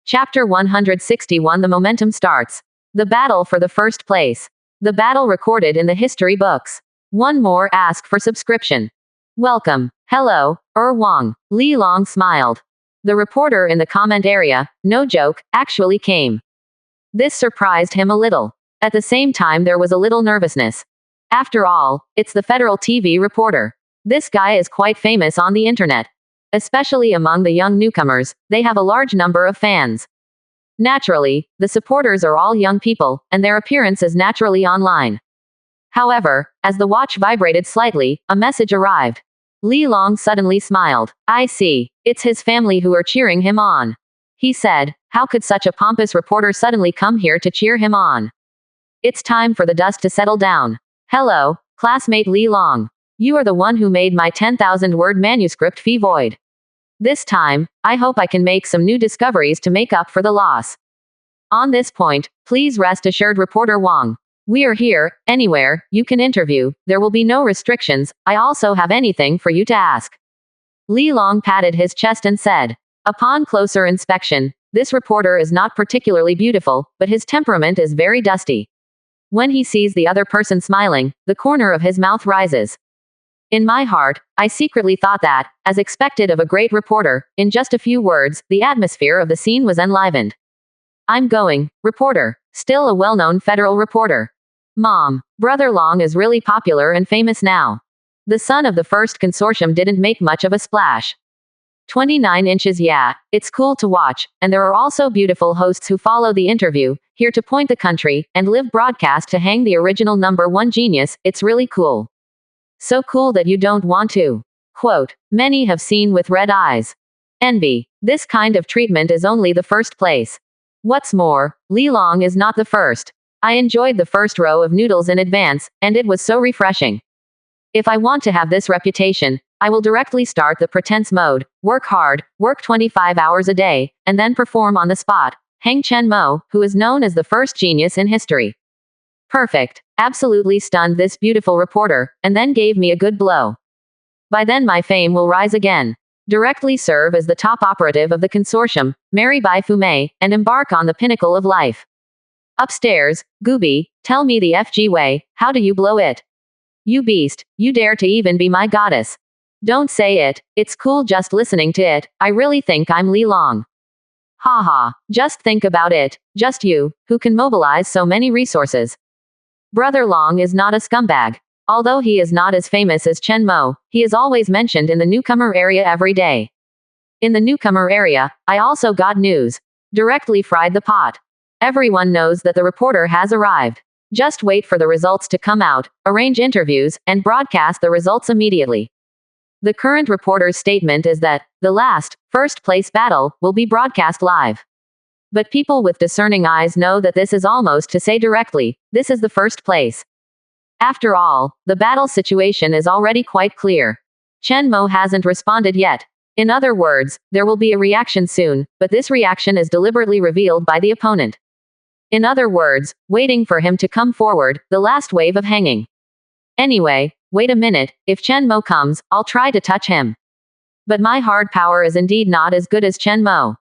Chapter 161. The momentum starts. The battle for the first place. The battle recorded in the history books. One more ask for subscription. Welcome. Hello, Wang. Li Long smiled. The reporter in the comment area, no joke, actually came. This surprised him a little. At the same time, there was a little nervousness. After all, it's the federal TV reporter. This guy is quite famous on the internet. Especially among the young newcomers, they have a large number of fans. Naturally, the supporters are all young people, and their appearance is naturally online. However, as the watch vibrated slightly, a message arrived. Li Long suddenly smiled. I see. It's his family who are cheering him on. He said, how could such a pompous reporter suddenly come here to cheer him on? It's time for the dust to settle down. Hello, classmate Li Long. You are the one who made my 10,000-word manuscript fee void. This time, I hope I can make some new discoveries to make up for the loss. On this point, please rest assured, reporter Wang. We are here, anywhere you can interview. There will be no restrictions. I also have anything for you to ask. Li Long patted his chest and said, upon closer inspection, this reporter is not particularly beautiful, but his temperament is very dusty. When he sees the other person smiling, the corner of his mouth rises. In my heart, I secretly thought that, as expected of a great reporter, in just a few words, the atmosphere of the scene was enlivened. I'm going, reporter. Still a well-known federal reporter. Mom, Brother Long is really popular and famous now. The son of the first consortium didn't make much of a splash. 29 inches, yeah, it's cool to watch, and there are also beautiful hosts who follow the interview, here to point the country, and live broadcast to hang the original #1 genius. It's really cool. So cool that you don't want to. Quote, many have seen with red eyes. Envy. This kind of treatment is only the first place. What's more, Li Long is not the first. I enjoyed the first row of noodles in advance, and it was so refreshing. If I want to have this reputation, I will directly start the pretense mode, work hard, work 25 hours a day, and then perform on the spot. Hang Chen Mo, who is known as the first genius in history. Perfect. Absolutely stunned this beautiful reporter, and then gave me a good blow. By then my fame will rise again. Directly serve as the top operative of the consortium, marry Bai Fumei, and embark on the pinnacle of life. Upstairs, Gooby, tell me the FG way, how do you blow it? You beast, you dare to even be my goddess. Don't say it, it's cool just listening to it, I really think I'm Li Long. Haha, just think about it, just you, who can mobilize so many resources. Brother Long is not a scumbag. Although he is not as famous as Chen Mo, he is always mentioned in the newcomer area every day. In the newcomer area, I also got news. Directly fried the pot. Everyone knows that the reporter has arrived. Just wait for the results to come out, arrange interviews, and broadcast the results immediately. The current reporter's statement is that the last, first place battle will be broadcast live. But people with discerning eyes know that this is almost to say directly, this is the first place. After all, the battle situation is already quite clear. Chen Mo hasn't responded yet. In other words, there will be a reaction soon, but this reaction is deliberately revealed by the opponent. In other words, waiting for him to come forward, the last wave of hanging. Anyway, wait a minute, if Chen Mo comes, I'll try to touch him. But my hard power is indeed not as good as Chen Mo.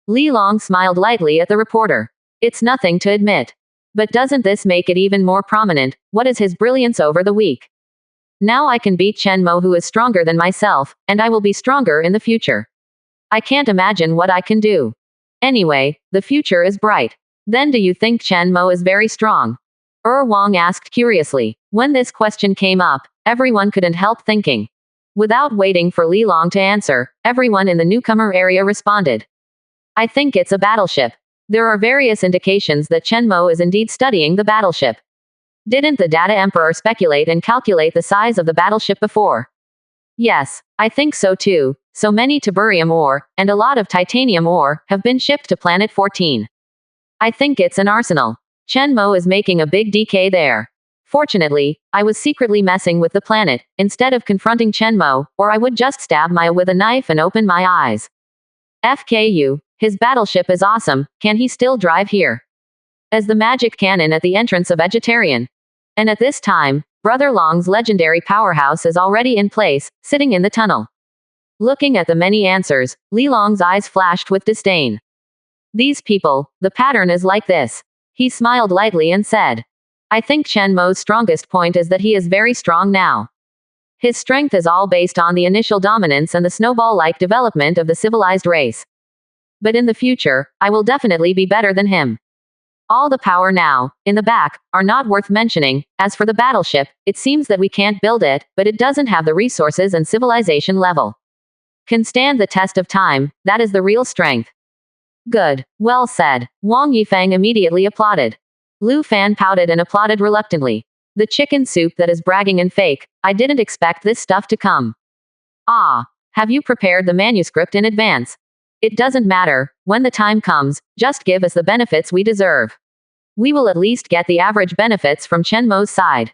Li Long smiled lightly at the reporter. It's nothing to admit. But doesn't this make it even more prominent? What is his brilliance over the week? Now I can beat Chen Mo, who is stronger than myself, and I will be stronger in the future. I can't imagine what I can do. Anyway, the future is bright. Then do you think Chen Mo is very strong? Wang asked curiously. When this question came up, everyone couldn't help thinking. Without waiting for Li Long to answer, everyone in the newcomer area responded. I think it's a battleship. There are various indications that Chen Mo is indeed studying the battleship. Didn't the Data Emperor speculate and calculate the size of the battleship before? Yes, I think so too. So many tiberium ore, and a lot of titanium ore, have been shipped to Planet 14. I think it's an arsenal. Chen Mo is making a big DK there. Fortunately, I was secretly messing with the planet, instead of confronting Chen Mo, or I would just stab Maya with a knife and open my eyes. FKU. His battleship is awesome, can he still drive here? As the magic cannon at the entrance of Vegetarian. And at this time, Brother Long's legendary powerhouse is already in place, sitting in the tunnel. Looking at the many answers, Li Long's eyes flashed with disdain. These people, the pattern is like this. He smiled lightly and said, I think Chen Mo's strongest point is that he is very strong now. His strength is all based on the initial dominance and the snowball-like development of the civilized race. But in the future, I will definitely be better than him. All the power now, in the back, are not worth mentioning. As for the battleship, it seems that we can't build it, but it doesn't have the resources and civilization level. Can stand the test of time, that is the real strength. Good. Well said. Wang Yifeng immediately applauded. Lu Fan pouted and applauded reluctantly. The chicken soup that is bragging and fake, I didn't expect this stuff to come. Ah. Have you prepared the manuscript in advance? It doesn't matter, when the time comes, just give us the benefits we deserve. We will at least get the average benefits from Chen Mo's side.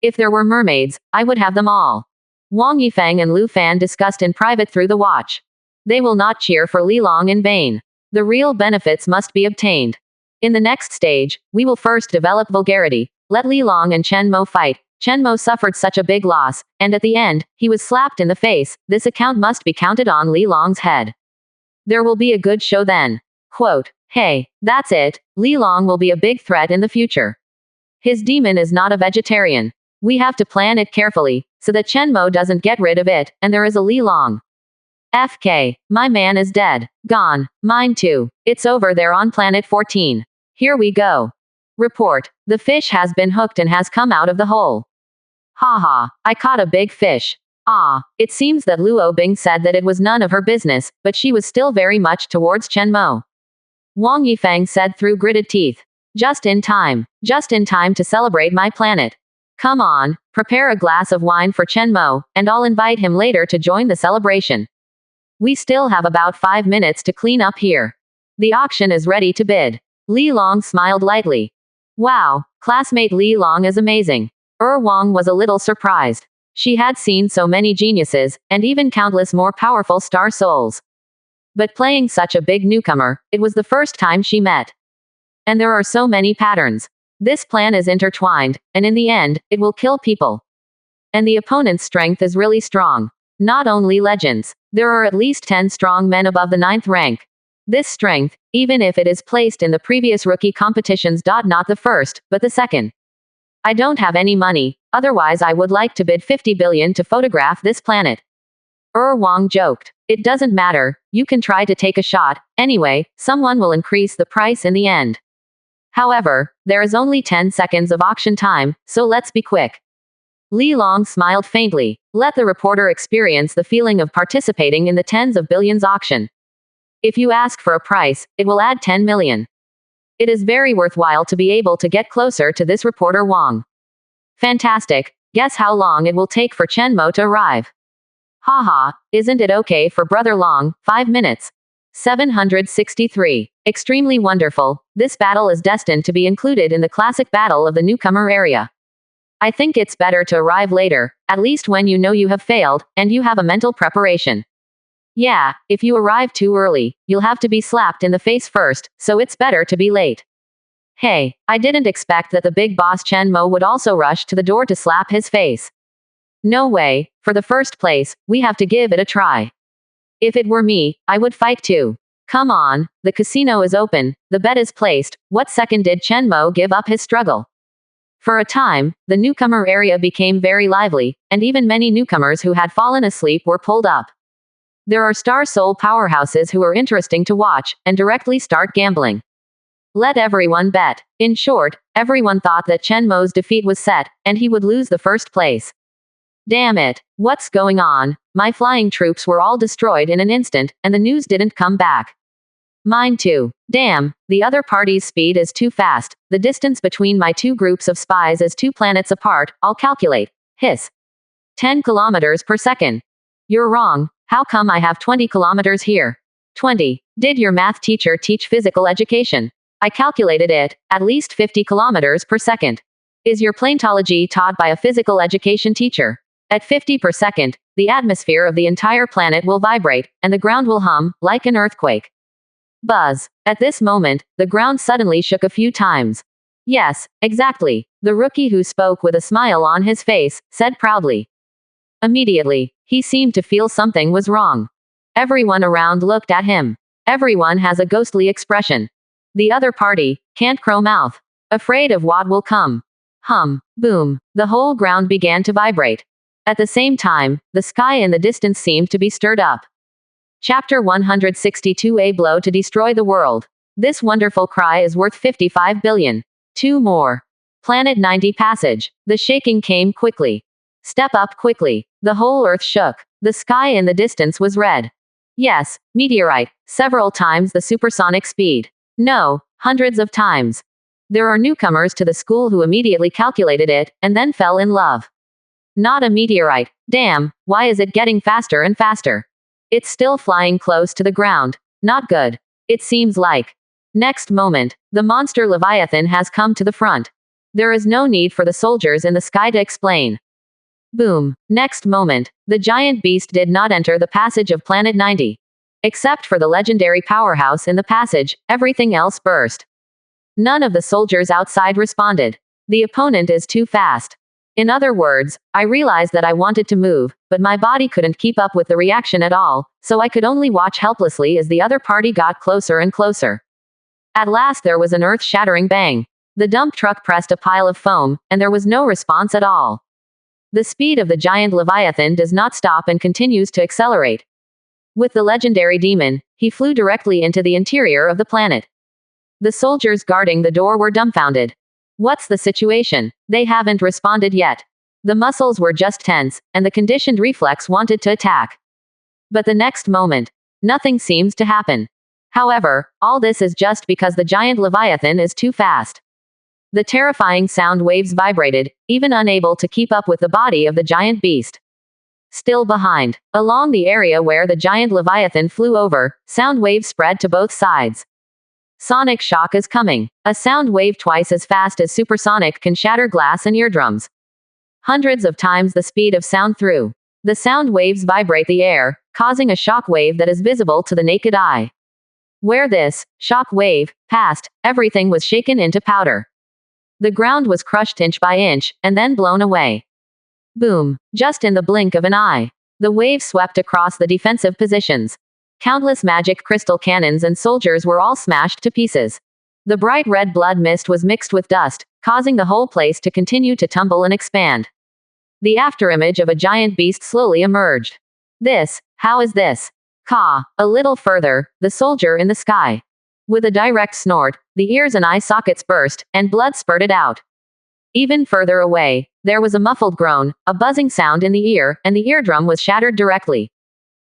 If there were mermaids, I would have them all. Wang Yifeng and Lu Fan discussed in private through the watch. They will not cheer for Li Long in vain. The real benefits must be obtained. In the next stage, we will first develop vulgarity. Let Li Long and Chen Mo fight. Chen Mo suffered such a big loss, and at the end, he was slapped in the face. This account must be counted on Li Long's head. There will be a good show then. Quote, hey, that's it, Li Long will be a big threat in the future. His demon is not a vegetarian. We have to plan it carefully, so that Chen Mo doesn't get rid of it, and there is a Li Long. FK, my man is dead. Gone. Mine too. It's over there on planet 14. Here we go. Report. The fish has been hooked and has come out of the hole. Haha, I caught a big fish. Ah, it seems that Luo Bing said that it was none of her business, but she was still very much towards Chen Mo. Wang Yifeng said through gritted teeth. Just in time. Just in time to celebrate my planet. Come on, prepare a glass of wine for Chen Mo, and I'll invite him later to join the celebration. We still have about 5 minutes to clean up here. The auction is ready to bid. Li Long smiled lightly. Wow, classmate Li Long is amazing. Wang was a little surprised. She had seen so many geniuses, and even countless more powerful star souls. But playing such a big newcomer, it was the first time she met. And there are so many patterns. This plan is intertwined, and in the end, it will kill people. And the opponent's strength is really strong. Not only legends. There are at least 10 strong men above the 9th rank. This strength, even if it is placed in the previous rookie competitions. Not the first, but the second. I don't have any money, otherwise I would like to bid 50 billion to photograph this planet. Wang joked. It doesn't matter, you can try to take a shot, anyway, someone will increase the price in the end. However, there is only 10 seconds of auction time, so let's be quick. Li Long smiled faintly. Let the reporter experience the feeling of participating in the tens of billions auction. If you ask for a price, it will add 10 million. It is very worthwhile to be able to get closer to this reporter Wang. Fantastic. Guess how long it will take for Chen Mo to arrive? Haha, isn't it okay for Brother Long? 5 minutes. 763. Extremely wonderful. This battle is destined to be included in the classic battle of the newcomer area. I think it's better to arrive later, at least when you know you have failed, and you have a mental preparation. Yeah, if you arrive too early, you'll have to be slapped in the face first, so it's better to be late. Hey, I didn't expect that the big boss Chen Mo would also rush to the door to slap his face. No way, for the first place, we have to give it a try. If it were me, I would fight too. Come on, the casino is open, the bet is placed. What second did Chen Mo give up his struggle? For a time, the newcomer area became very lively, and even many newcomers who had fallen asleep were pulled up. There are star soul powerhouses who are interesting to watch, and directly start gambling. Let everyone bet. In short, everyone thought that Chen Mo's defeat was set, and he would lose the first place. Damn it, what's going on? My flying troops were all destroyed in an instant, and the news didn't come back. Mine too. Damn, the other party's speed is too fast. The distance between my two groups of spies is 2 planets apart. I'll calculate. Hiss. 10 kilometers per second. You're wrong. How come I have 20 kilometers here? 20. Did your math teacher teach physical education? I calculated it, at least 50 kilometers per second. Is your planetology taught by a physical education teacher? At 50 per second, the atmosphere of the entire planet will vibrate, and the ground will hum, like an earthquake. Buzz. At this moment, the ground suddenly shook a few times. Yes, exactly. The rookie who spoke with a smile on his face, said proudly. Immediately, he seemed to feel something was wrong. Everyone around looked at him. Everyone has a ghostly expression. The other party can't crow mouth. Afraid of what will come. Hum. Boom. The whole ground began to vibrate. At the same time, the sky in the distance seemed to be stirred up. Chapter 162. A blow to destroy the world. This wonderful cry is worth 55 billion. Two more. Planet 90 passage. The shaking came quickly. Step up quickly. The whole earth shook. The sky in the distance was red. Yes, meteorite. Several times the supersonic speed. No, hundreds of times. There are newcomers to the school who immediately calculated it, and then fell in love. Not a meteorite. Damn, why is it getting faster and faster? It's still flying close to the ground. Not good. It seems like. Next moment, the monster Leviathan has come to the front. There is no need for the soldiers in the sky to explain. Boom. Next moment, the giant beast did not enter the passage of Planet 90. Except for the legendary powerhouse in the passage, everything else burst. None of the soldiers outside responded. The opponent is too fast. In other words, I realized that I wanted to move, but my body couldn't keep up with the reaction at all, so I could only watch helplessly as the other party got closer and closer. At last there was an earth-shattering bang. The dump truck pressed a pile of foam, and there was no response at all. The speed of the giant Leviathan does not stop and continues to accelerate. With the legendary demon, he flew directly into the interior of the planet. The soldiers guarding the door were dumbfounded. What's the situation? They haven't responded yet. The muscles were just tense, and the conditioned reflex wanted to attack. But the next moment, nothing seems to happen. However, all this is just because the giant Leviathan is too fast. The terrifying sound waves vibrated, even unable to keep up with the body of the giant beast. Still behind, along the area where the giant Leviathan flew over, sound waves spread to both sides. Sonic shock is coming. A sound wave twice as fast as supersonic can shatter glass and eardrums. Hundreds of times the speed of sound through. The sound waves vibrate the air, causing a shock wave that is visible to the naked eye. Where this shock wave passed, everything was shaken into powder. The ground was crushed inch by inch, and then blown away. Boom. Just in the blink of an eye. The wave swept across the defensive positions. Countless magic crystal cannons and soldiers were all smashed to pieces. The bright red blood mist was mixed with dust, causing the whole place to continue to tumble and expand. The afterimage of a giant beast slowly emerged. How is this? Caw. A little further, the soldier in the sky. With a direct snort, the ears and eye sockets burst, and blood spurted out. Even further away, there was a muffled groan, a buzzing sound in the ear, and the eardrum was shattered directly.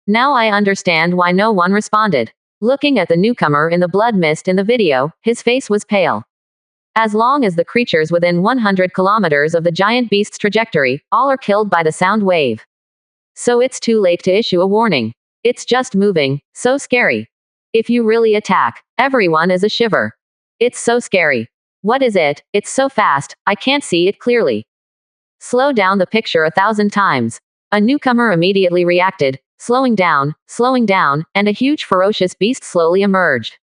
Now I understand why no one responded. Looking at the newcomer in the blood mist in the video, his face was pale. As long as the creatures within 100 kilometers of the giant beast's trajectory, all are killed by the sound wave. So it's too late to issue a warning. It's just moving, so scary. If you really attack, everyone is a shiver. It's so scary. What is it? It's so fast, I can't see it clearly. Slow down the picture 1,000 times. A newcomer immediately reacted, slowing down, and a huge ferocious beast slowly emerged.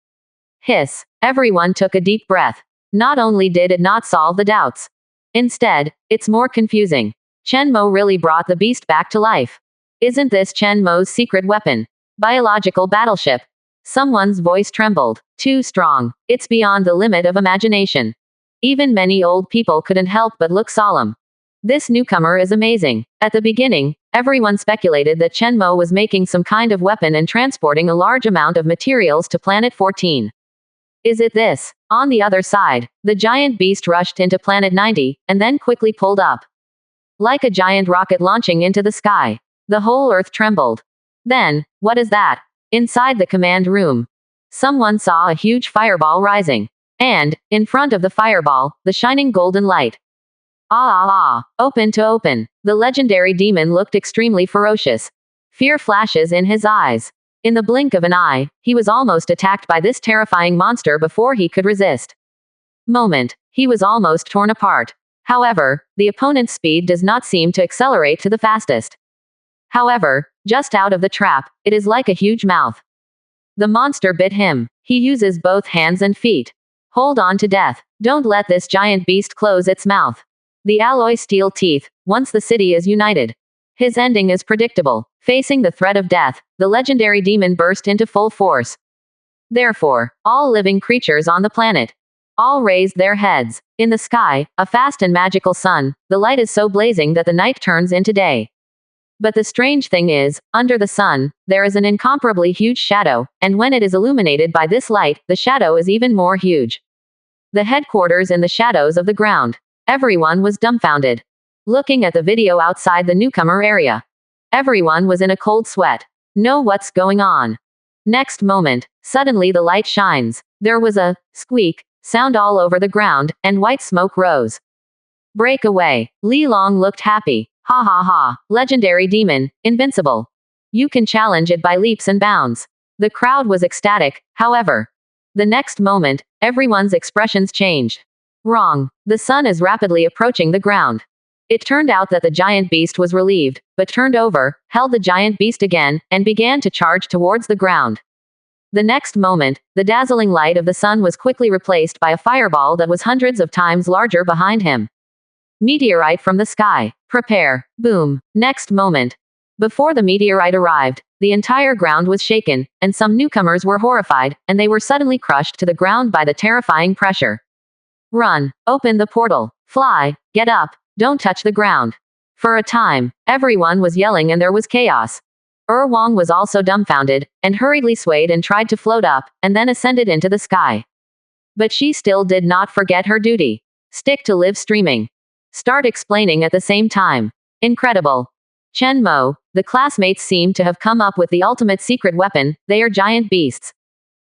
Hiss. Everyone took a deep breath. Not only did it not solve the doubts. Instead, it's more confusing. Chen Mo really brought the beast back to life. Isn't this Chen Mo's secret weapon? Biological battleship. Someone's voice trembled. Too strong. It's beyond the limit of imagination. Even many old people couldn't help but look solemn. This newcomer is amazing. At the beginning, everyone speculated that Chen Mo was making some kind of weapon and transporting a large amount of materials to Planet 14. Is it this? On the other side, the giant beast rushed into Planet 90, and then quickly pulled up. Like a giant rocket launching into the sky. The whole earth trembled. Then, what is that? Inside the command room, someone saw a huge fireball rising. And, in front of the fireball, the shining golden light. Open to open. The legendary demon looked extremely ferocious. Fear flashes in his eyes. In the blink of an eye, he was almost attacked by this terrifying monster before he could resist. He was almost torn apart. However, the opponent's speed does not seem to accelerate to the fastest. However, just out of the trap, it is like a huge mouth. The monster bit him. He uses both hands and feet. Hold on to death. Don't let this giant beast close its mouth. The alloy steel teeth, once the city is united. His ending is predictable. Facing the threat of death, the legendary demon burst into full force. Therefore, all living creatures on the planet all raised their heads. In the sky, a fast and magical sun, the light is so blazing that the night turns into day. But the strange thing is, under the sun, there is an incomparably huge shadow, and when it is illuminated by this light, the shadow is even more huge. The headquarters in the shadows of the ground. Everyone was dumbfounded. Looking at the video outside the newcomer area. Everyone was in a cold sweat. Know what's going on. Next moment, suddenly the light shines. There was a squeak sound all over the ground, and white smoke rose. Break away. Li Long looked happy. Ha ha ha. Legendary demon, invincible. You can challenge it by leaps and bounds. The crowd was ecstatic, however. The next moment, everyone's expressions changed. Wrong. The sun is rapidly approaching the ground. It turned out that the giant beast was relieved, but turned over, held the giant beast again, and began to charge towards the ground. The next moment, the dazzling light of the sun was quickly replaced by a fireball that was hundreds of times larger behind him. Meteorite from the sky. Prepare. Boom. Next moment. Before the meteorite arrived, the entire ground was shaken, and some newcomers were horrified, and they were suddenly crushed to the ground by the terrifying pressure. Run. Open the portal. Fly. Get up. Don't touch the ground. For a time, everyone was yelling and there was chaos. Wang was also dumbfounded, and hurriedly swayed and tried to float up, and then ascended into the sky. But she still did not forget her duty. Stick to live streaming. Start explaining at the same time. Incredible. Chen Mo, the classmates seem to have come up with the ultimate secret weapon. They are giant beasts.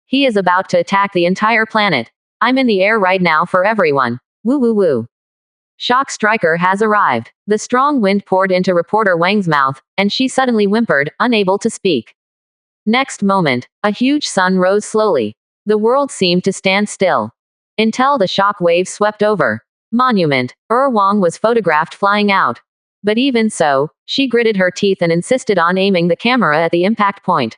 He is about to attack the entire planet. I'm in the air right now for everyone. Woo woo woo. Shock Striker has arrived. The strong wind poured into reporter Wang's mouth, and she suddenly whimpered, unable to speak. Next moment, a huge sun rose slowly. The world seemed to stand still. Until the shock waves swept over. Monument. Wang was photographed flying out. But even so, she gritted her teeth and insisted on aiming the camera at the impact point.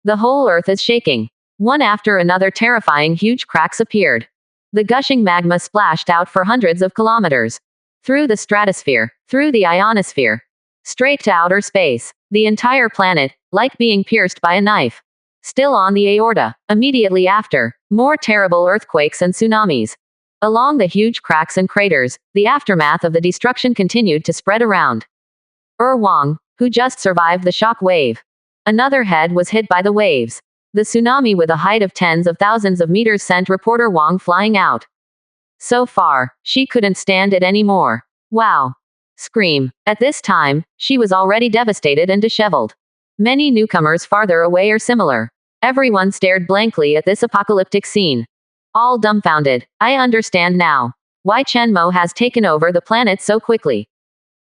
The whole earth is shaking. One after another terrifying huge cracks appeared. The gushing magma splashed out for hundreds of kilometers. Through the stratosphere, through the ionosphere, straight to outer space. The entire planet, like being pierced by a knife. Still on the aorta. Immediately after, more terrible earthquakes and tsunamis. Along the huge cracks and craters, the aftermath of the destruction continued to spread around. Wang, who just survived the shock wave. Another head was hit by the waves. The tsunami with a height of tens of thousands of meters sent reporter Wang flying out. So far, she couldn't stand it anymore. Wow. Scream. At this time, she was already devastated and disheveled. Many newcomers farther away are similar. Everyone stared blankly at this apocalyptic scene. All dumbfounded. I understand now. Why Chen Mo has taken over the planet so quickly.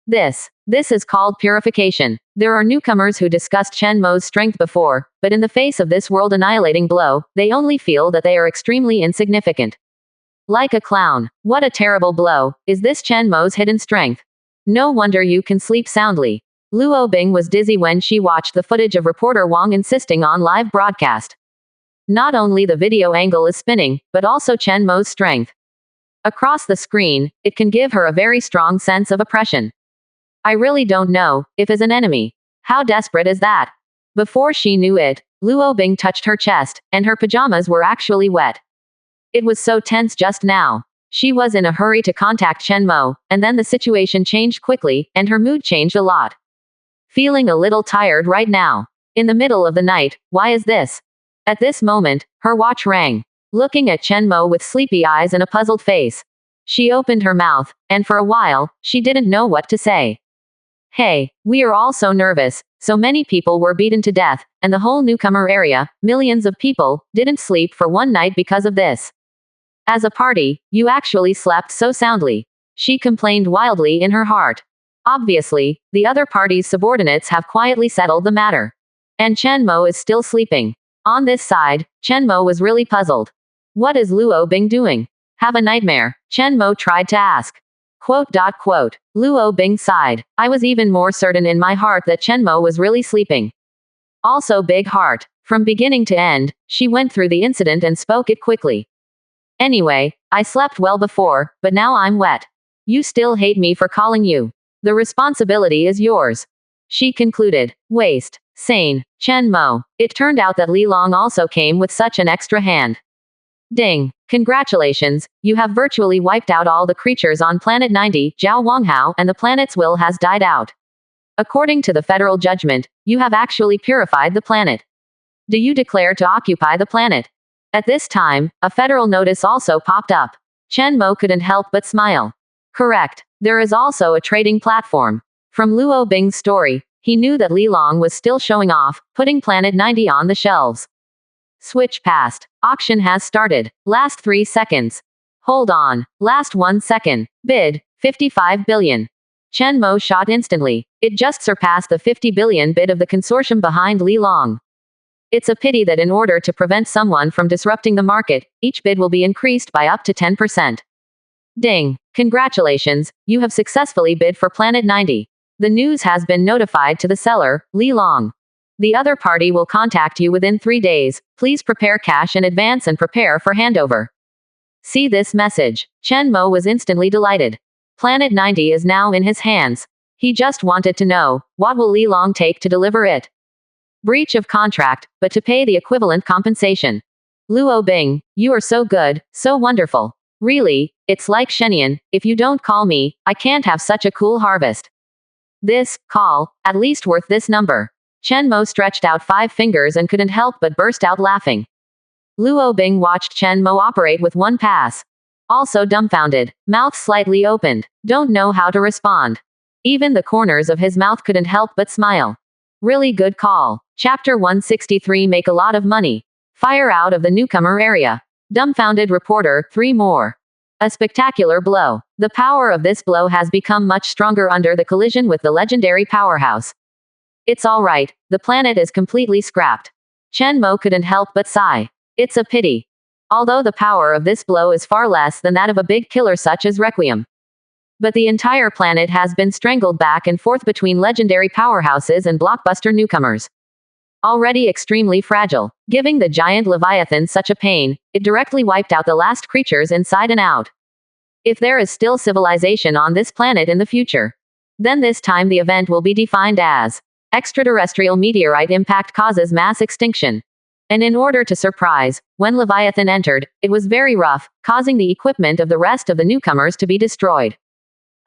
This is called purification. There are newcomers who discussed Chen Mo's strength before, but in the face of this world-annihilating blow, they only feel that they are extremely insignificant. Like a clown. What a terrible blow. Is this Chen Mo's hidden strength? No wonder you can sleep soundly. Luo Bing was dizzy when she watched the footage of reporter Wang insisting on live broadcast. Not only the video angle is spinning, but also Chen Mo's strength. Across the screen, it can give her a very strong sense of oppression. I really don't know if as an enemy. How desperate is that? Before she knew it, Luo Bing touched her chest, and her pajamas were actually wet. It was so tense just now. She was in a hurry to contact Chen Mo, and then the situation changed quickly, and her mood changed a lot. Feeling a little tired right now. In the middle of the night, why is this? At this moment, her watch rang. Looking at Chen Mo with sleepy eyes and a puzzled face. She opened her mouth, and for a while, she didn't know what to say. Hey, we are all so nervous. So many people were beaten to death, and the whole newcomer area, millions of people, didn't sleep for one night because of this. As a party, you actually slept so soundly. She complained wildly in her heart. Obviously, the other party's subordinates have quietly settled the matter. And Chen Mo is still sleeping. On this side, Chen Mo was really puzzled. What is Luo Bing doing? Have a nightmare? Chen Mo tried to ask. Luo Bing sighed. I was even more certain in my heart that Chen Mo was really sleeping. Also big heart. From beginning to end, she went through the incident and spoke it quickly. Anyway, I slept well before, but now I'm wet. You still hate me for calling you. The responsibility is yours. She concluded. Waste. Sane. Chen Mo. It turned out that Li Long also came with such an extra hand. Ding. Congratulations, you have virtually wiped out all the creatures on Planet 90, Zhao Wanghao, and the planet's will has died out. According to the federal judgment, you have actually purified the planet. Do you declare to occupy the planet? At this time, a federal notice also popped up. Chen Mo couldn't help but smile. Correct. There is also a trading platform. From Luo Bing's story, he knew that Li Long was still showing off, putting Planet 90 on the shelves. Switch past. Auction has started. Last 3 seconds. Hold on. Last 1 second. Bid, 55 billion. Chen Mo shot instantly. It just surpassed the 50 billion bid of the consortium behind Li Long. It's a pity that in order to prevent someone from disrupting the market, each bid will be increased by up to 10%. Ding. Congratulations, you have successfully bid for Planet 90. The news has been notified to the seller, Li Long. The other party will contact you within 3 days. Please prepare cash in advance and prepare for handover. See this message. Chen Mo was instantly delighted. Planet 90 is now in his hands. He just wanted to know, what will Li Long take to deliver it? Breach of contract, but to pay the equivalent compensation. Luo Bing, you are so good, so wonderful. Really, it's like Shenian, if you don't call me, I can't have such a cool harvest. This call, at least worth this number. Chen Mo stretched out 5 fingers and couldn't help but burst out laughing. Luo Bing watched Chen Mo operate with one pass. Also dumbfounded, mouth slightly opened, don't know how to respond. Even the corners of his mouth couldn't help but smile. Really good call. Chapter 163. Make a lot of money. Fire out of the newcomer area. Dumbfounded reporter, 3 more. A spectacular blow. The power of this blow has become much stronger under the collision with the legendary powerhouse. It's alright, the planet is completely scrapped. Chen Mo couldn't help but sigh. It's a pity. Although the power of this blow is far less than that of a big killer such as Requiem. But the entire planet has been strangled back and forth between legendary powerhouses and blockbuster newcomers. Already extremely fragile, giving the giant Leviathan such a pain, it directly wiped out the last creatures inside and out. If there is still civilization on this planet in the future, then this time the event will be defined as extraterrestrial meteorite impact causes mass extinction. And in order to surprise, when Leviathan entered, it was very rough, causing the equipment of the rest of the newcomers to be destroyed.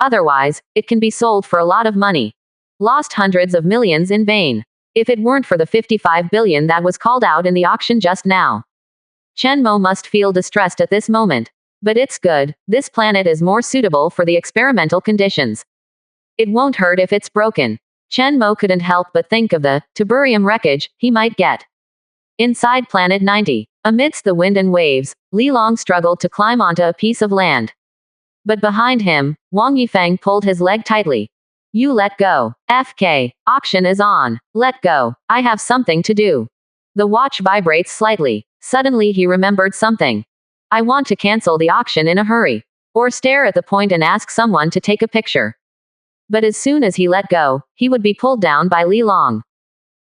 Otherwise, it can be sold for a lot of money. Lost hundreds of millions in vain. If it weren't for the 55 billion that was called out in the auction just now. Chen Mo must feel distressed at this moment. But it's good, this planet is more suitable for the experimental conditions. It won't hurt if it's broken. Chen Mo couldn't help but think of the tiburium wreckage he might get. Inside Planet 90, amidst the wind and waves, Li Long struggled to climb onto a piece of land. But behind him, Wang Yifeng pulled his leg tightly. You let go. FK. Auction is on. Let go. I have something to do. The watch vibrates slightly. Suddenly he remembered something. I want to cancel the auction in a hurry. Or stare at the point and ask someone to take a picture. But as soon as he let go, he would be pulled down by Li Long.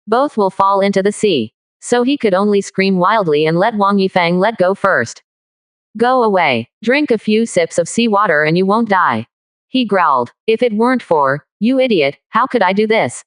Both will fall into the sea. So he could only scream wildly and let Wang Yifeng let go first. Go away. Drink a few sips of seawater and you won't die. He growled. If it weren't for, you idiot, how could I do this?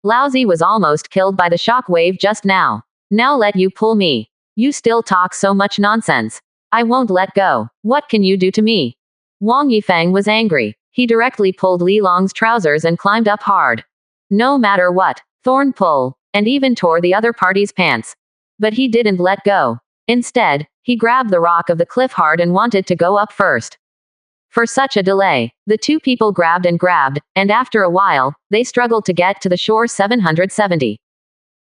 Lousy was almost killed by the shock wave just now. Now let you pull me. You still talk so much nonsense. I won't let go. What can you do to me? Wang Yifeng was angry. He directly pulled Li Long's trousers and climbed up hard. No matter what. Thorn pull. And even tore the other party's pants. But he didn't let go. Instead, he grabbed the rock of the cliff hard and wanted to go up first. For such a delay, the two people grabbed, and after a while, they struggled to get to the shore 770.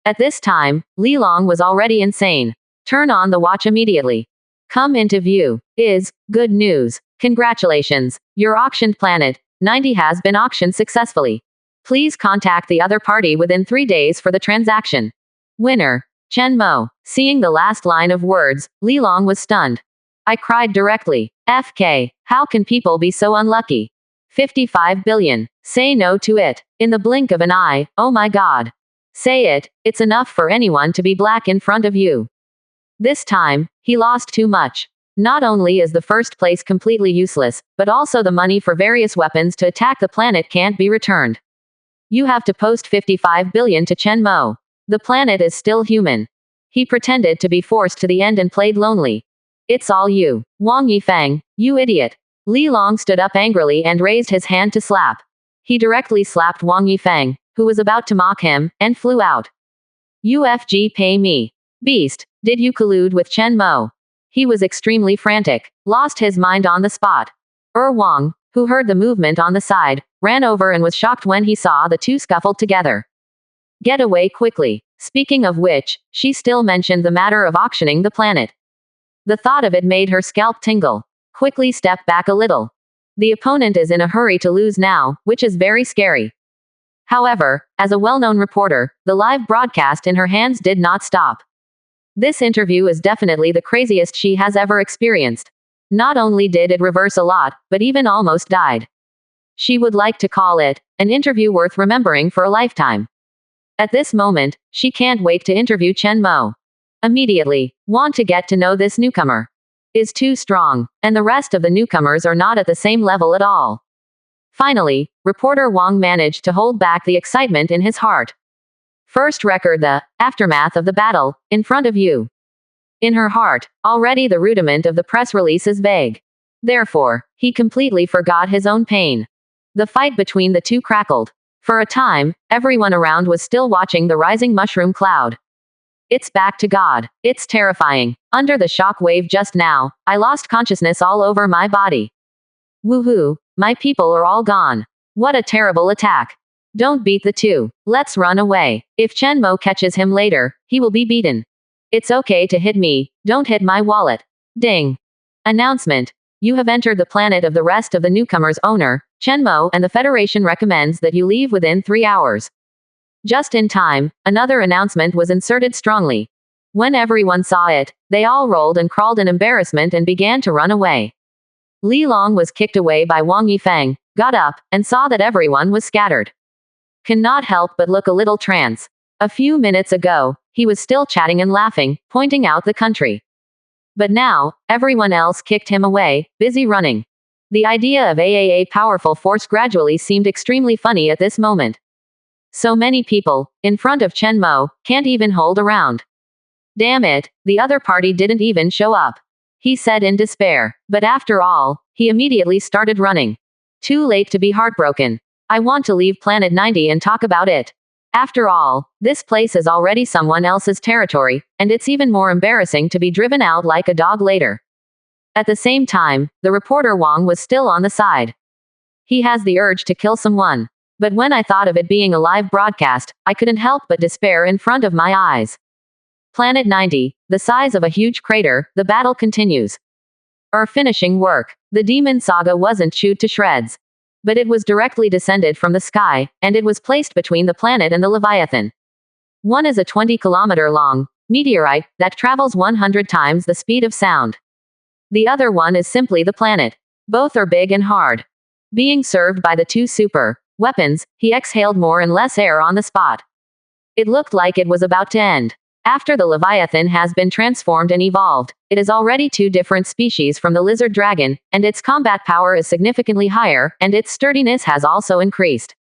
At this time, Li Long was already insane. Turn on the watch immediately. Come into view. Is good news. Congratulations. Your auctioned Planet 90 has been auctioned successfully. Please contact the other party within 3 days for the transaction. Winner. Chen Mo. Seeing the last line of words, Li Long was stunned. I cried directly. FK. How can people be so unlucky? 55 billion. Say no to it. In the blink of an eye, oh my god. Say it, it's enough for anyone to be black in front of you. This time, he lost too much. Not only is the first place completely useless, but also the money for various weapons to attack the planet can't be returned. You have to post 55 billion to Chen Mo. The planet is still human. He pretended to be forced to the end and played lonely. It's all you. Wang Yifeng, you idiot. Li Long stood up angrily and raised his hand to slap. He directly slapped Wang Yifeng, who was about to mock him, and flew out. UFG pay me. Beast, did you collude with Chen Mo? He was extremely frantic, lost his mind on the spot. Wang, who heard the movement on the side, ran over and was shocked when he saw the two scuffled together. Get away quickly. Speaking of which, she still mentioned the matter of auctioning the planet. The thought of it made her scalp tingle. Quickly step back a little. The opponent is in a hurry to lose now, which is very scary. However, as a well-known reporter, the live broadcast in her hands did not stop. This interview is definitely the craziest she has ever experienced. Not only did it reverse a lot, but even almost died. She would like to call it an interview worth remembering for a lifetime. At this moment, she can't wait to interview Chen Mo. Immediately, want to get to know this newcomer. Is too strong, and the rest of the newcomers are not at the same level at all. Finally, reporter Wang managed to hold back the excitement in his heart. First record the aftermath of the battle, in front of you. In her heart, already the rudiment of the press release is vague. Therefore, he completely forgot his own pain. The fight between the two crackled. For a time, everyone around was still watching the rising mushroom cloud. It's back to God. It's terrifying. Under the shock wave just now, I lost consciousness all over my body. Woohoo, my people are all gone. What a terrible attack. Don't beat the two. Let's run away. If Chen Mo catches him later, he will be beaten. It's okay to hit me, don't hit my wallet. Ding. Announcement. You have entered the planet of the rest of the newcomer's owner, Chen Mo, and the Federation recommends that you leave within 3 hours. Just in time, another announcement was inserted strongly. When everyone saw it, they all rolled and crawled in embarrassment and began to run away. Li Long was kicked away by Wang Yifeng, got up, and saw that everyone was scattered. Cannot help but look a little trance. A few minutes ago, he was still chatting and laughing, pointing out the country. But now, everyone else kicked him away, busy running. The idea of a powerful force gradually seemed extremely funny at this moment. So many people, in front of Chen Mo, can't even hold around. Damn it, the other party didn't even show up. He said in despair. But after all, he immediately started running. Too late to be heartbroken. I want to leave Planet 90 and talk about it. After all, this place is already someone else's territory, and it's even more embarrassing to be driven out like a dog later. At the same time, the reporter Wang was still on the side. He has the urge to kill someone. But when I thought of it being a live broadcast, I couldn't help but despair in front of my eyes. Planet 90, the size of a huge crater, the battle continues. Our finishing work. The demon saga wasn't chewed to shreds. But it was directly descended from the sky, and it was placed between the planet and the Leviathan. One is a 20-kilometer-long meteorite that travels 100 times the speed of sound. The other one is simply the planet. Both are big and hard. Being served by the two super weapons, he exhaled more and less air on the spot. It looked like it was about to end. After the Leviathan has been transformed and evolved, it is already two different species from the lizard dragon, and its combat power is significantly higher, and its sturdiness has also increased.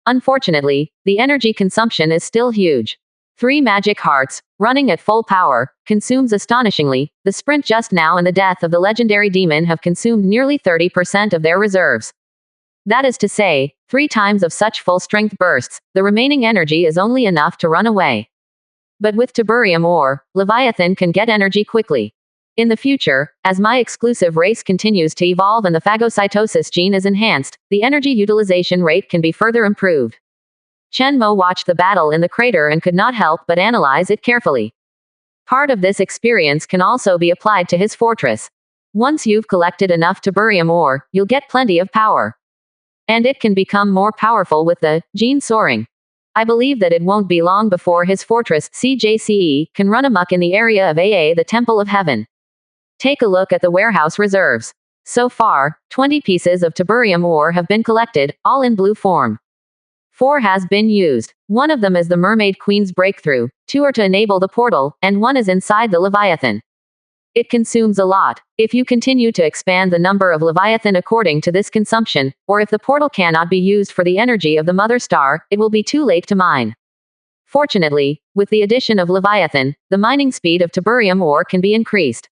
Unfortunately, the energy consumption is still huge. 3 magic hearts, running at full power, consumes astonishingly. The sprint just now and the death of the legendary demon have consumed nearly 30% of their reserves. That is to say, 3 times of such full strength bursts, the remaining energy is only enough to run away. But with tiberium ore, Leviathan can get energy quickly. In the future, as my exclusive race continues to evolve and the phagocytosis gene is enhanced, the energy utilization rate can be further improved. Chen Mo watched the battle in the crater and could not help but analyze it carefully. Part of this experience can also be applied to his fortress. Once you've collected enough tiberium ore, you'll get plenty of power. And it can become more powerful with the gene soaring. I believe that it won't be long before his fortress, CJCE, can run amok in the area of the Temple of Heaven. Take a look at the warehouse reserves. So far, 20 pieces of tiberium ore have been collected, all in blue form. 4 has been used. One of them is the Mermaid Queen's breakthrough, 2 are to enable the portal, and 1 is inside the Leviathan. It consumes a lot. If you continue to expand the number of Leviathan according to this consumption, or if the portal cannot be used for the energy of the mother star, it will be too late to mine. Fortunately, with the addition of Leviathan, the mining speed of tiberium ore can be increased.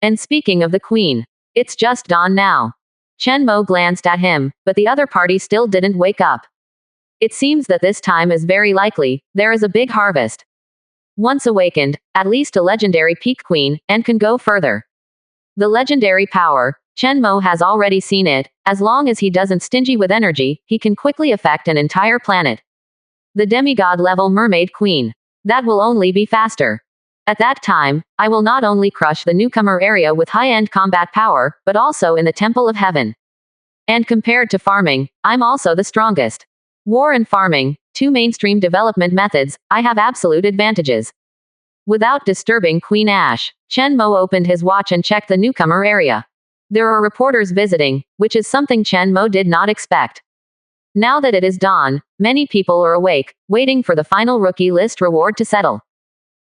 And speaking of the queen, it's just dawn now. Chen Mo glanced at him, but the other party still didn't wake up. It seems that this time is very likely, there is a big harvest. Once awakened, at least a legendary peak queen, and can go further. The legendary power, Chen Mo has already seen it, as long as he doesn't stingy with energy, he can quickly affect an entire planet. The demigod-level mermaid queen. That will only be faster. At that time, I will not only crush the newcomer area with high-end combat power, but also in the Temple of Heaven. And compared to farming, I'm also the strongest. War and farming, two mainstream development methods, I have absolute advantages. Without disturbing Queen Ash, Chen Mo opened his watch and checked the newcomer area. There are reporters visiting, which is something Chen Mo did not expect. Now that it is dawn, many people are awake, waiting for the final rookie list reward to settle.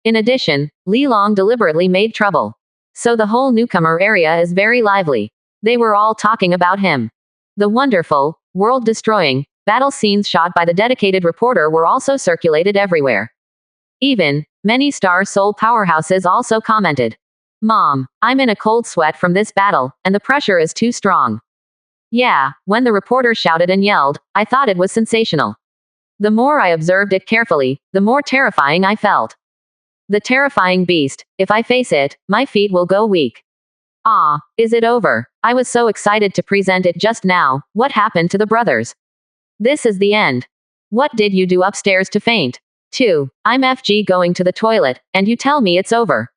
In addition, Li Long deliberately made trouble. So the whole newcomer area is very lively. They were all talking about him. The wonderful, world-destroying, battle scenes shot by the dedicated reporter were also circulated everywhere. Even, many Star Soul powerhouses also commented. Mom, I'm in a cold sweat from this battle, and the pressure is too strong. Yeah, when the reporter shouted and yelled, I thought it was sensational. The more I observed it carefully, the more terrifying I felt. The terrifying beast, if I face it, my feet will go weak. Ah, is it over? I was so excited to present it just now. What happened to the brothers? This is the end. What did you do upstairs to faint? 2. I'm FG going to the toilet, and you tell me it's over.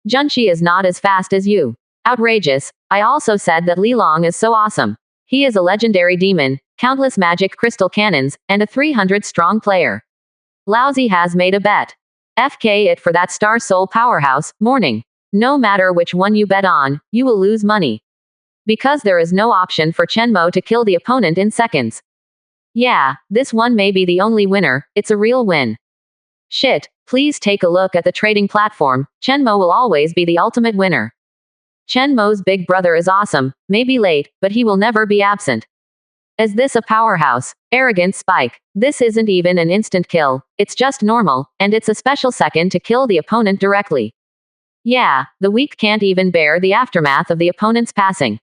Junshi is not as fast as you. Outrageous. I also said that Li Long is so awesome. He is a legendary demon, countless magic crystal cannons, and a 300-strong player. Lousy has made a bet. FK it for that Star Soul powerhouse, morning. No matter which one you bet on, you will lose money. Because there is no option for Chen Mo to kill the opponent in seconds. Yeah, this one may be the only winner, it's a real win. Shit, please take a look at the trading platform, Chen Mo will always be the ultimate winner. Chen Mo's big brother is awesome, may be late, but he will never be absent. Is this a powerhouse? Arrogant spike. This isn't even an instant kill, it's just normal, and it's a special second to kill the opponent directly. Yeah, the weak can't even bear the aftermath of the opponent's passing.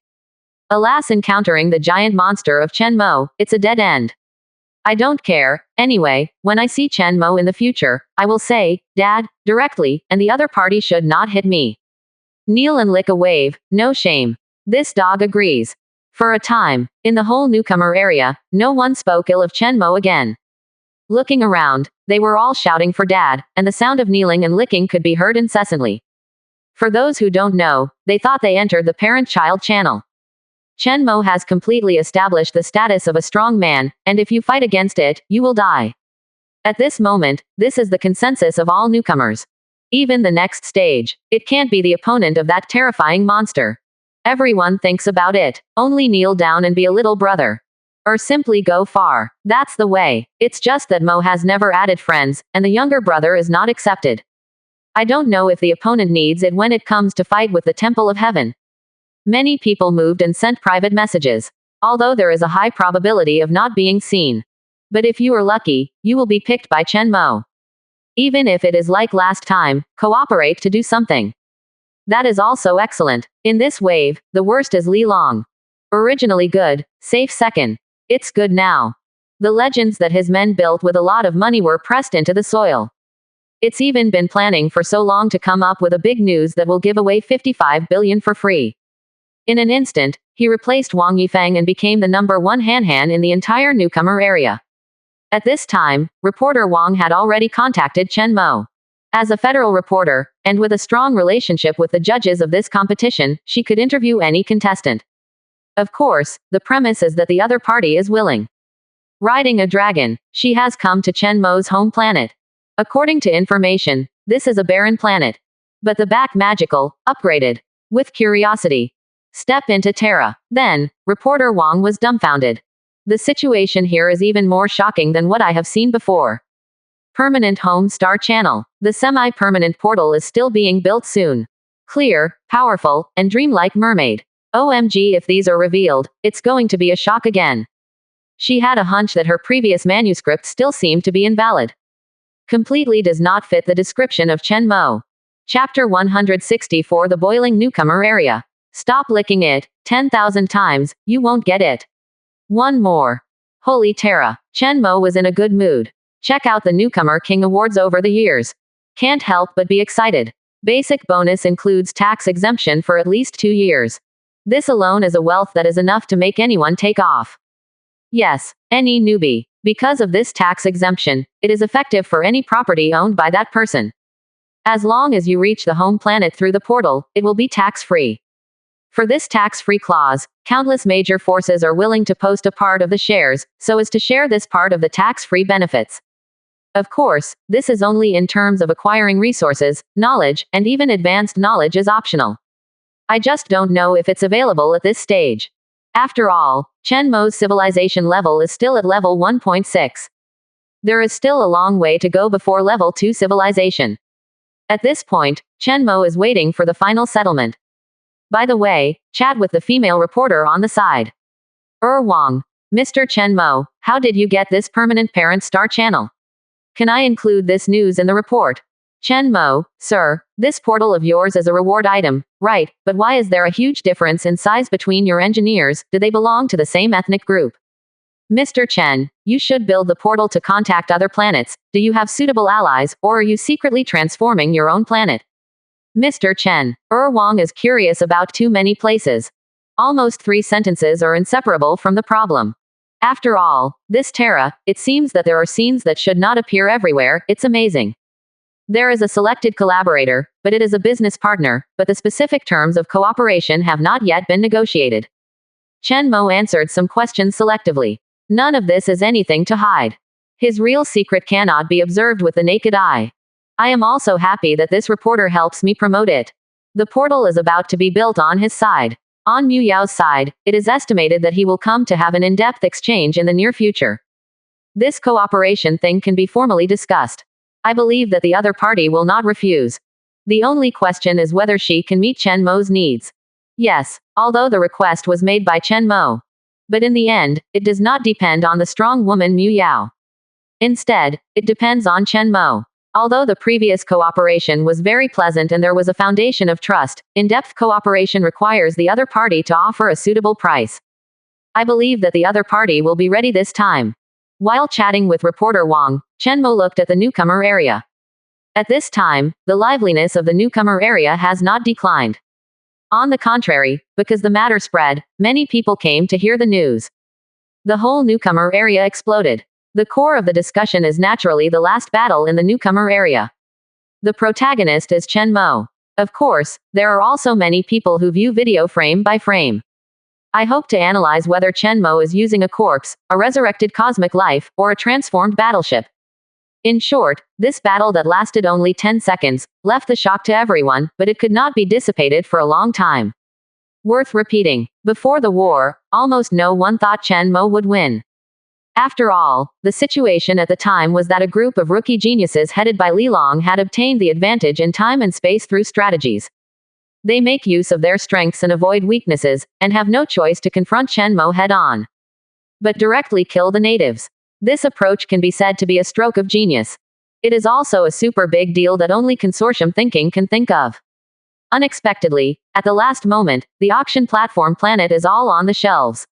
Alas, encountering the giant monster of Chen Mo, it's a dead end. I don't care, anyway, when I see Chen Mo in the future, I will say, Dad, directly, and the other party should not hit me. Kneel and lick a wave, no shame. This dog agrees. For a time, in the whole newcomer area, no one spoke ill of Chen Mo again. Looking around, they were all shouting for Dad, and the sound of kneeling and licking could be heard incessantly. For those who don't know, they thought they entered the parent-child channel. Chen Mo has completely established the status of a strong man, and if you fight against it, you will die. At this moment, this is the consensus of all newcomers. Even the next stage, it can't be the opponent of that terrifying monster. Everyone thinks about it. Only kneel down and be a little brother. Or simply go far. That's the way. It's just that Mo has never added friends, and the younger brother is not accepted. I don't know if the opponent needs it when it comes to fight with the Temple of Heaven. Many people moved and sent private messages. Although there is a high probability of not being seen. But if you are lucky, you will be picked by Chen Mo. Even if it is like last time, cooperate to do something. That is also excellent. In this wave, the worst is Li Long. Originally good, safe second. It's good now. The legends that his men built with a lot of money were pressed into the soil. It's even been planning for so long to come up with a big news that will give away 55 billion for free. In an instant, he replaced Wang Yifeng and became the #1 Han in the entire newcomer area. At this time, reporter Wang had already contacted Chen Mo. As a federal reporter, and with a strong relationship with the judges of this competition, she could interview any contestant. Of course, the premise is that the other party is willing. Riding a dragon, she has come to Chen Mo's home planet. According to information, this is a barren planet. But the back magical, upgraded. With curiosity. Step into Terra. Then, reporter Wang was dumbfounded. The situation here is even more shocking than what I have seen before. Permanent home star channel. The semi-permanent portal is still being built soon. Clear, powerful, and dreamlike mermaid. OMG, if these are revealed, it's going to be a shock again. She had a hunch that her previous manuscript still seemed to be invalid. Completely does not fit the description of Chen Mo. Chapter 164, The Boiling Newcomer Area. Stop licking it 10,000 times, you won't get it. One more. Holy Terra. Chen Mo was in a good mood. Check out the Newcomer King Awards over the years. Can't help but be excited. Basic bonus includes tax exemption for at least 2 years. This alone is a wealth that is enough to make anyone take off. Yes, any newbie. Because of this tax exemption, it is effective for any property owned by that person. As long as you reach the home planet through the portal, it will be tax-free. For this tax-free clause, countless major forces are willing to post a part of the shares, so as to share this part of the tax-free benefits. Of course, this is only in terms of acquiring resources, knowledge, and even advanced knowledge is optional. I just don't know if it's available at this stage. After all, Chen Mo's civilization level is still at level 1.6. There is still a long way to go before level 2 civilization. At this point, Chen Mo is waiting for the final settlement. By the way, chat with the female reporter on the side. Wang. Mr. Chen Mo, how did you get this permanent parent star channel? Can I include this news in the report? Chen Mo, sir, this portal of yours is a reward item, right, but why is there a huge difference in size between your engineers? Do they belong to the same ethnic group? Mr. Chen, you should build the portal to contact other planets. Do you have suitable allies, or are you secretly transforming your own planet? Mr. Chen, Wang is curious about too many places. Almost 3 sentences are inseparable from the problem. After all, this Terra, it seems that there are scenes that should not appear everywhere. It's amazing. There is a selected collaborator, but it is a business partner, but the specific terms of cooperation have not yet been negotiated. Chen Mo answered some questions selectively. None of this is anything to hide. His real secret cannot be observed with the naked eye. I am also happy that this reporter helps me promote it. The portal is about to be built on his side. On Mu Yao's side, it is estimated that he will come to have an in-depth exchange in the near future. This cooperation thing can be formally discussed. I believe that the other party will not refuse. The only question is whether she can meet Chen Mo's needs. Yes, although the request was made by Chen Mo. But in the end, it does not depend on the strong woman Mu Yao. Instead, it depends on Chen Mo. Although the previous cooperation was very pleasant and there was a foundation of trust, in-depth cooperation requires the other party to offer a suitable price. I believe that the other party will be ready this time. While chatting with reporter Wang, Chen Mo looked at the newcomer area. At this time, the liveliness of the newcomer area has not declined. On the contrary, because the matter spread, many people came to hear the news. The whole newcomer area exploded. The core of the discussion is naturally the last battle in the newcomer area. The protagonist is Chen Mo. Of course, there are also many people who view video frame by frame. I hope to analyze whether Chen Mo is using a corpse, a resurrected cosmic life, or a transformed battleship. In short, this battle that lasted only 10 seconds, left the shock to everyone, but it could not be dissipated for a long time. Worth repeating. Before the war, almost no one thought Chen Mo would win. After all, the situation at the time was that a group of rookie geniuses headed by Li Long had obtained the advantage in time and space through strategies. They make use of their strengths and avoid weaknesses, and have no choice to confront Chen Mo head-on, but directly kill the natives. This approach can be said to be a stroke of genius. It is also a super big deal that only consortium thinking can think of. Unexpectedly, at the last moment, the auction platform planet is all on the shelves.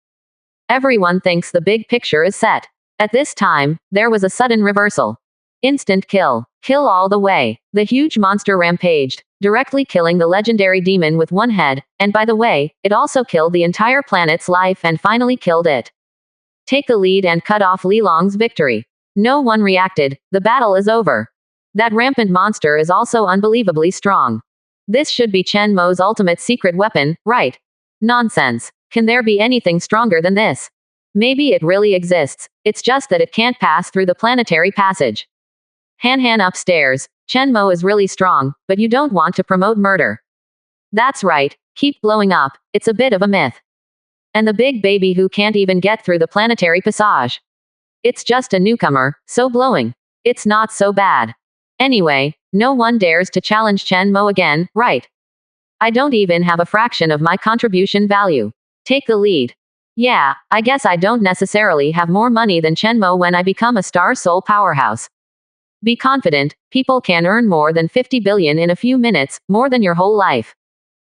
Everyone thinks the big picture is set. At this time, there was a sudden reversal. Instant kill. Kill all the way. The huge monster rampaged, directly killing the legendary demon with one head, and by the way, it also killed the entire planet's life and finally killed it. Take the lead and cut off Li Long's victory. No one reacted. The battle is over. That rampant monster is also unbelievably strong. This should be Chen Mo's ultimate secret weapon, right? Nonsense. Can there be anything stronger than this? Maybe it really exists. It's just that it can't pass through the planetary passage. Han upstairs. Chen Mo is really strong, but you don't want to promote murder. That's right. Keep blowing up. It's a bit of a myth. And the big baby who can't even get through the planetary passage. It's just a newcomer, so blowing. It's not so bad. Anyway, no one dares to challenge Chen Mo again, right? I don't even have a fraction of my contribution value. Take the lead. Yeah, I guess I don't necessarily have more money than Chen Mo when I become a star soul powerhouse. Be confident, people can earn more than 50 billion in a few minutes, more than your whole life.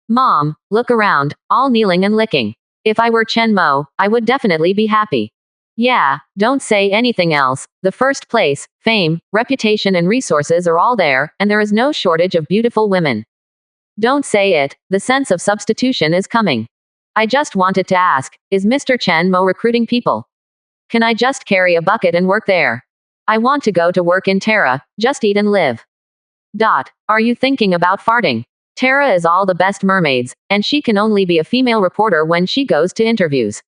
Mom, look around, all kneeling and licking. If I were Chen Mo, I would definitely be happy. Yeah, don't say anything else. The first place, fame, reputation and resources are all there, and there is no shortage of beautiful women. Don't say it, the sense of substitution is coming. I just wanted to ask, is Mr. Chen Mo recruiting people? Can I just carry a bucket and work there? I want to go to work in Terra, just eat and live. Are you thinking about farting? Terra is all the best mermaids, and she can only be a female reporter when she goes to interviews.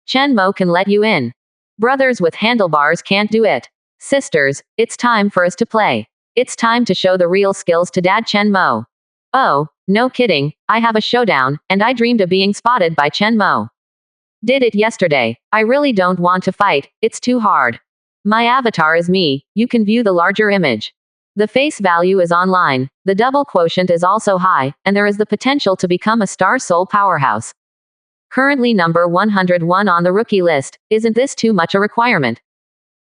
Chen Mo can let you in. Brothers with handlebars can't do it. Sisters, it's time for us to play. It's time to show the real skills to Dad Chen Mo. Oh, no kidding, I have a showdown, and I dreamed of being spotted by Chen Mo. Did it yesterday. I really don't want to fight, it's too hard. My avatar is me, you can view the larger image. The face value is online, the double quotient is also high, and there is the potential to become a star soul powerhouse. Currently number 101 on the rookie list, isn't this too much a requirement?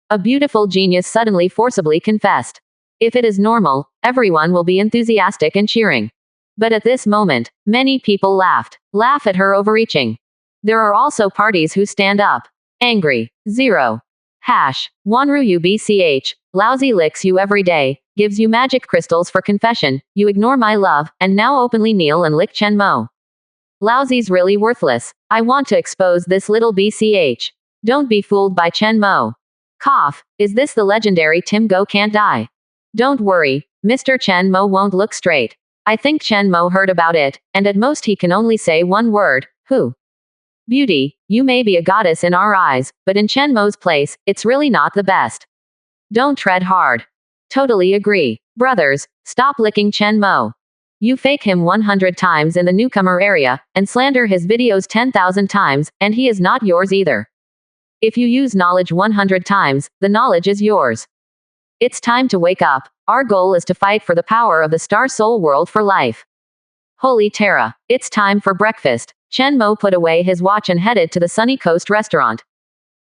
A beautiful genius suddenly forcibly confessed. If it is normal, everyone will be enthusiastic and cheering. But at this moment, many people laugh at her overreaching. There are also parties who stand up. Angry. 0. Wanru UBCH, lousy licks you every day, gives you magic crystals for confession, you ignore my love, and now openly kneel and lick Chen Mo. Lousy's really worthless. I want to expose this little BCH. Don't be fooled by Chen Mo. Cough, is this the legendary Tim Go can't die? Don't worry, Mr. Chen Mo won't look straight. I think Chen Mo heard about it, and at most he can only say one word, who? Beauty, you may be a goddess in our eyes, but in Chen Mo's place, it's really not the best. Don't tread hard. Totally agree. Brothers, stop licking Chen Mo. You fake him 100 times in the newcomer area, and slander his videos 10,000 times, and he is not yours either. If you use knowledge 100 times, the knowledge is yours. It's time to wake up. Our goal is to fight for the power of the Star Soul world for life. Holy Terra, it's time for breakfast. Chen Mo put away his watch and headed to the Sunny Coast restaurant.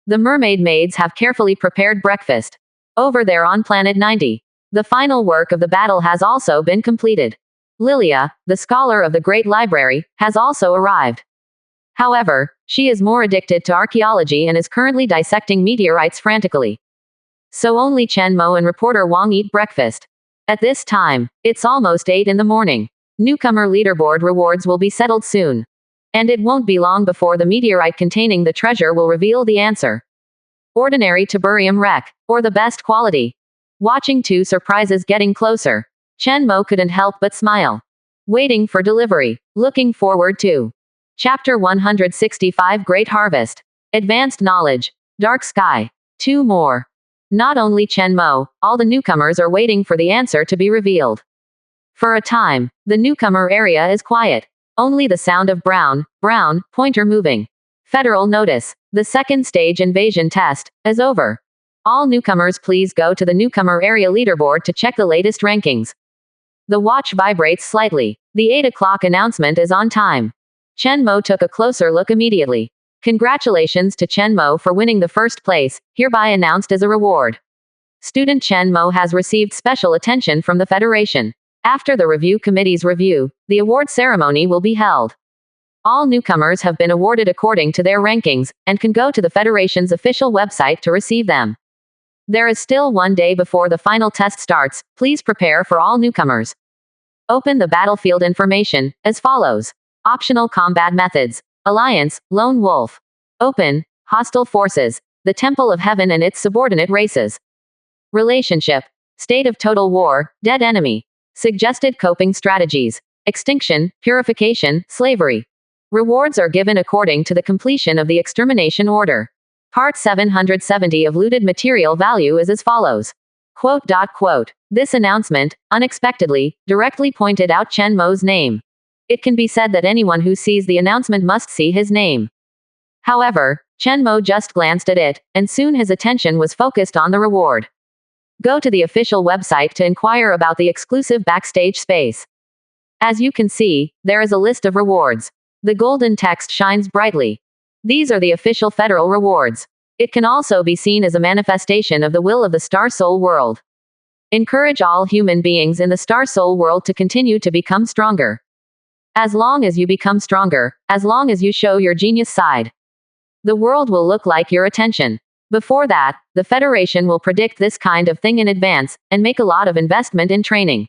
The mermaid maids have carefully prepared breakfast. Over there on Planet 90. The final work of the battle has also been completed. Lilia, the scholar of the Great Library, has also arrived. However, she is more addicted to archaeology and is currently dissecting meteorites frantically. So only Chen Mo and reporter Wang eat breakfast. At this time, it's almost 8 in the morning. Newcomer leaderboard rewards will be settled soon. And it won't be long before the meteorite containing the treasure will reveal the answer. Ordinary tiberium wreck, or the best quality. Watching two surprises getting closer. Chen Mo couldn't help but smile. Waiting for delivery. Looking forward to. Chapter 165 Great Harvest. Advanced Knowledge. Dark Sky. 2 more. Not only Chen Mo, all the newcomers are waiting for the answer to be revealed. For a time, the newcomer area is quiet. Only the sound of brown, pointer moving. Federal notice. The second stage invasion test is over. All newcomers please go to the newcomer area leaderboard to check the latest rankings. The watch vibrates slightly. The 8 o'clock announcement is on time. Chen Mo took a closer look immediately. Congratulations to Chen Mo for winning the first place, hereby announced as a reward. Student Chen Mo has received special attention from the Federation. After the review committee's review, the award ceremony will be held. All newcomers have been awarded according to their rankings, and can go to the Federation's official website to receive them. There is still 1 day before the final test starts, please prepare for all newcomers. Open the battlefield information, as follows. Optional combat methods. Alliance, Lone Wolf. Open, Hostile Forces, the Temple of Heaven and its subordinate races. Relationship. State of total war, dead enemy. Suggested coping strategies. Extinction, purification, slavery. Rewards are given according to the completion of the extermination order. Part 770 of looted material value is as follows. Quote. This announcement, unexpectedly, directly pointed out Chen Mo's name. It can be said that anyone who sees the announcement must see his name. However, Chen Mo just glanced at it, and soon his attention was focused on the reward. Go to the official website to inquire about the exclusive backstage space. As you can see, there is a list of rewards. The golden text shines brightly. These are the official federal rewards. It can also be seen as a manifestation of the will of the Star Soul world. Encourage all human beings in the Star Soul world to continue to become stronger. As long as you become stronger, as long as you show your genius side, the world will look like your attention. Before that, the Federation will predict this kind of thing in advance, and make a lot of investment in training.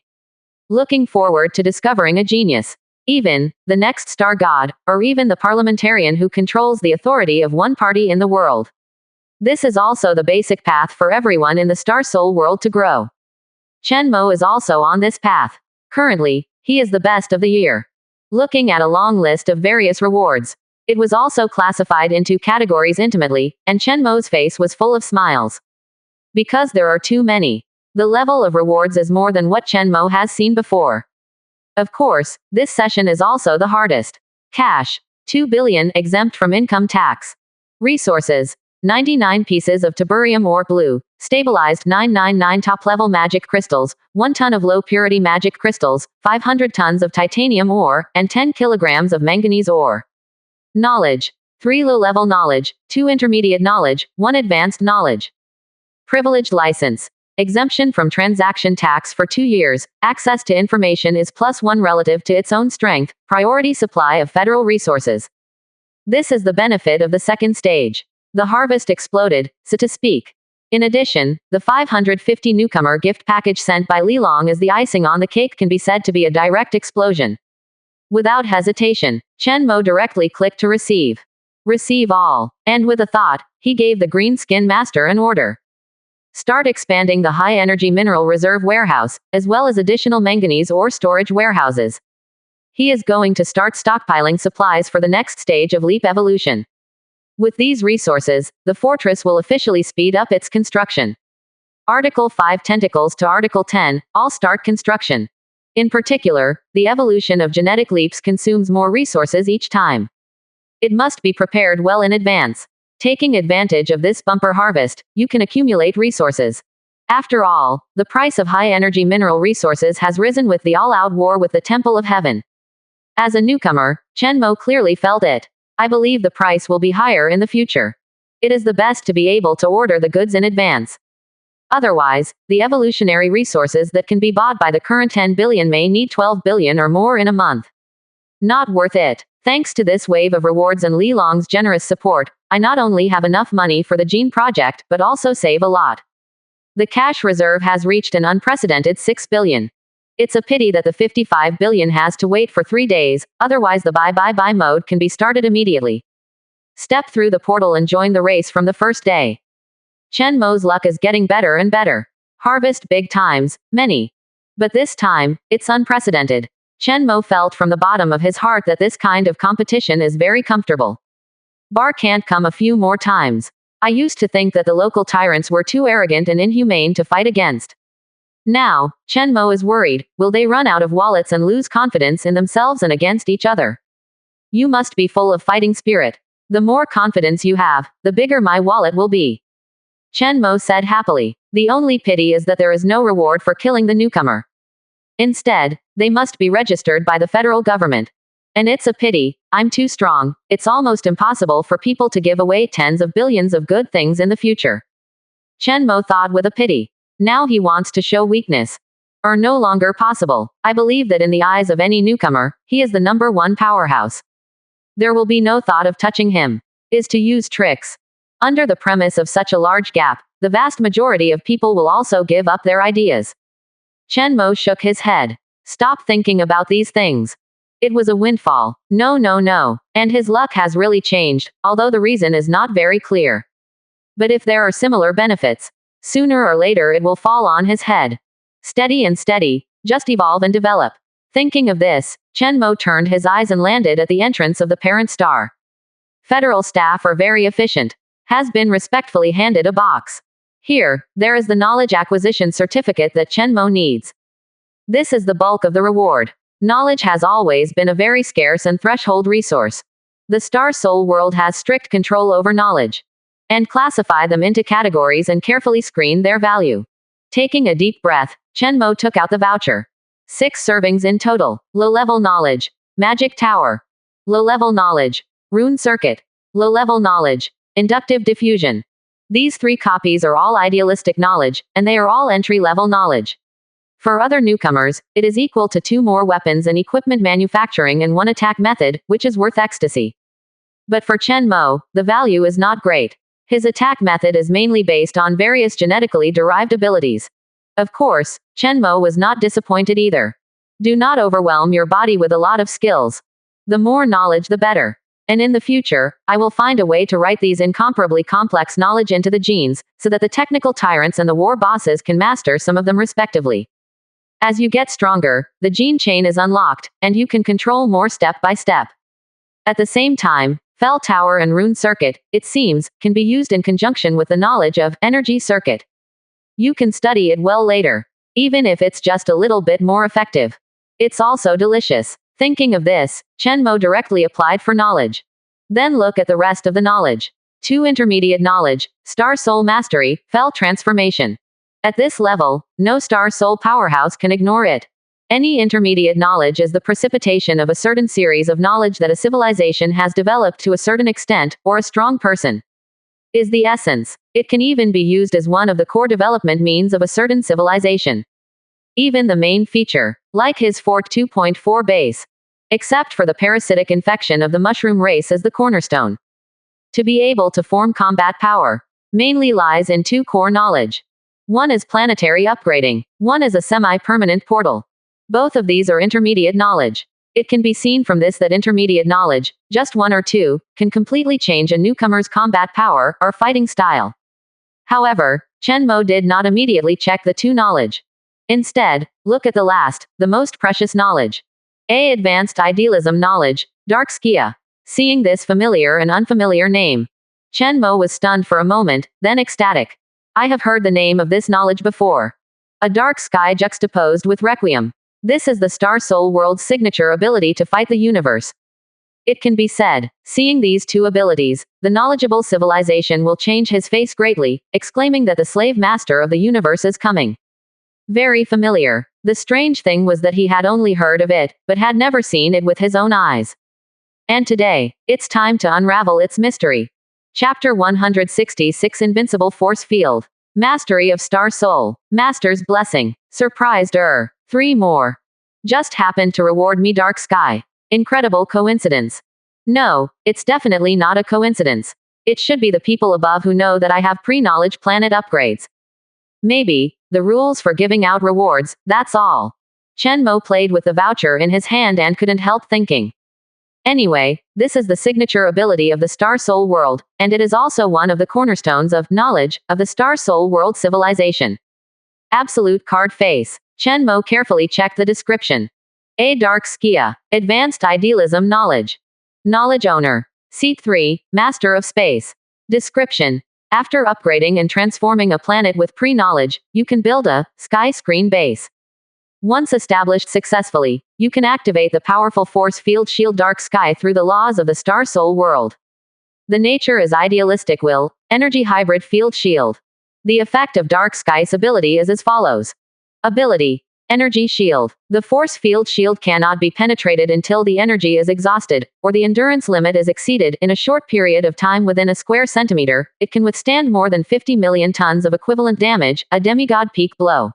Looking forward to discovering a genius. Even, the next star god, or even the parliamentarian who controls the authority of one party in the world. This is also the basic path for everyone in the Star Soul world to grow. Chen Mo is also on this path. Currently, he is the best of the year. Looking at a long list of various rewards. It was also classified into categories intimately, and Chen Mo's face was full of smiles. Because there are too many. The level of rewards is more than what Chen Mo has seen before. Of course, this session is also the hardest. Cash. 2 billion exempt from income tax. Resources. 99 pieces of tiburium ore blue, stabilized 999 top-level magic crystals, 1 ton of low-purity magic crystals, 500 tons of titanium ore, and 10 kilograms of manganese ore. Knowledge. 3 low-level knowledge, 2 intermediate knowledge, 1 advanced knowledge. Privileged license. Exemption from transaction tax for 2 years, access to information is +1 relative to its own strength, priority supply of federal resources. This is the benefit of the second stage. The harvest exploded, so to speak. In addition, the 550 newcomer gift package sent by Li Long as the icing on the cake can be said to be a direct explosion. Without hesitation, Chen Mo directly clicked to receive. Receive all. And with a thought, he gave the Green Skin Master an order. Start expanding the high-energy mineral reserve warehouse, as well as additional manganese ore storage warehouses. He is going to start stockpiling supplies for the next stage of leap evolution. With these resources, the fortress will officially speed up its construction. Article 5 Tentacles to Article 10, all start construction. In particular, the evolution of genetic leaps consumes more resources each time. It must be prepared well in advance. Taking advantage of this bumper harvest, you can accumulate resources. After all, the price of high-energy mineral resources has risen with the all-out war with the Temple of Heaven. As a newcomer, Chen Mo clearly felt it. I believe the price will be higher in the future. It is the best to be able to order the goods in advance. Otherwise, the evolutionary resources that can be bought by the current 10 billion may need 12 billion or more in a month. Not worth it. Thanks to this wave of rewards and Li Long's generous support, I not only have enough money for the gene project but also save a lot. The cash reserve has reached an unprecedented 6 billion. It's a pity that the 55 billion has to wait for 3 days, otherwise the buy mode can be started immediately. Step through the portal and join the race from the first day. Chen Mo's luck is getting better and better. Harvest big times, many. But this time, it's unprecedented. Chen Mo felt from the bottom of his heart that this kind of competition is very comfortable. Bar can't come a few more times. I used to think that the local tyrants were too arrogant and inhumane to fight against. Now, Chen Mo is worried, will they run out of wallets and lose confidence in themselves and against each other? You must be full of fighting spirit. The more confidence you have, the bigger my wallet will be. Chen Mo said happily. The only pity is that there is no reward for killing the newcomer. Instead, they must be registered by the federal government. And it's a pity, I'm too strong, it's almost impossible for people to give away tens of billions of good things in the future. Chen Mo thought with a pity. Now he wants to show weakness. Or no longer possible. I believe that in the eyes of any newcomer, he is the #1 powerhouse. There will be no thought of touching him. Is to use tricks. Under the premise of such a large gap, the vast majority of people will also give up their ideas. Chen Mo shook his head. Stop thinking about these things. It was a windfall. No. And his luck has really changed, although the reason is not very clear. But if there are similar benefits, sooner or later it will fall on his head. Steady and steady, just evolve and develop. Thinking of this, Chen Mo turned his eyes and landed at the entrance of the parent star. Federal staff are very efficient. Has been respectfully handed a box. Here, there is the knowledge acquisition certificate that Chen Mo needs. This is the bulk of the reward. Knowledge has always been a very scarce and threshold resource. The Star Soul world has strict control over knowledge. And classify them into categories and carefully screen their value. Taking a deep breath, Chen Mo took out the voucher. 6 servings in total. Low-level knowledge. Magic tower. Low-level knowledge. Rune circuit. Low-level knowledge. Inductive diffusion. These 3 copies are all idealistic knowledge, and they are all entry-level knowledge. For other newcomers, it is equal to 2 more weapons and equipment manufacturing and 1 attack method, which is worth ecstasy. But for Chen Mo, the value is not great. His attack method is mainly based on various genetically derived abilities. Of course, Chen Mo was not disappointed either. Do not overwhelm your body with a lot of skills. The more knowledge the better. And in the future, I will find a way to write these incomparably complex knowledge into the genes, so that the technical tyrants and the war bosses can master some of them respectively. As you get stronger, the gene chain is unlocked, and you can control more step by step. At the same time, Fell Tower and Rune Circuit, it seems, can be used in conjunction with the knowledge of Energy Circuit. You can study it well later, even if it's just a little bit more effective. It's also delicious. Thinking of this, Chen Mo directly applied for knowledge. Then look at the rest of the knowledge. 2 intermediate knowledge, Star Soul Mastery, Fell Transformation. At this level, no Star Soul powerhouse can ignore it. Any intermediate knowledge is the precipitation of a certain series of knowledge that a civilization has developed to a certain extent, or a strong person is the essence. It can even be used as one of the core development means of a certain civilization. Even the main feature, like his Fort 2.4 base. Except for the parasitic infection of the mushroom race as the cornerstone. To be able to form combat power, mainly lies in 2 core knowledge. One is planetary upgrading, one is a semi-permanent portal. Both of these are intermediate knowledge. It can be seen from this that intermediate knowledge, just 1 or 2, can completely change a newcomer's combat power or fighting style. However, Chen Mo did not immediately check the 2 knowledge. Instead, look at the last, the most precious knowledge. A advanced idealism knowledge, Dark Skia. Seeing this familiar and unfamiliar name, Chen Mo was stunned for a moment, then ecstatic. I have heard the name of this knowledge before. A dark sky juxtaposed with Requiem. This is the Star Soul World's signature ability to fight the universe. It can be said, seeing these 2 abilities, the knowledgeable civilization will change his face greatly, exclaiming that the slave master of the universe is coming. Very familiar. The strange thing was that he had only heard of it, but had never seen it with his own eyes. And today, it's time to unravel its mystery. Chapter 166 Invincible Force Field. Mastery of Star Soul. Master's Blessing. Surprised 3 more. Just happened to reward me Dark Sky. Incredible coincidence. No, it's definitely not a coincidence. It should be the people above who know that I have pre-knowledge planet upgrades. Maybe, the rules for giving out rewards, that's all. Chen Mo played with the voucher in his hand and couldn't help thinking. Anyway, this is the signature ability of the Star Soul World, and it is also one of the cornerstones of knowledge of the Star Soul World civilization. Absolute card face. Chen Mo carefully checked the description. A Dark Skia. Advanced Idealism Knowledge. Knowledge Owner. Seat 3, Master of Space. Description. After upgrading and transforming a planet with pre-knowledge, you can build a sky screen base. Once established successfully, you can activate the powerful force field shield Dark Sky through the laws of the Star Soul World. The nature is idealistic will, energy hybrid field shield. The effect of Dark Sky's ability is as follows. Ability. Energy shield. The force field shield cannot be penetrated until the energy is exhausted, or the endurance limit is exceeded in a short period of time within a square centimeter. It can withstand more than 50 million tons of equivalent damage, a demigod peak blow.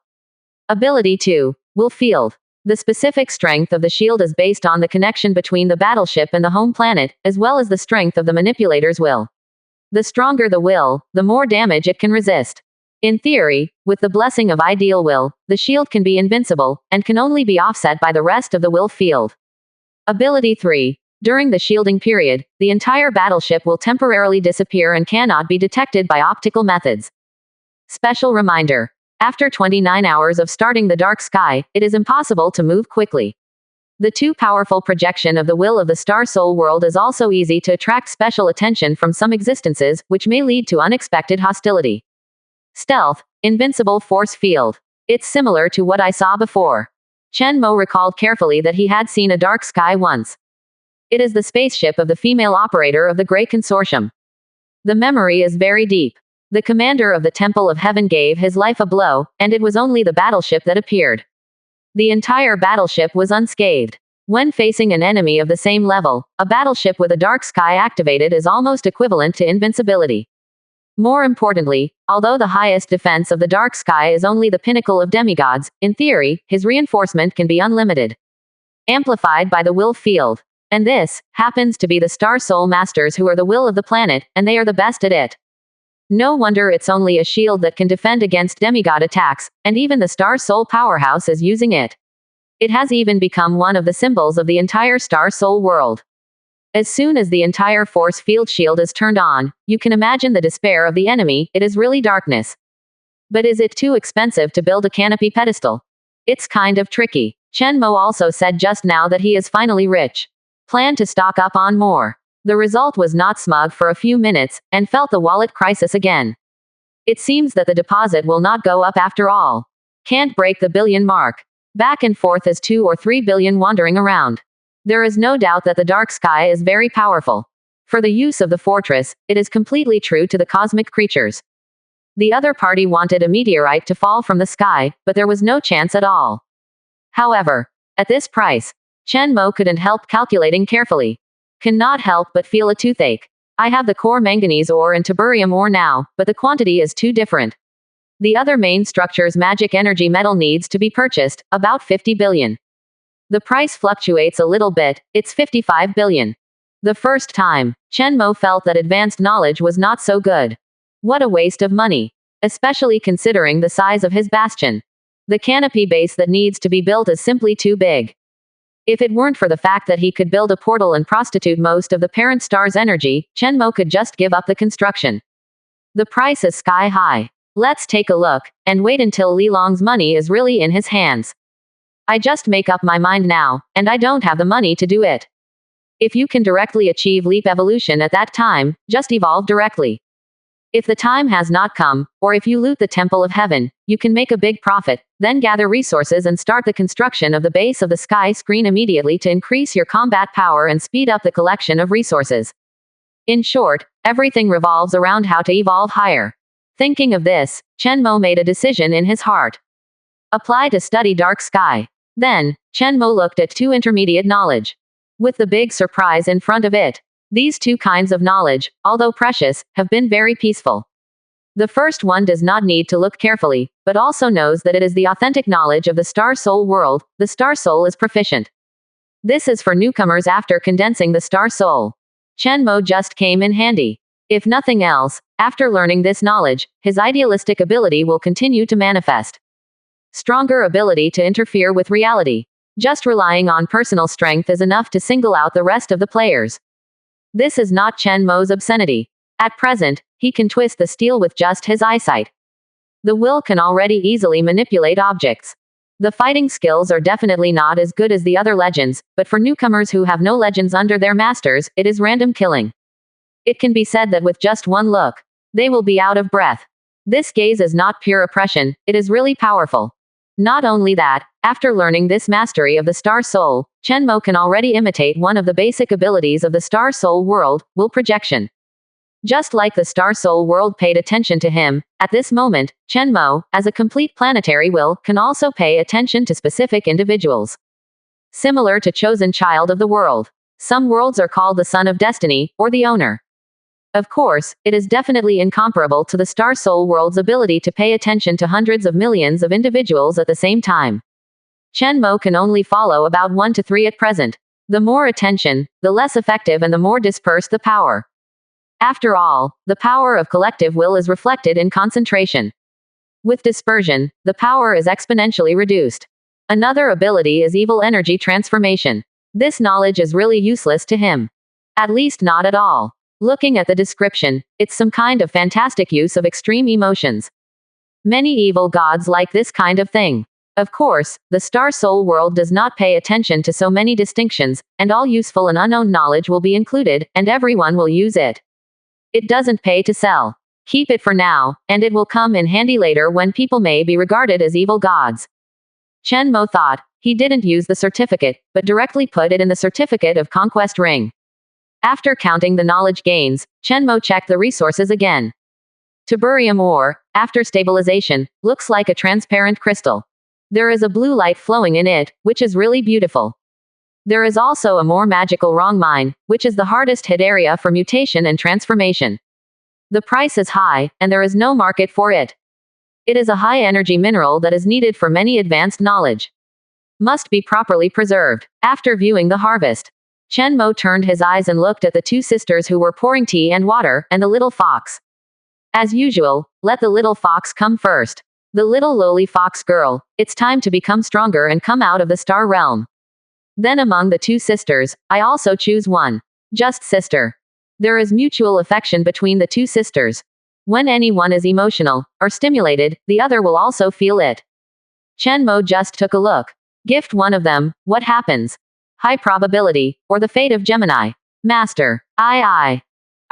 Ability 2. Will field. The specific strength of the shield is based on the connection between the battleship and the home planet, as well as the strength of the manipulator's will. The stronger the will, the more damage it can resist. In theory, with the blessing of ideal will, the shield can be invincible, and can only be offset by the rest of the will field. Ability 3. During the shielding period, the entire battleship will temporarily disappear and cannot be detected by optical methods. Special reminder. After 29 hours of starting the Dark Sky, it is impossible to move quickly. The too powerful projection of the will of the Star Soul World is also easy to attract special attention from some existences, which may lead to unexpected hostility. Stealth. Invincible force field. It's similar to what I saw before. Chen Mo recalled carefully that he had seen a Dark Sky once. It is the spaceship of the female operator of the Great Consortium. The memory is very deep. The commander of the Temple of Heaven gave his life a blow, and it was only the battleship that appeared. The entire battleship was unscathed. When facing an enemy of the same level, a battleship with a dark sky activated is almost equivalent to invincibility. More importantly, although the highest defense of the dark sky is only the pinnacle of demigods, in theory, his reinforcement can be unlimited. Amplified by the will field. And this happens to be the Star Soul Masters, who are the will of the planet, and they are the best at it. No wonder it's only a shield that can defend against demigod attacks, and even the Star Soul powerhouse is using it. It has even become one of the symbols of the entire Star Soul world. As soon as the entire force field shield is turned on, you can imagine the despair of the enemy. It is really darkness. But is it too expensive to build a canopy pedestal? It's kind of tricky. Chen Mo also said just now that he is finally rich. Plan to stock up on more. The result was not smug for a few minutes, and felt the wallet crisis again. It seems that the deposit will not go up after all. Can't break the billion mark. Back and forth as 2 or 3 billion wandering around. There is no doubt that the dark sky is very powerful. For the use of the fortress, it is completely true to the cosmic creatures. The other party wanted a meteorite to fall from the sky, but there was no chance at all. However, at this price, Chen Mo couldn't help calculating carefully. Cannot help but feel a toothache. I have the core manganese ore and tiburium ore now, but the quantity is too different. The other main structure's magic energy metal needs to be purchased, about 50 billion. The price fluctuates a little bit, it's 55 billion. The first time, Chen Mo felt that advanced knowledge was not so good. What a waste of money. Especially considering the size of his bastion. The canopy base that needs to be built is simply too big. If it weren't for the fact that he could build a portal and prostitute most of the parent star's energy, Chen Mo could just give up the construction. The price is sky high. Let's take a look, and wait until Li Long's money is really in his hands. I just make up my mind now, and I don't have the money to do it. If you can directly achieve leap evolution at that time, just evolve directly. If the time has not come, or if you loot the Temple of Heaven, you can make a big profit, then gather resources and start the construction of the base of the sky screen immediately to increase your combat power and speed up the collection of resources. In short, everything revolves around how to evolve higher. Thinking of this, Chen Mo made a decision in his heart. Apply to study dark sky. Then, Chen Mo looked at 2 intermediate knowledge. With the big surprise in front of it. These 2 kinds of knowledge, although precious, have been very peaceful. The first one does not need to look carefully, but also knows that it is the authentic knowledge of the Star Soul world. The Star Soul is proficient. This is for newcomers after condensing the Star Soul. Chen Mo just came in handy. If nothing else, after learning this knowledge, his idealistic ability will continue to manifest. Stronger ability to interfere with reality. Just relying on personal strength is enough to single out the rest of the players. This is not Chen Mo's obscenity. At present, he can twist the steel with just his eyesight. The will can already easily manipulate objects. The fighting skills are definitely not as good as the other legends, but for newcomers who have no legends under their masters, it is random killing. It can be said that with just one look, they will be out of breath. This gaze is not pure oppression, it is really powerful. Not only that, after learning this mastery of the Star Soul, Chen Mo can already imitate one of the basic abilities of the Star Soul world, will projection. Just like the Star Soul world paid attention to him, at this moment, Chen Mo, as a complete planetary will, can also pay attention to specific individuals. Similar to chosen child of the world. Some worlds are called the Son of Destiny, or the Owner. Of course, it is definitely incomparable to the Star Soul world's ability to pay attention to hundreds of millions of individuals at the same time. Chen Mo can only follow about 1 to 3 at present. The more attention, the less effective and the more dispersed the power. After all, the power of collective will is reflected in concentration. With dispersion, the power is exponentially reduced. Another ability is evil energy transformation. This knowledge is really useless to him. At least not at all. Looking at the description, it's some kind of fantastic use of extreme emotions. Many evil gods like this kind of thing. Of course, the Star Soul world does not pay attention to so many distinctions, and all useful and unknown knowledge will be included, and everyone will use it. It doesn't pay to sell. Keep it for now, and it will come in handy later when people may be regarded as evil gods. Chen Mo thought. He didn't use the certificate, but directly put it in the certificate of conquest ring. After counting the knowledge gains, Chen Mo checked the resources again. Tiburium ore, after stabilization, looks like a transparent crystal. There is a blue light flowing in it, which is really beautiful. There is also a more magical wrong mine, which is the hardest hit area for mutation and transformation. The price is high, and there is no market for it. It is a high-energy mineral that is needed for many advanced knowledge. Must be properly preserved. After viewing the harvest, Chen Mo turned his eyes and looked at the two sisters who were pouring tea and water, and the little fox. As usual, let the little fox come first. The little lowly fox girl, it's time to become stronger and come out of the star realm. Then among the two sisters, I also choose one. Just sister. There is mutual affection between the two sisters. When anyone is emotional or stimulated, the other will also feel it. Chen Mo just took a look. Gift one of them, what happens? High probability, or the fate of Gemini. Master. I.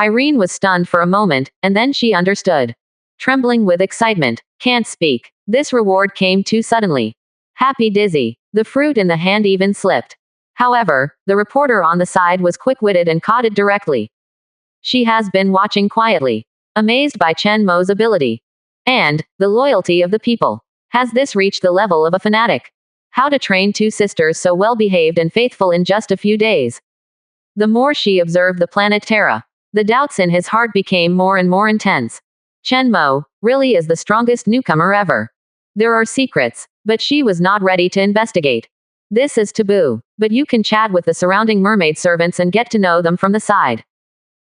Irene was stunned for a moment, and then she understood. Trembling with excitement. Can't speak. This reward came too suddenly. Happy dizzy. The fruit in the hand even slipped. However, the reporter on the side was quick-witted and caught it directly. She has been watching quietly, amazed by Chen Mo's ability. And the loyalty of the people. Has this reached the level of a fanatic? How to train two sisters so well-behaved and faithful in just a few days? The more she observed the planet Terra, the doubts in his heart became more and more intense. Chen Mo really is the strongest newcomer ever. There are secrets, but she was not ready to investigate. This is taboo, but you can chat with the surrounding mermaid servants and get to know them from the side.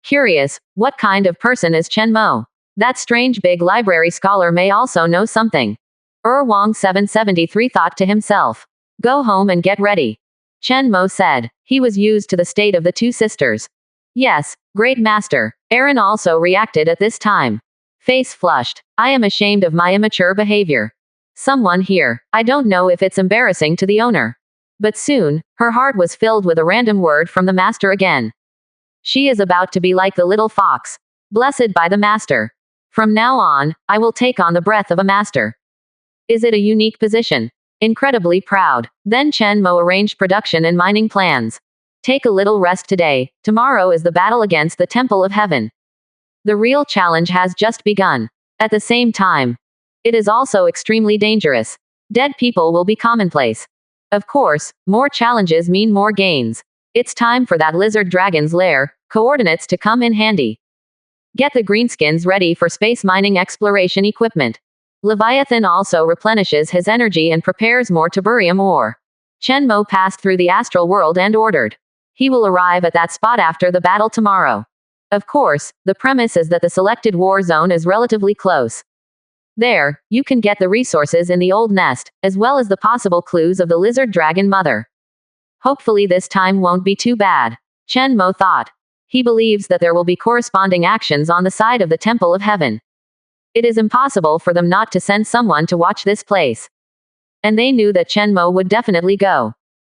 Curious, what kind of person is Chen Mo? That strange big library scholar may also know something. Wang 773 thought to himself. Go home and get ready. Chen Mo said. He was used to the state of the two sisters. Yes, great master. Aaron also reacted at this time. Face flushed. I am ashamed of my immature behavior. Someone here. I don't know if it's embarrassing to the owner. But soon, her heart was filled with a random word from the master again. She is about to be like the little fox. Blessed by the master. From now on, I will take on the breath of a master. Is it a unique position? Incredibly proud. Then Chen Mo arranged production and mining plans. Take a little rest today. Tomorrow is the battle against the Temple of Heaven. The real challenge has just begun. At the same time, it is also extremely dangerous. Dead people will be commonplace. Of course, more challenges mean more gains. It's time for that lizard dragon's lair, coordinates to come in handy. Get the greenskins ready for space mining exploration equipment. Leviathan also replenishes his energy and prepares more tiberium ore. Chen Mo passed through the astral world and ordered. He will arrive at that spot after the battle tomorrow. Of course, the premise is that the selected war zone is relatively close. There, you can get the resources in the old nest, as well as the possible clues of the lizard dragon mother. Hopefully this time won't be too bad. Chen Mo thought. He believes that there will be corresponding actions on the side of the Temple of Heaven. It is impossible for them not to send someone to watch this place. And they knew that Chen Mo would definitely go.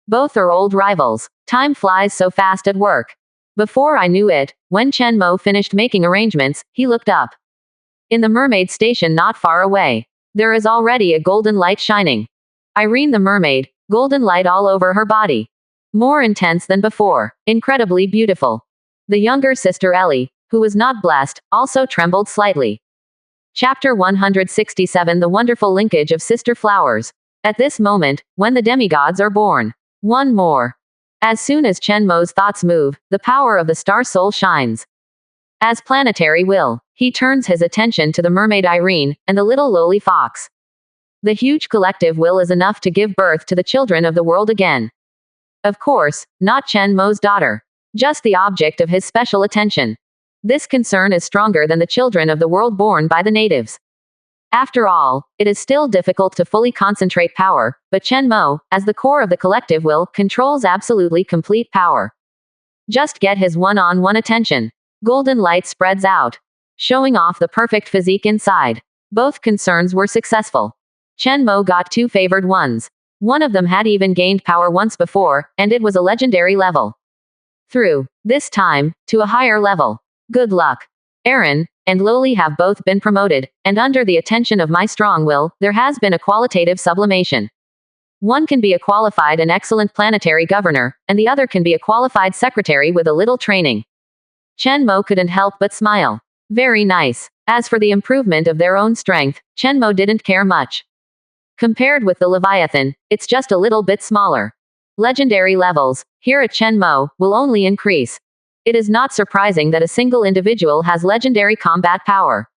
Both are old rivals. Time flies so fast at work. Before I knew it, when Chen Mo finished making arrangements, he looked up. In the mermaid station not far away, there is already a golden light shining. Irene the mermaid, golden light all over her body. More intense than before, incredibly beautiful. The younger sister Ellie, who was not blessed, also trembled slightly. Chapter 167 The Wonderful Linkage of Sister Flowers. At this moment, when the demigods are born. One more. As soon as Chen Mo's thoughts move, the power of the star soul shines. As planetary will, he turns his attention to the mermaid Irene, and the little lowly fox. The huge collective will is enough to give birth to the children of the world again. Of course, not Chen Mo's daughter. Just the object of his special attention. This concern is stronger than the children of the world born by the natives. After all, it is still difficult to fully concentrate power, but Chen Mo, as the core of the collective will, controls absolutely complete power. Just get his one-on-one attention. Golden light spreads out, showing off the perfect physique inside. Both concerns were successful. Chen Mo got two favored ones. One of them had even gained power once before, and it was a legendary level. Through, this time, to a higher level. Good luck. Aaron and Lowly have both been promoted, and under the attention of my strong will, there has been a qualitative sublimation. One can be a qualified and excellent planetary governor, and the other can be a qualified secretary with a little training. Chen Mo couldn't help but smile. Very nice. As for the improvement of their own strength, Chen Mo didn't care much. Compared with the Leviathan, it's just a little bit smaller. Legendary levels, here at Shenmue, will only increase. It is not surprising that a single individual has legendary combat power.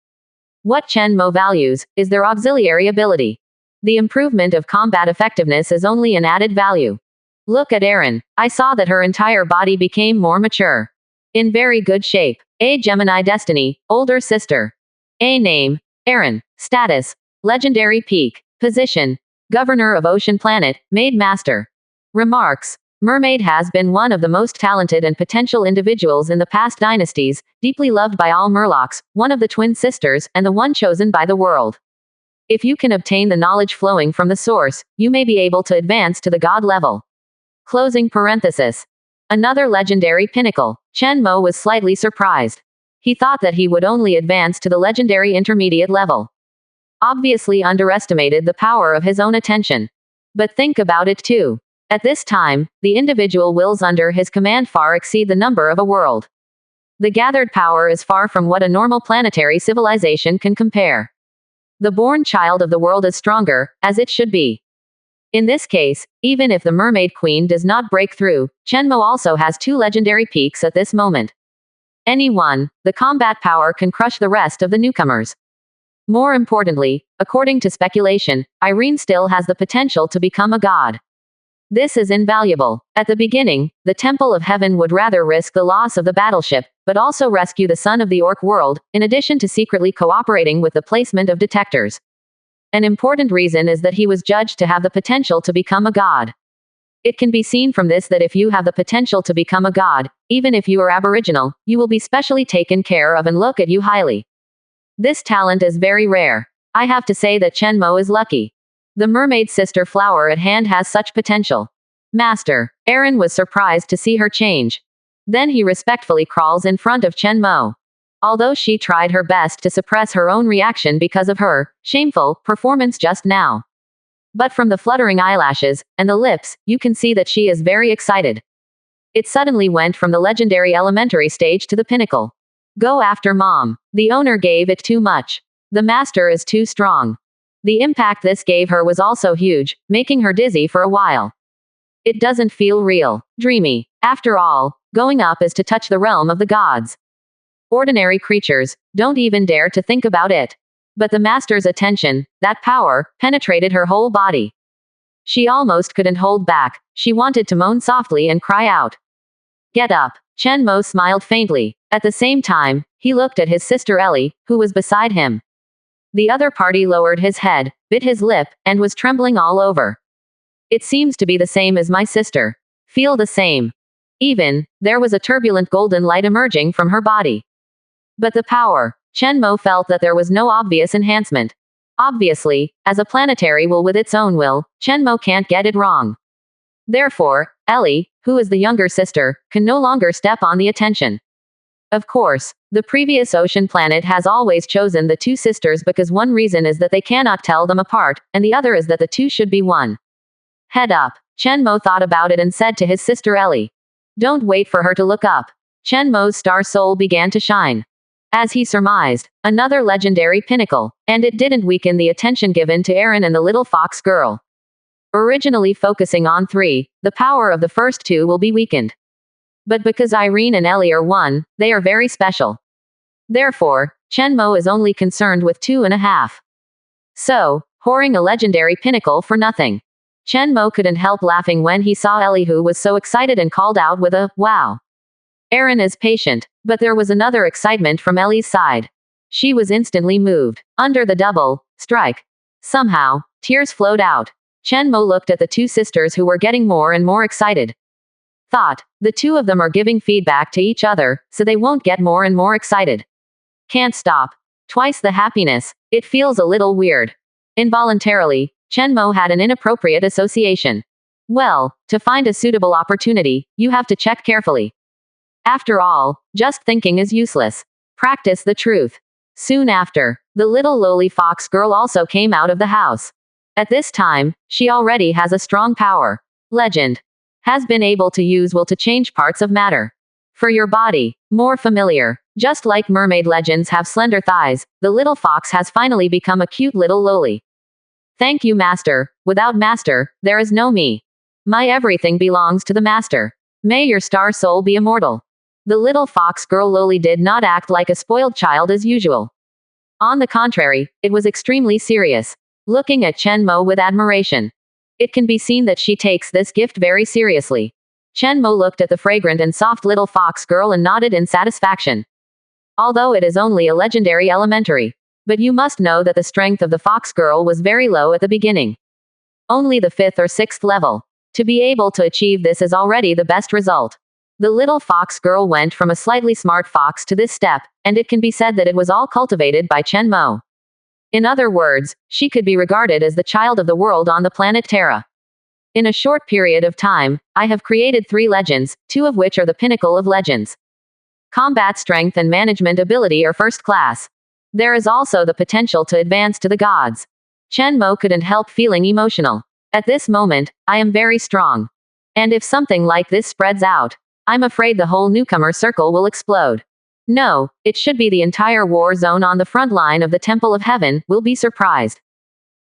What Shenmue values is their auxiliary ability. The improvement of combat effectiveness is only an added value. Look at Erin. I saw that her entire body became more mature. In very good shape. A Gemini Destiny, older sister. A name, Erin. Status, legendary peak. Position, Governor of Ocean Planet, Maid Master. Remarks. Mermaid has been one of the most talented and potential individuals in the past dynasties, deeply loved by all Murlocs, one of the twin sisters, and the one chosen by the world. If you can obtain the knowledge flowing from the source, you may be able to advance to the god level. Closing parenthesis. Another legendary pinnacle. Shenmue was slightly surprised. He thought that he would only advance to the legendary intermediate level. Obviously underestimated the power of his own attention. But think about it too. At this time, the individual wills under his command far exceed the number of a world. The gathered power is far from what a normal planetary civilization can compare. The born child of the world is stronger, as it should be. In this case, even if the Mermaid Queen does not break through, Shenmue also has 2 legendary peaks at this moment. Any one, the combat power can crush the rest of the newcomers. More importantly, according to speculation, Irene still has the potential to become a god. This is invaluable. At the beginning, the Temple of Heaven would rather risk the loss of the battleship, but also rescue the son of the Orc world, in addition to secretly cooperating with the placement of detectors. An important reason is that he was judged to have the potential to become a god. It can be seen from this that if you have the potential to become a god, even if you are aboriginal, you will be specially taken care of and look at you highly. This talent is very rare. I have to say that Shenmue is lucky. The mermaid sister flower at hand has such potential. Master. Erin was surprised to see her change. Then he respectfully crawls in front of Shenmue. Although she tried her best to suppress her own reaction because of her shameful performance just now. But from the fluttering eyelashes and the lips, you can see that she is very excited. It suddenly went from the legendary elementary stage to the pinnacle. Go after mom. The owner gave it too much. The master is too strong. The impact this gave her was also huge, making her dizzy for a while. It doesn't feel real. Dreamy. After all, going up is to touch the realm of the gods. Ordinary creatures don't even dare to think about it. But the master's attention, that power, penetrated her whole body. She almost couldn't hold back. She wanted to moan softly and cry out. Get up. Shenmue smiled faintly. At the same time, he looked at his sister Ellie, who was beside him. The other party lowered his head, bit his lip, and was trembling all over. It seems to be the same as my sister. Feel the same. Even, there was a turbulent golden light emerging from her body. But the power. Shenmue felt that there was no obvious enhancement. Obviously, as a planetary will with its own will, Shenmue can't get it wrong. Therefore, Ellie, who is the younger sister, can no longer step on the attention. Of course, the previous ocean planet has always chosen the 2 sisters because one reason is that they cannot tell them apart, and the other is that the 2 should be one. Head up. Shenmue thought about it and said to his sister Ellie. Don't wait for her to look up. Shenmue's star soul began to shine. As he surmised, another legendary pinnacle, and it didn't weaken the attention given to Erin and the little fox girl. Originally focusing on 3, the power of the first 2 will be weakened. But because Irene and Ellie are one, they are very special. Therefore, Shenmue is only concerned with 2.5. So, whoring a legendary pinnacle for nothing. Shenmue couldn't help laughing when he saw Ellie, who was so excited, and called out with a, wow. Erin is patient, but there was another excitement from Ellie's side. She was instantly moved. Under the double strike. Somehow, tears flowed out. Shenmue looked at the 2 sisters who were getting more and more excited. Thought, the 2 of them are giving feedback to each other, so they won't get more and more excited. Can't stop. Twice the happiness. It feels a little weird. Involuntarily, Shenmue had an inappropriate association. Well, to find a suitable opportunity, you have to check carefully. After all, just thinking is useless. Practice the truth. Soon after, the little lowly fox girl also came out of the house. At this time, she already has a strong power. Legend. Has been able to use will to change parts of matter. For your body. More familiar. Just like mermaid legends have slender thighs, the little fox has finally become a cute little lowly. Thank you, Master. Without Master, there is no me. My everything belongs to the Master. May your star soul be immortal. The little fox girl lowly did not act like a spoiled child as usual. On the contrary, it was extremely serious, looking at Chen Mo with admiration. It can be seen that she takes this gift very seriously. Chen Mo looked at the fragrant and soft little fox girl and nodded in satisfaction. Although it is only a legendary elementary. But you must know that the strength of the fox girl was very low at the beginning. Only the 5th or 6th level. To be able to achieve this is already the best result. The little fox girl went from a slightly smart fox to this step, and it can be said that it was all cultivated by Chen Mo. In other words, she could be regarded as the child of the world on the planet Terra. In a short period of time, I have created 3 legends, 2 of which are the pinnacle of legends. Combat strength and management ability are first class. There is also the potential to advance to the gods. Chen Mo couldn't help feeling emotional. At this moment, I am very strong. And if something like this spreads out, I'm afraid the whole newcomer circle will explode. No, it should be the entire war zone on the front line of the Temple of Heaven will be surprised.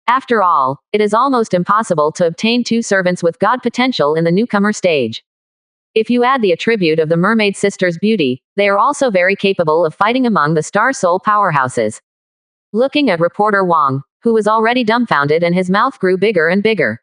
After all, it is almost impossible to obtain 2 servants with god potential in the newcomer stage. If you add the attribute of the mermaid sisters' beauty, they are also very capable of fighting among the star soul powerhouses. Looking at reporter Wang, who was already dumbfounded and his mouth grew bigger and bigger.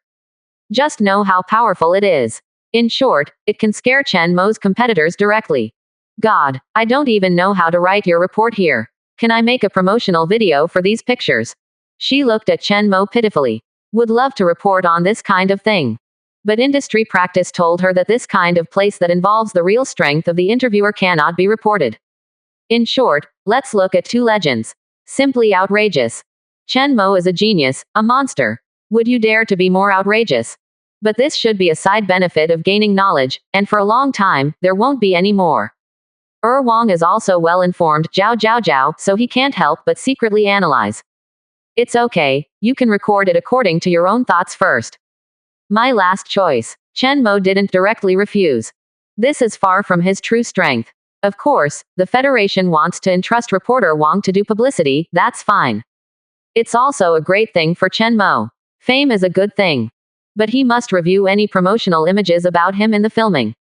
Just know how powerful it is. In short, it can scare Chen Mo's competitors directly. God, I don't even know how to write your report here. Can I make a promotional video for these pictures? She looked at Chen Mo pitifully. Would love to report on this kind of thing. But industry practice told her that this kind of place that involves the real strength of the interviewer cannot be reported. In short, let's look at 2 legends. Simply outrageous. Chen Mo is a genius, a monster. Would you dare to be more outrageous? But this should be a side benefit of gaining knowledge, and for a long time, there won't be any more. Wang is also well informed, so he can't help but secretly analyze. It's okay, you can record it according to your own thoughts first. My last choice. Chen Mo didn't directly refuse. This is far from his true strength. Of course, the Federation wants to entrust reporter Wang to do publicity, that's fine. It's also a great thing for Chen Mo. Fame is a good thing. But he must review any promotional images about him in the filming.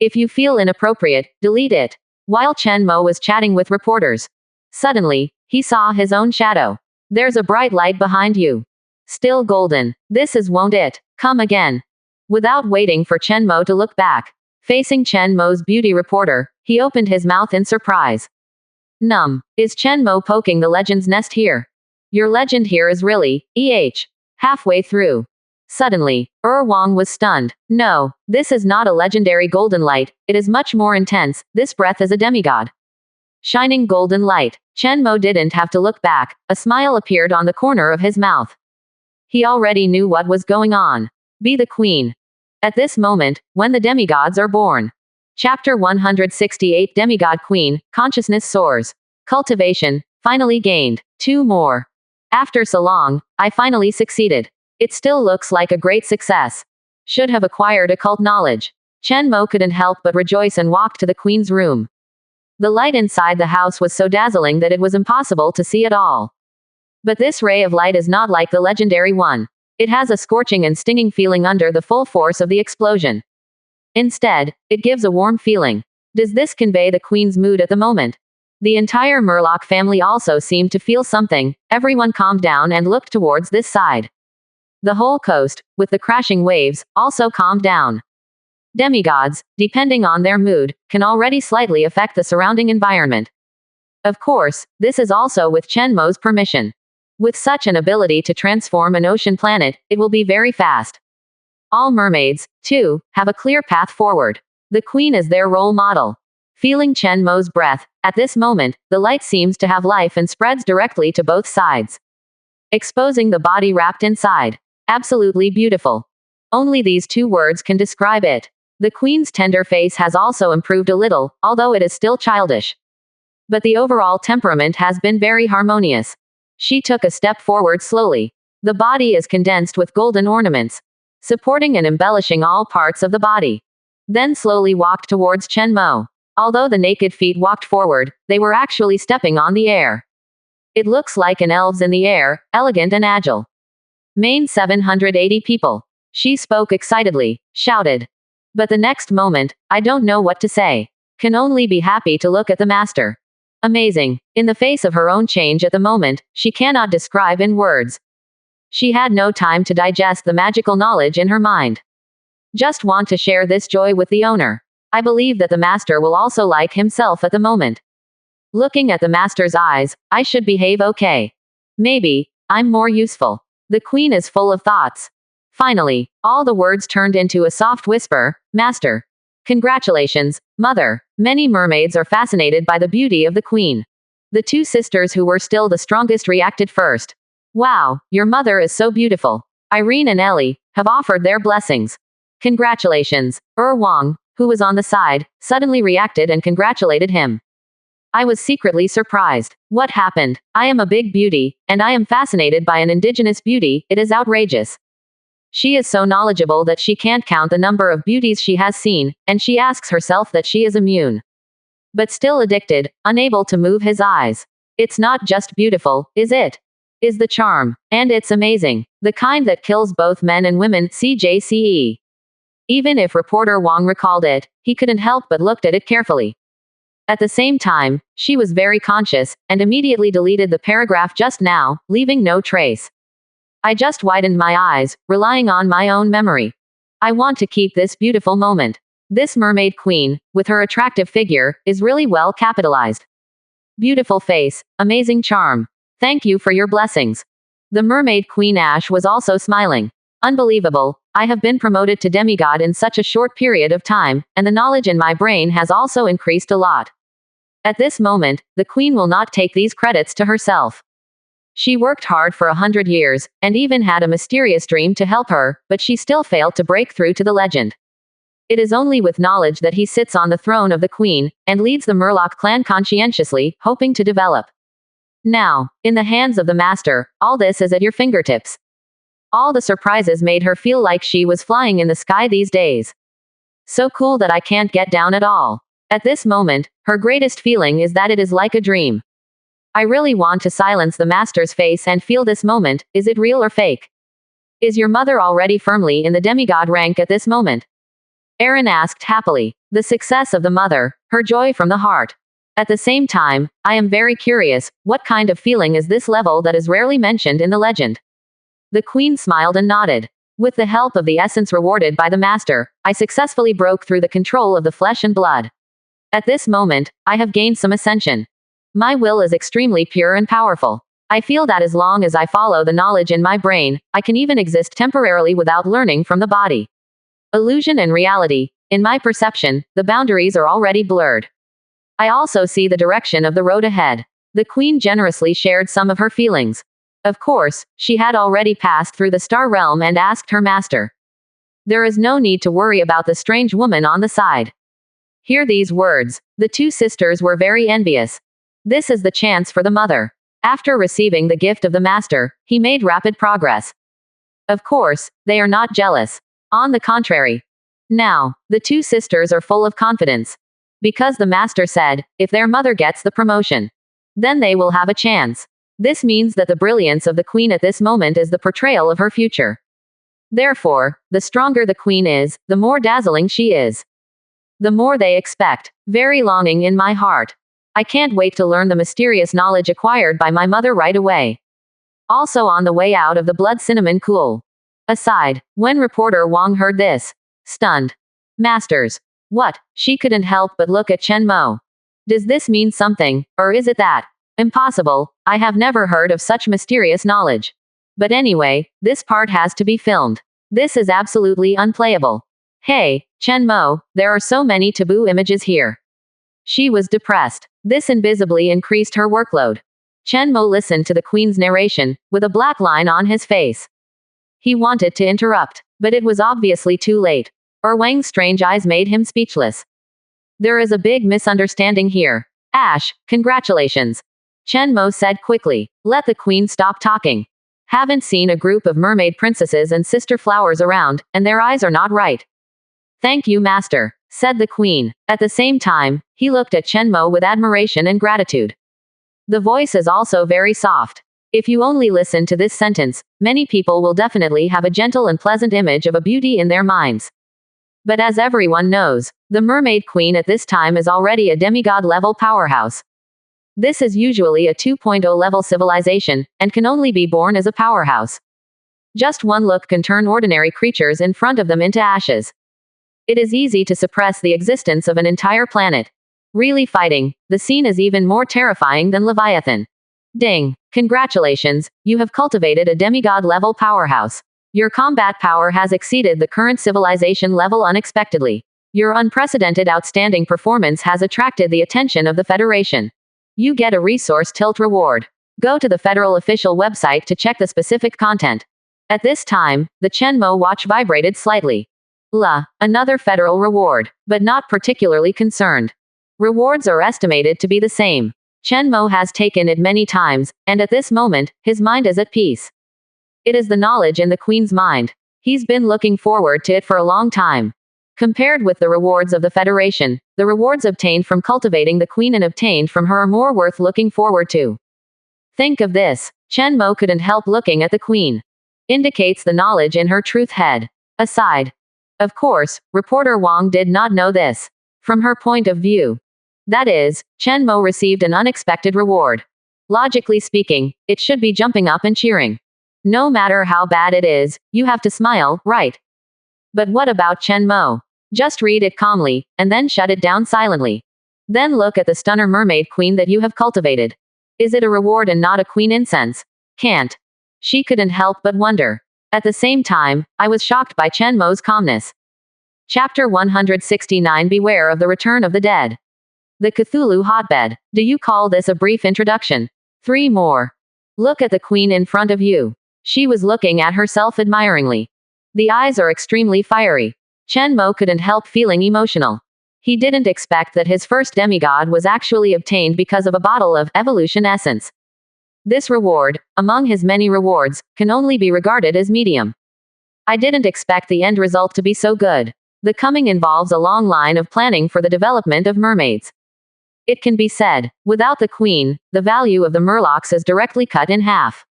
If you feel inappropriate, delete it. While Chen Mo was chatting with reporters, suddenly, he saw his own shadow. There's a bright light behind you. Still golden. This is won't it. Come again. Without waiting for Chen Mo to look back, facing Chen Mo's beauty reporter, he opened his mouth in surprise. Is Chen Mo poking the legend's nest here? Your legend here is really, halfway through. Suddenly, Wang was stunned. No, this is not a legendary golden light, it is much more intense, this breath is a demigod. Shining golden light. Chen Mo didn't have to look back, a smile appeared on the corner of his mouth. He already knew what was going on. Be the queen. At this moment, when the demigods are born. Chapter 168 Demigod Queen, Consciousness Soars. Cultivation, finally gained. 2 more. After so long, I finally succeeded. It still looks like a great success. Should have acquired occult knowledge. Chen Mo couldn't help but rejoice and walked to the queen's room. The light inside the house was so dazzling that it was impossible to see at all. But this ray of light is not like the legendary one. It has a scorching and stinging feeling under the full force of the explosion. Instead, it gives a warm feeling. Does this convey the queen's mood at the moment? The entire Murloc family also seemed to feel something. Everyone calmed down and looked towards this side. The whole coast, with the crashing waves, also calmed down. Demigods, depending on their mood, can already slightly affect the surrounding environment. Of course, this is also with Chen Mo's permission. With such an ability to transform an ocean planet, it will be very fast. All mermaids, too, have a clear path forward. The queen is their role model. Feeling Chen Mo's breath, at this moment, the light seems to have life and spreads directly to both sides, exposing the body wrapped inside. Absolutely beautiful. Only these 2 words can describe it. The queen's tender face has also improved a little, although it is still childish. But the overall temperament has been very harmonious. She took a step forward slowly. The body is condensed with golden ornaments, supporting and embellishing all parts of the body. Then slowly walked towards Chen Mo. Although the naked feet walked forward, they were actually stepping on the air. It looks like an elves in the air, elegant and agile. Main 780 people. She spoke excitedly, shouted. But the next moment, I don't know what to say. Can only be happy to look at the master. Amazing. In the face of her own change at the moment, she cannot describe in words. She had no time to digest the magical knowledge in her mind. Just want to share this joy with the owner. I believe that the master will also like himself at the moment. Looking at the master's eyes, I should behave okay. Maybe, I'm more useful. The queen is full of thoughts. Finally, all the words turned into a soft whisper, Master. Congratulations, mother. Many mermaids are fascinated by the beauty of the queen. The two sisters who were still the strongest reacted first. Wow, your mother is so beautiful. Irene and Ellie have offered their blessings. Congratulations. Wang, who was on the side, suddenly reacted and congratulated him. I was secretly surprised. What happened? I am a big beauty, and I am fascinated by an indigenous beauty. It is outrageous. She is so knowledgeable that she can't count the number of beauties she has seen, and she asks herself that she is immune. But still addicted, unable to move his eyes. It's not just beautiful, is it? Is the charm. And it's amazing. The kind that kills both men and women, CJCE. Even if reporter Wang recalled it, he couldn't help but looked at it carefully. At the same time, she was very conscious, and immediately deleted the paragraph just now, leaving no trace. I just widened my eyes, relying on my own memory. I want to keep this beautiful moment. This mermaid queen, with her attractive figure, is really well capitalized. Beautiful face, amazing charm. Thank you for your blessings. The mermaid queen Ash was also smiling. Unbelievable, I have been promoted to demigod in such a short period of time, and the knowledge in my brain has also increased a lot. At this moment, the queen will not take these credits to herself. She worked hard for 100 years, and even had a mysterious dream to help her, but she still failed to break through to the legend. It is only with knowledge that he sits on the throne of the queen, and leads the Murloc clan conscientiously, hoping to develop. Now, in the hands of the master, all this is at your fingertips. All the surprises made her feel like she was flying in the sky these days. So cool that I can't get down at all. At this moment, her greatest feeling is that it is like a dream. I really want to silence the master's face and feel this moment. Is it real or fake? Is your mother already firmly in the demigod rank at this moment? Aaron asked happily. The success of the mother, her joy from the heart. At the same time, I am very curious, what kind of feeling is this level that is rarely mentioned in the legend? The queen smiled and nodded. With the help of the essence rewarded by the master, I successfully broke through the control of the flesh and blood. At this moment, I have gained some ascension. My will is extremely pure and powerful. I feel that as long as I follow the knowledge in my brain, I can even exist temporarily without learning from the body. Illusion and reality. In my perception, the boundaries are already blurred. I also see the direction of the road ahead. The queen generously shared some of her feelings. Of course, she had already passed through the star realm and asked her master. There is no need to worry about the strange woman on the side. Hear these words. The two sisters were very envious. This is the chance for the mother. After receiving the gift of the master, he made rapid progress. Of course, they are not jealous. On the contrary. Now, the two sisters are full of confidence. Because the master said, if their mother gets the promotion, then they will have a chance. This means that the brilliance of the queen at this moment is the portrayal of her future. Therefore, the stronger the queen is, the more dazzling she is. The more they expect. Very longing in my heart. I can't wait to learn the mysterious knowledge acquired by my mother right away. Also on the way out of the blood cinnamon cool. Aside, when reporter Wang heard this. Stunned. Masters. What? She couldn't help but look at Chen Mo. Does this mean something, or is it that? Impossible, I have never heard of such mysterious knowledge. But anyway, this part has to be filmed. This is absolutely unplayable. Hey, Chen Mo, there are so many taboo images here. She was depressed. This invisibly increased her workload. Chen Mo listened to the queen's narration, with a black line on his face. He wanted to interrupt, but it was obviously too late. Wang's strange eyes made him speechless. There is a big misunderstanding here. Ash, congratulations. Chen Mo said quickly. Let the queen stop talking. Haven't seen a group of mermaid princesses and sister flowers around, and their eyes are not right. Thank you, master, said the queen. At the same time, he looked at Chen Mo with admiration and gratitude. The voice is also very soft. If you only listen to this sentence, many people will definitely have a gentle and pleasant image of a beauty in their minds. But as everyone knows, the Mermaid Queen at this time is already a demigod-level powerhouse. This is usually a 2.0 level civilization, and can only be born as a powerhouse. Just one look can turn ordinary creatures in front of them into ashes. It is easy to suppress the existence of an entire planet. Really fighting, the scene is even more terrifying than Leviathan. Ding! Congratulations, you have cultivated a demigod-level powerhouse. Your combat power has exceeded the current civilization level unexpectedly. Your unprecedented outstanding performance has attracted the attention of the Federation. You get a resource tilt reward. Go to the Federal official website to check the specific content. At this time, the Chenmo watch vibrated slightly. Another federal reward, but not particularly concerned. Rewards are estimated to be the same. Chenmo has taken it many times, and at this moment, his mind is at peace. It is the knowledge in the Queen's mind. He's been looking forward to it for a long time. Compared with the rewards of the Federation, the rewards obtained from cultivating the Queen and obtained from her are more worth looking forward to. Think of this. Chenmo couldn't help looking at the Queen. Indicates the knowledge in her truth head. Aside. Of course, reporter Wang did not know this. From her point of view. That is, Chenmo received an unexpected reward. Logically speaking, it should be jumping up and cheering. No matter how bad it is, you have to smile, right? But what about Chenmo? Just read it calmly, and then shut it down silently. Then look at the stunner mermaid queen that you have cultivated. Is it a reward and not a queen incense? Can't. She couldn't help but wonder. At the same time, I was shocked by Chenmo's calmness. Chapter 169 Beware of the Return of the Dead. The Cthulhu Hotbed. Do you call this a brief introduction? 3 more. Look at the queen in front of you. She was looking at herself admiringly. The eyes are extremely fiery. Chenmo couldn't help feeling emotional. He didn't expect that his first demigod was actually obtained because of a bottle of evolution essence. This reward, among his many rewards, can only be regarded as medium. I didn't expect the end result to be so good. The coming involves a long line of planning for the development of mermaids. It can be said, without the queen, the value of the murlocs is directly cut in half.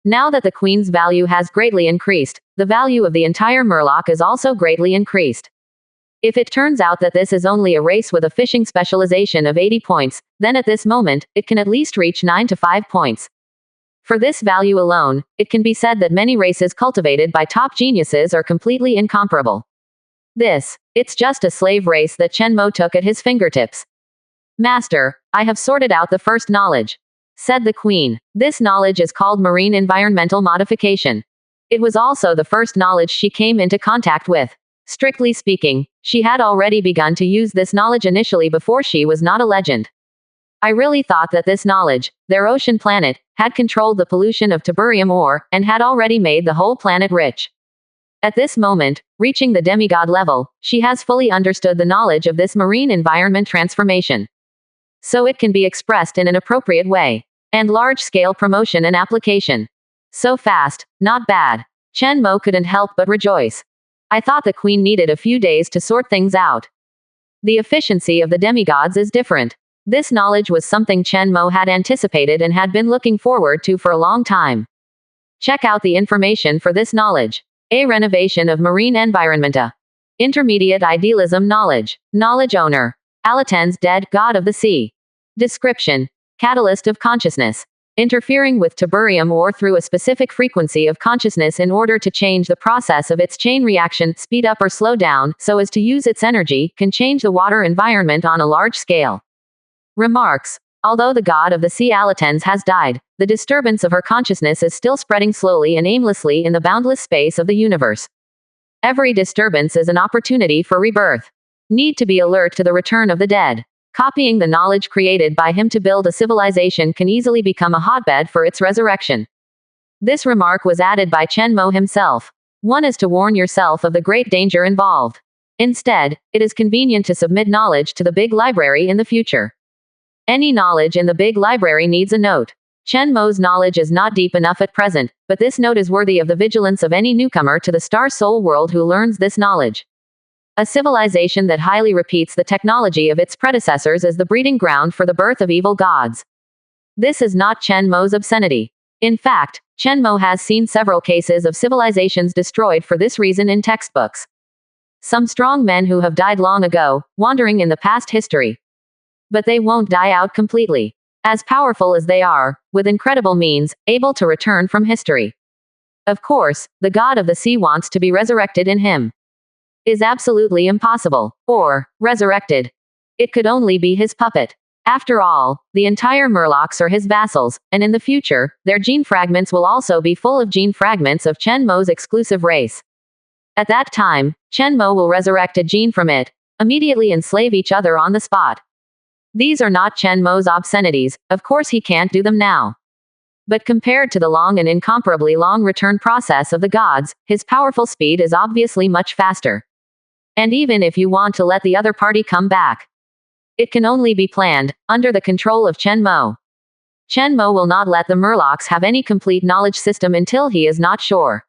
Now that the queen's value has greatly increased, the value of the entire murloc is also greatly increased. If it turns out that this is only a race with a fishing specialization of 80 points, then at this moment, it can at least reach 9 to 5 points. For this value alone, it can be said that many races cultivated by top geniuses are completely incomparable. It's just a slave race that Chenmo took at his fingertips. Master, I have sorted out the first knowledge, said the queen. This knowledge is called marine environmental modification. It was also the first knowledge she came into contact with. Strictly speaking, she had already begun to use this knowledge initially before she was not a legend. I really thought that this knowledge, their ocean planet, had controlled the pollution of tiberium ore, and had already made the whole planet rich. At this moment, reaching the demigod level, she has fully understood the knowledge of this marine environment transformation. So it can be expressed in an appropriate way. And large-scale promotion and application. So fast, not bad. Chenmo couldn't help but rejoice. I thought the queen needed a few days to sort things out. The efficiency of the demigods is different. This knowledge was something Chenmo had anticipated and had been looking forward to for a long time. Check out the information for this knowledge. A renovation of marine environmenta. Intermediate idealism knowledge. Knowledge owner. Alaten's dead, god of the sea. Description. Catalyst of consciousness. Interfering with tiberium ore through a specific frequency of consciousness in order to change the process of its chain reaction, speed up or slow down, so as to use its energy, can change the water environment on a large scale. Remarks. Although the god of the sea Alatens has died, the disturbance of her consciousness is still spreading slowly and aimlessly in the boundless space of the universe. Every disturbance is an opportunity for rebirth. Need to be alert to the return of the dead. Copying the knowledge created by him to build a civilization can easily become a hotbed for its resurrection. This remark was added by Chenmo himself. One is to warn yourself of the great danger involved. Instead, it is convenient to submit knowledge to the big library in the future. Any knowledge in the big library needs a note. Chenmo's knowledge is not deep enough at present, but this note is worthy of the vigilance of any newcomer to the Star Soul world who learns this knowledge. A civilization that highly repeats the technology of its predecessors is the breeding ground for the birth of evil gods. This is not Chenmo's obscenity. In fact, Chen Mo has seen several cases of civilizations destroyed for this reason in textbooks. Some strong men who have died long ago, wandering in the past history. But they won't die out completely. As powerful as they are, with incredible means, able to return from history. Of course, the god of the sea wants to be resurrected in him. Is absolutely impossible. Or, resurrected. It could only be his puppet. After all, the entire Murlocs are his vassals, and in the future, their gene fragments will also be full of gene fragments of Chen Mo's exclusive race. At that time, Chen Mo will resurrect a gene from it, immediately enslave each other on the spot. These are not Chen Mo's obscenities, of course he can't do them now. But compared to the long and incomparably long return process of the gods, his powerful speed is obviously much faster. And even if you want to let the other party come back, it can only be planned, under the control of Chen Mo. Chen Mo will not let the Murlocs have any complete knowledge system until he is not sure.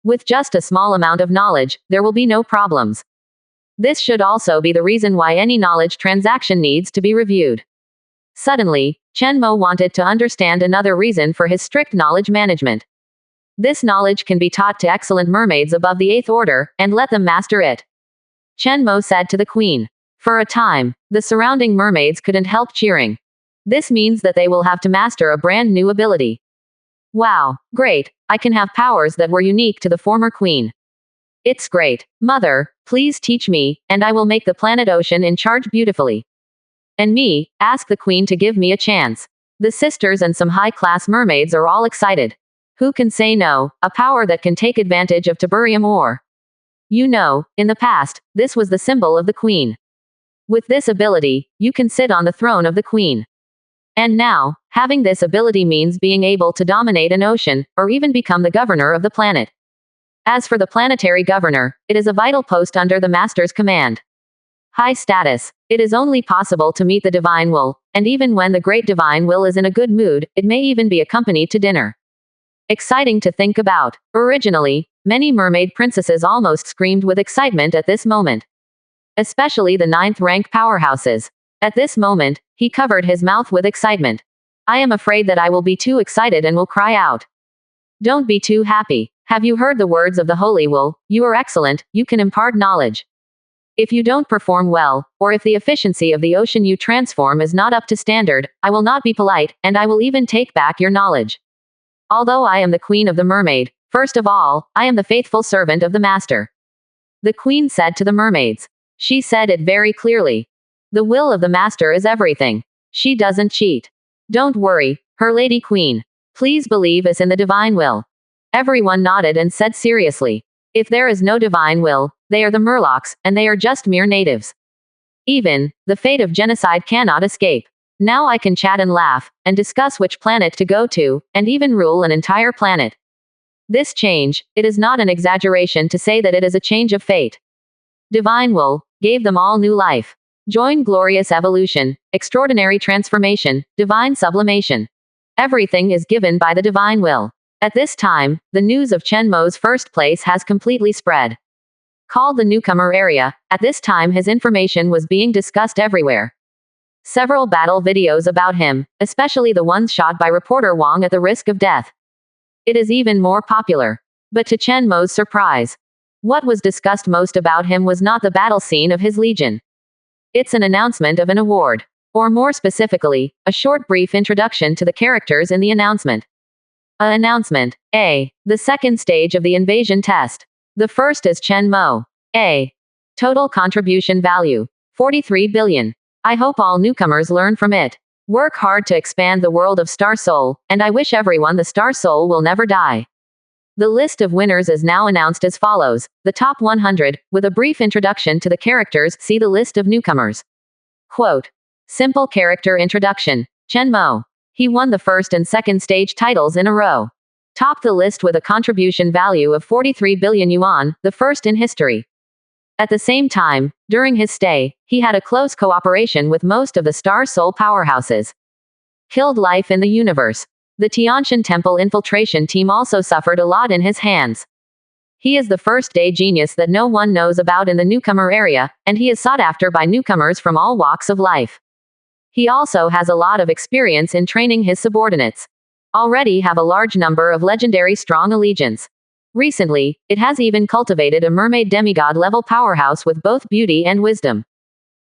With just a small amount of knowledge, there will be no problems. This should also be the reason why any knowledge transaction needs to be reviewed. Suddenly, Chen Mo wanted to understand another reason for his strict knowledge management. This knowledge can be taught to excellent mermaids above the 8th order, and let them master it. Chen Mo said to the queen. For a time, the surrounding mermaids couldn't help cheering. This means that they will have to master a brand new ability. Wow, great, I can have powers that were unique to the former queen. It's great. Mother, please teach me, and I will make the planet ocean in charge beautifully. And me, ask the queen to give me a chance. The sisters and some high-class mermaids are all excited. Who can say no? A power that can take advantage of tiberium ore. You know, in the past, this was the symbol of the queen. With this ability, you can sit on the throne of the queen. And now, having this ability means being able to dominate an ocean, or even become the governor of the planet. As for the planetary governor, it is a vital post under the master's command. High status. It is only possible to meet the divine will, and even when the great divine will is in a good mood, it may even be accompanied to dinner. Exciting to think about. Originally, many mermaid princesses almost screamed with excitement at this moment. Especially the 9th rank powerhouses. At this moment, he covered his mouth with excitement. I am afraid that I will be too excited and will cry out. Don't be too happy. Have you heard the words of the Holy Will? You are excellent, you can impart knowledge. If you don't perform well, or if the efficiency of the ocean you transform is not up to standard, I will not be polite, and I will even take back your knowledge. Although I am the queen of the mermaid, first of all, I am the faithful servant of the master. The queen said to the mermaids. She said it very clearly. The will of the master is everything. She doesn't cheat. Don't worry, her lady queen. Please believe us in the divine will. Everyone nodded and said seriously. If there is no divine will, they are the Murlocs, and they are just mere natives. Even, the fate of genocide cannot escape. Now I can chat and laugh, and discuss which planet to go to, and even rule an entire planet. This change, it is not an exaggeration to say that it is a change of fate. Divine will, gave them all new life. Join glorious evolution, extraordinary transformation, divine sublimation. Everything is given by the divine will. At this time, the news of Chen Mo's first place has completely spread. Called the newcomer area, at this time his information was being discussed everywhere. Several battle videos about him, especially the ones shot by reporter Wang at the risk of death. It is even more popular. But to Chen Mo's surprise, what was discussed most about him was not the battle scene of his legion. It's an announcement of an award. Or more specifically, a short brief introduction to the characters in the announcement. Announcement. A. The second stage of the invasion test. The first is Chen Mo. A. Total contribution value. 43 billion. I hope all newcomers learn from it. Work hard to expand the world of Star Soul, and I wish everyone the Star Soul will never die. The list of winners is now announced as follows. The top 100, with a brief introduction to the characters, see the list of newcomers. Quote. Simple character introduction. Chen Mo. He won the first and second stage titles in a row. Topped the list with a contribution value of 43 billion yuan, the first in history. At the same time, during his stay, he had a close cooperation with most of the Star Soul powerhouses. Killed life in the universe. The Tianshan Temple infiltration team also suffered a lot in his hands. He is the first-day genius that no one knows about in the newcomer area, and he is sought after by newcomers from all walks of life. He also has a lot of experience in training his subordinates. already have a large number of legendary strong allegiance. Recently, it has even cultivated a mermaid demigod-level powerhouse with both beauty and wisdom.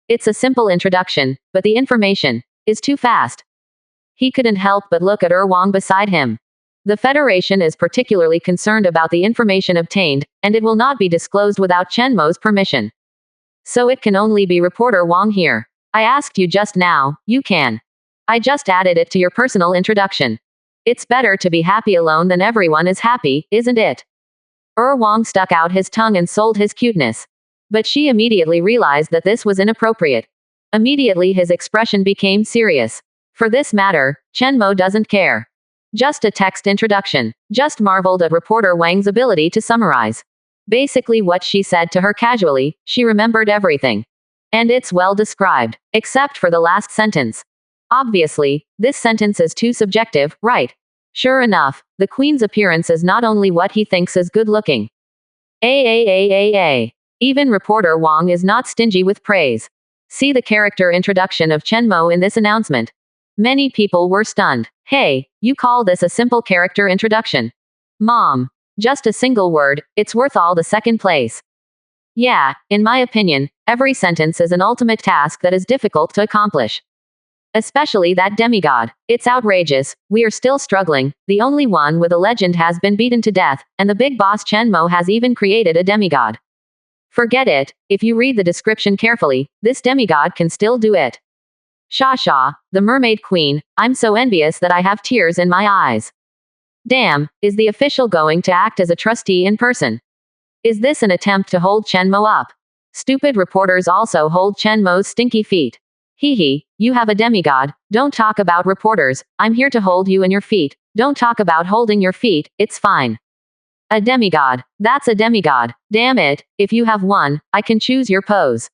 It's a simple introduction, but the information is too fast. He couldn't help but look at Wang beside him. The Federation is particularly concerned about the information obtained, and it will not be disclosed without Chen Mo's permission. So it can only be reporter Wang here. I asked you just now, you can. I just added it to your personal introduction. It's better to be happy alone than everyone is happy, isn't it? Wang stuck out his tongue and sold his cuteness. But she immediately realized that this was inappropriate. Immediately his expression became serious. For this matter, Chen Mo doesn't care. Just a text introduction. Just marveled at reporter Wang's ability to summarize. Basically what she said to her casually, she remembered everything. And it's well described. Except for the last sentence. Obviously, this sentence is too subjective, right? Sure enough, the queen's appearance is not only what he thinks is good looking. Even reporter Wang is not stingy with praise. See the character introduction of Chen Mo in this announcement. Many people were stunned. Hey, you call this a simple character introduction? Mom. Just a single word, it's worth all the second place. Yeah, in my opinion, every sentence is an ultimate task that is difficult to accomplish. Especially that demigod. It's outrageous, we are still struggling, the only one with a legend has been beaten to death, and the big boss Chen Mo has even created a demigod. Forget it, if you read the description carefully, this demigod can still do it. Sha, the mermaid queen, I'm so envious that I have tears in my eyes. Damn, is the official going to act as a trustee in person? Is this an attempt to hold Chen Mo up? Stupid reporters also hold Chen Mo's stinky feet. Hee, you have a demigod, don't talk about reporters, I'm here to hold you and your feet, don't talk about holding your feet, it's fine. A demigod, that's a demigod, damn it, if you have one, I can choose your pose.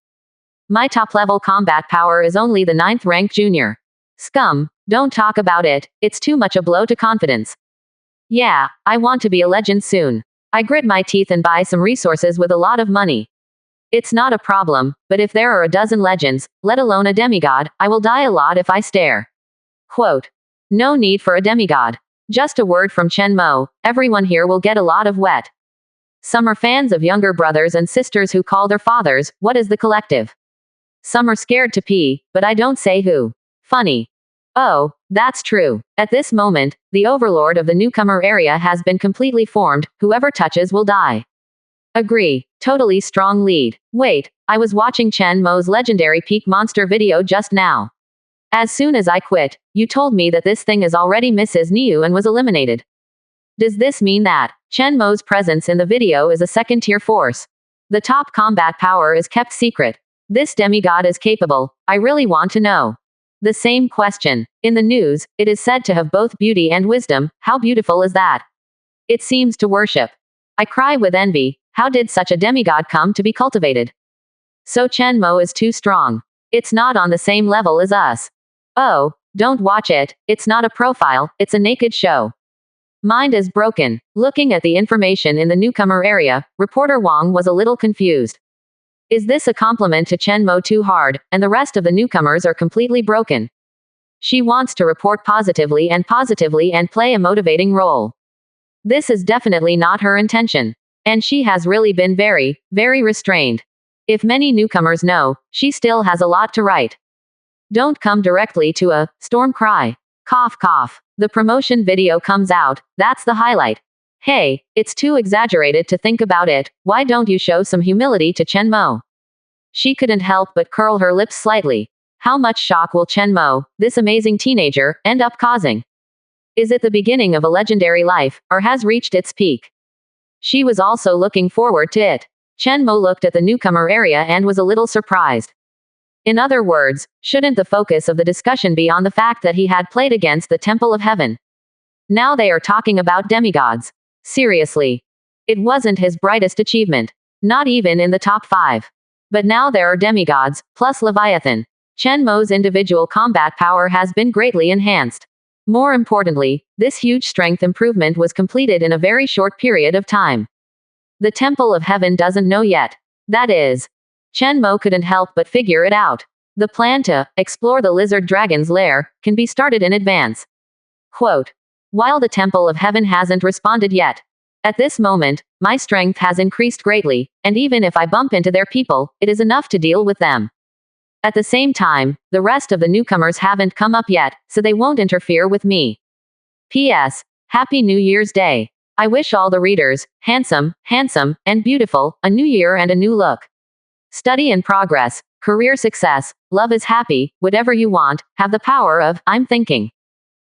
My top-level combat power is only the 9th rank junior. Scum, don't talk about it, it's too much a blow to confidence. Yeah, I want to be a legend soon. I grit my teeth and buy some resources with a lot of money. It's not a problem, but if there are a dozen legends, let alone a demigod, I will die a lot if I stare. Quote. No need for a demigod. Just a word from Chen Mo, everyone here will get a lot of wet. Some are fans of younger brothers and sisters who call their fathers, what is the collective? Some are scared to pee, but I don't say who. Funny. Oh, that's true. At this moment, the overlord of the newcomer area has been completely formed, whoever touches will die. Agree. Totally strong lead. Wait, I was watching Chen Mo's legendary peak monster video just now. As soon as I quit, you told me that this thing is already Mrs. Niu and was eliminated. Does this mean that Chen Mo's presence in the video is a second-tier force? The top combat power is kept secret. This demigod is capable, I really want to know. The same question. In the news, it is said to have both beauty and wisdom, how beautiful is that? It seems to worship. I cry with envy, how did such a demigod come to be cultivated? So Chen Mo is too strong. It's not on the same level as us. Oh, don't watch it, it's not a profile, it's a naked show. Mind is broken. Looking at the information in the newcomer area, reporter Wang was a little confused. Is this a compliment to Chen Mo too hard, and the rest of the newcomers are completely broken? She wants to report positively and play a motivating role. This is definitely not her intention. And she has really been very, very restrained. If many newcomers know, she still has a lot to write. Don't come directly to a storm cry. Cough cough. The promotion video comes out, that's the highlight. Hey, it's too exaggerated to think about it, why don't you show some humility to Chen Mo? She couldn't help but curl her lips slightly. How much shock will Chen Mo, this amazing teenager, end up causing? Is it the beginning of a legendary life, or has reached its peak? She was also looking forward to it. Chen Mo looked at the newcomer area and was a little surprised. In other words, shouldn't the focus of the discussion be on the fact that he had played against the Temple of Heaven? Now they are talking about demigods. Seriously. It wasn't his brightest achievement. Not even in the top 5. But now there are demigods, plus Leviathan. Chen Mo's individual combat power has been greatly enhanced. More importantly, this huge strength improvement was completed in a very short period of time. The Temple of Heaven doesn't know yet. That is. Chen Mo couldn't help but figure it out. The plan to explore the lizard dragon's lair can be started in advance. Quote. while the Temple of Heaven hasn't responded yet. At this moment, my strength has increased greatly, and even if I bump into their people, it is enough to deal with them. At the same time, the rest of the newcomers haven't come up yet, so they won't interfere with me. P.S. Happy New Year's Day. I wish all the readers, handsome, and beautiful, a new year and a new look. Study and progress, career success, love is happy, whatever you want, have the power of, I'm thinking.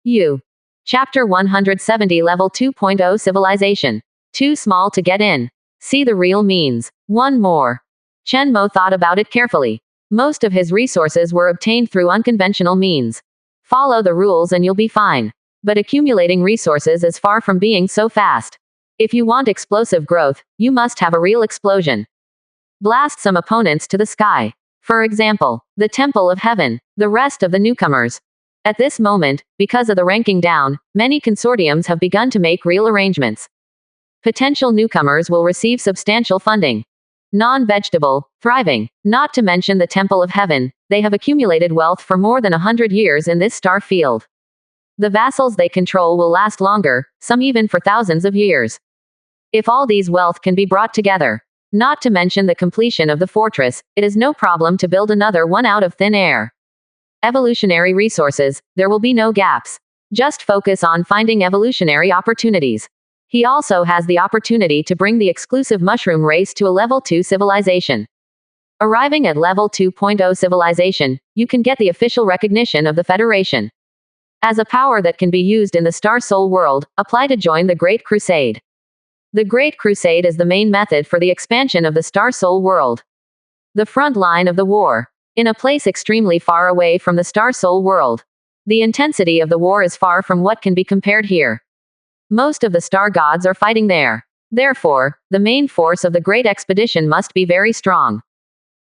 You. Chapter 170 Level 2.0 Civilization. Too small to get in. See the real means. One more. Chen Mo thought about it carefully. Most of his resources were obtained through unconventional means. Follow the rules and you'll be fine. But accumulating resources is far from being so fast. If you want explosive growth, you must have a real explosion. Blast some opponents to the sky. For example, the Temple of Heaven, the rest of the newcomers. At this moment, because of the ranking down, many consortiums have begun to make real arrangements. Potential newcomers will receive substantial funding. Non-vegetable, thriving, not to mention the Temple of Heaven, they have accumulated wealth for more than 100 years in this star field. The vassals they control will last longer, some even for thousands of years. If all these wealth can be brought together, not to mention the completion of the fortress, it is no problem to build another one out of thin air. Evolutionary resources, there will be no gaps. Just focus on finding evolutionary opportunities. He also has the opportunity to bring the exclusive mushroom race to a level 2 civilization. Arriving at level 2.0 civilization, you can get the official recognition of the Federation. As a power that can be used in the Star Soul world, apply to join the Great Crusade. The Great Crusade is the main method for the expansion of the Star Soul world. The front line of the war. In a place extremely far away from the Star Soul world. The intensity of the war is far from what can be compared here. Most of the star gods are fighting there. Therefore, the main force of the great expedition must be very strong.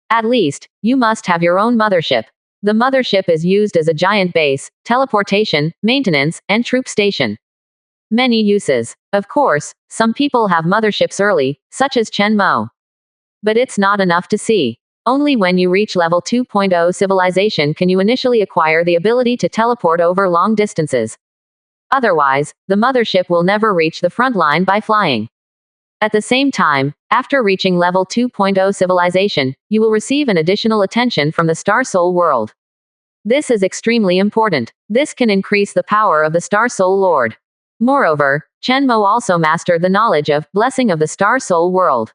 At least, you must have your own mothership. The mothership is used as a giant base, teleportation, maintenance, and troop station. Many uses. Of course, some people have motherships early, such as Chen Mo. But it's not enough to see. Only when you reach level 2.0 civilization can you initially acquire the ability to teleport over long distances. Otherwise, the mothership will never reach the front line by flying. At the same time, after reaching level 2.0 civilization, you will receive an additional attention from the Star Soul world. This is extremely important. This can increase the power of the Star Soul Lord. Moreover, Chen Mo also mastered the knowledge of blessing of the Star Soul world.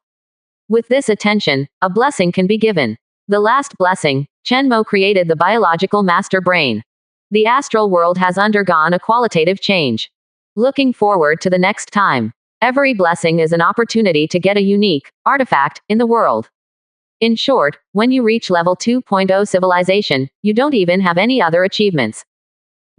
With this attention, a blessing can be given. The last blessing, Chen Mo created the biological master brain. The astral world has undergone a qualitative change. Looking forward to the next time. Every blessing is an opportunity to get a unique artifact in the world. In short, when you reach level 2.0 civilization, you don't even have any other achievements.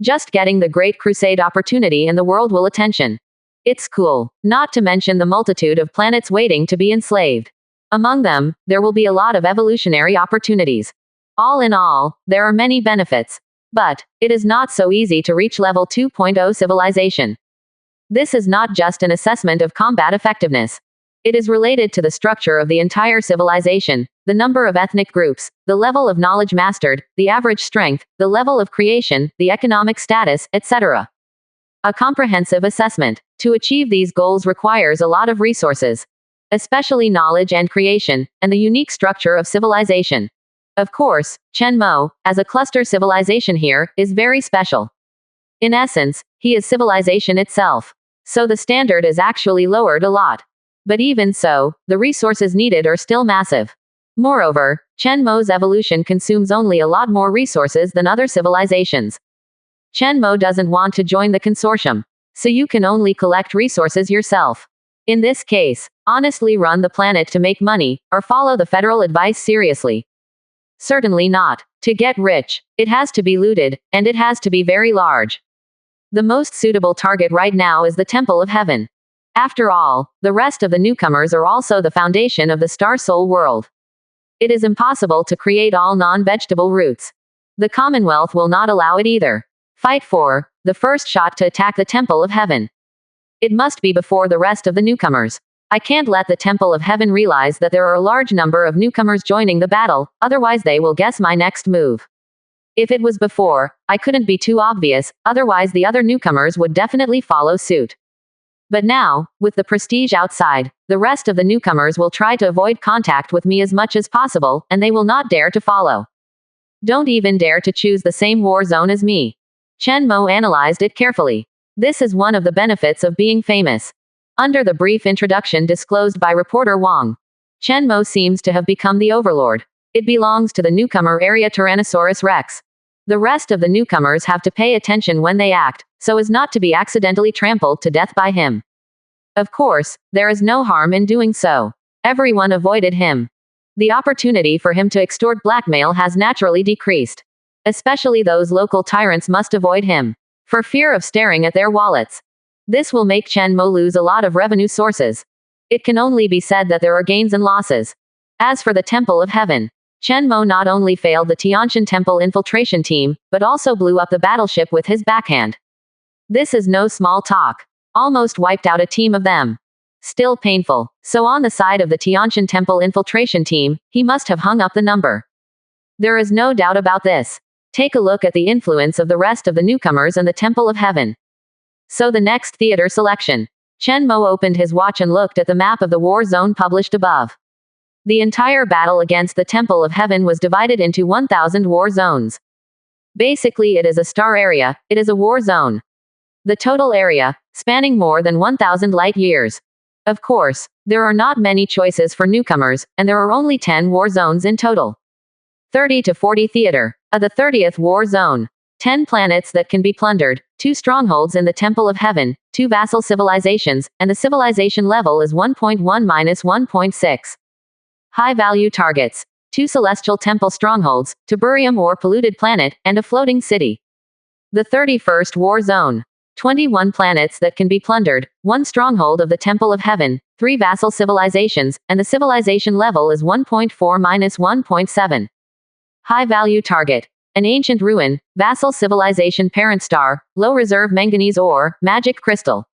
Just getting the Great Crusade opportunity in the world will attention. It's cool, not to mention the multitude of planets waiting to be enslaved. Among them, there will be a lot of evolutionary opportunities. All in all, there are many benefits. But, it is not so easy to reach level 2.0 civilization. This is not just an assessment of combat effectiveness. It is related to the structure of the entire civilization, the number of ethnic groups, the level of knowledge mastered, the average strength, the level of creation, the economic status, etc. A comprehensive assessment. To achieve these goals requires a lot of resources, especially knowledge and creation, and the unique structure of civilization. Of course, Chen Mo, as a cluster civilization here, is very special. In essence, he is civilization itself. So the standard is actually lowered a lot. But even so, the resources needed are still massive. Moreover, Chen Mo's evolution consumes only a lot more resources than other civilizations. Chen Mo doesn't want to join the consortium. So you can only collect resources yourself. In this case, honestly run the planet to make money, or follow the federal advice seriously. Certainly not. To get rich, it has to be looted, and it has to be very large. The most suitable target right now is the Temple of Heaven. After all, the rest of the newcomers are also the foundation of the Star Soul world. It is impossible to create all non-vegetable roots. The Commonwealth will not allow it either. Fight for the first shot to attack the Temple of Heaven. It must be before the rest of the newcomers. I can't let the Temple of Heaven realize that there are a large number of newcomers joining the battle, otherwise they will guess my next move. If it was before, I couldn't be too obvious, otherwise the other newcomers would definitely follow suit. But now, with the prestige outside, the rest of the newcomers will try to avoid contact with me as much as possible, and they will not dare to follow. Don't even dare to choose the same war zone as me. Chen Mo analyzed it carefully. This is one of the benefits of being famous. Under the brief introduction disclosed by reporter Wang, Chen Mo seems to have become the overlord. It belongs to the newcomer area Tyrannosaurus Rex. The rest of the newcomers have to pay attention when they act, so as not to be accidentally trampled to death by him. Of course, there is no harm in doing so. Everyone avoided him. The opportunity for him to extort blackmail has naturally decreased. Especially those local tyrants must avoid him, for fear of staring at their wallets. This will make Chen Mo lose a lot of revenue sources. It can only be said that there are gains and losses. As for the Temple of Heaven, Chen Mo not only failed the Tianshan Temple infiltration team, but also blew up the battleship with his backhand. This is no small talk. Almost wiped out a team of them. Still painful. So on the side of the Tianshan Temple infiltration team, he must have hung up the number. There is no doubt about this. Take a look at the influence of the rest of the newcomers and the Temple of Heaven. So the next theater selection. Chen Mo opened his watch and looked at the map of the war zone published above. The entire battle against the Temple of Heaven was divided into 1,000 war zones. Basically it is a star area, it is a war zone. The total area, spanning more than 1,000 light years. Of course, there are not many choices for newcomers, and there are only 10 war zones in total. 30 to 40 theater. The 30th war zone. 10 planets that can be plundered, 2 strongholds in the Temple of Heaven, 2 vassal civilizations, and the civilization level is 1.1-1.6. High-value targets. 2 celestial temple strongholds, Tiberium or polluted planet, and a floating city. The 31st war zone. 21 planets that can be plundered, 1 stronghold of the Temple of Heaven, 3 vassal civilizations, and the civilization level is 1.4-1.7. High-value target. An ancient ruin, vassal civilization parent star, low reserve manganese ore, magic crystal.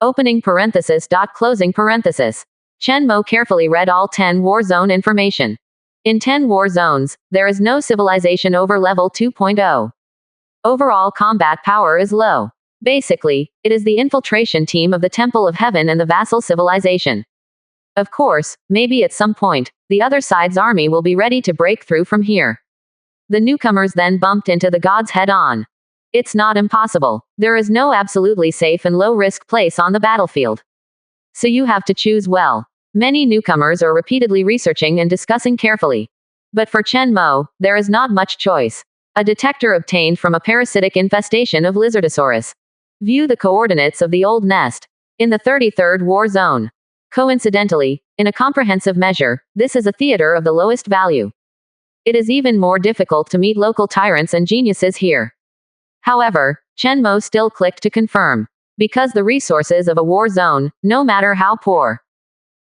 Opening parenthesis. Closing parenthesis. Chen Mo carefully read all 10 war zone information. In 10 war zones, there is no civilization over level 2.0. Overall combat power is low. Basically, it is the infiltration team of the Temple of Heaven and the vassal civilization. Of course, maybe at some point, the other side's army will be ready to break through from here. The newcomers then bumped into the gods head-on. It's not impossible. There is no absolutely safe and low-risk place on the battlefield. So you have to choose well. Many newcomers are repeatedly researching and discussing carefully. But for Chen Mo, there is not much choice. A detector obtained from a parasitic infestation of Lizardosaurus. View the coordinates of the old nest. In the 33rd war zone. Coincidentally, in a comprehensive measure, this is a theater of the lowest value. It is even more difficult to meet local tyrants and geniuses here. However, Chen Mo still clicked to confirm. Because the resources of a war zone, no matter how poor.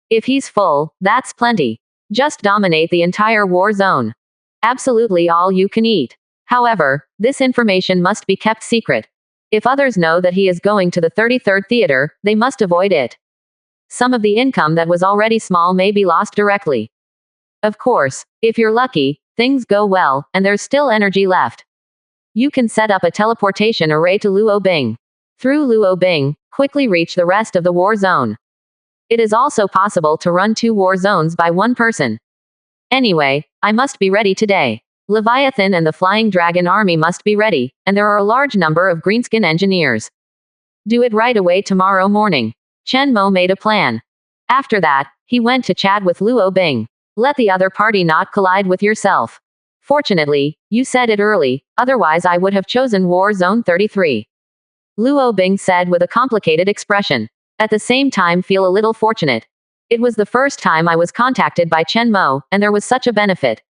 If he's full, that's plenty. Just dominate the entire war zone. Absolutely all you can eat. However, this information must be kept secret. If others know that he is going to the 33rd theater, they must avoid it. Some of the income that was already small may be lost directly. Of course, if you're lucky, things go well, and there's still energy left. You can set up a teleportation array to Luo Bing. Through Luo Bing, quickly reach the rest of the war zone. It is also possible to run 2 war zones by 1 person. Anyway, I must be ready today. Leviathan and the Flying Dragon army must be ready, and there are a large number of greenskin engineers. Do it right away tomorrow morning. Chen Mo made a plan. After that, he went to chat with Luo Bing. Let the other party not collide with yourself. Fortunately, you said it early, otherwise I would have chosen War Zone 33. Luo Bing said with a complicated expression. At the same time feel a little fortunate. It was the first time I was contacted by Chen Mo, and there was such a benefit.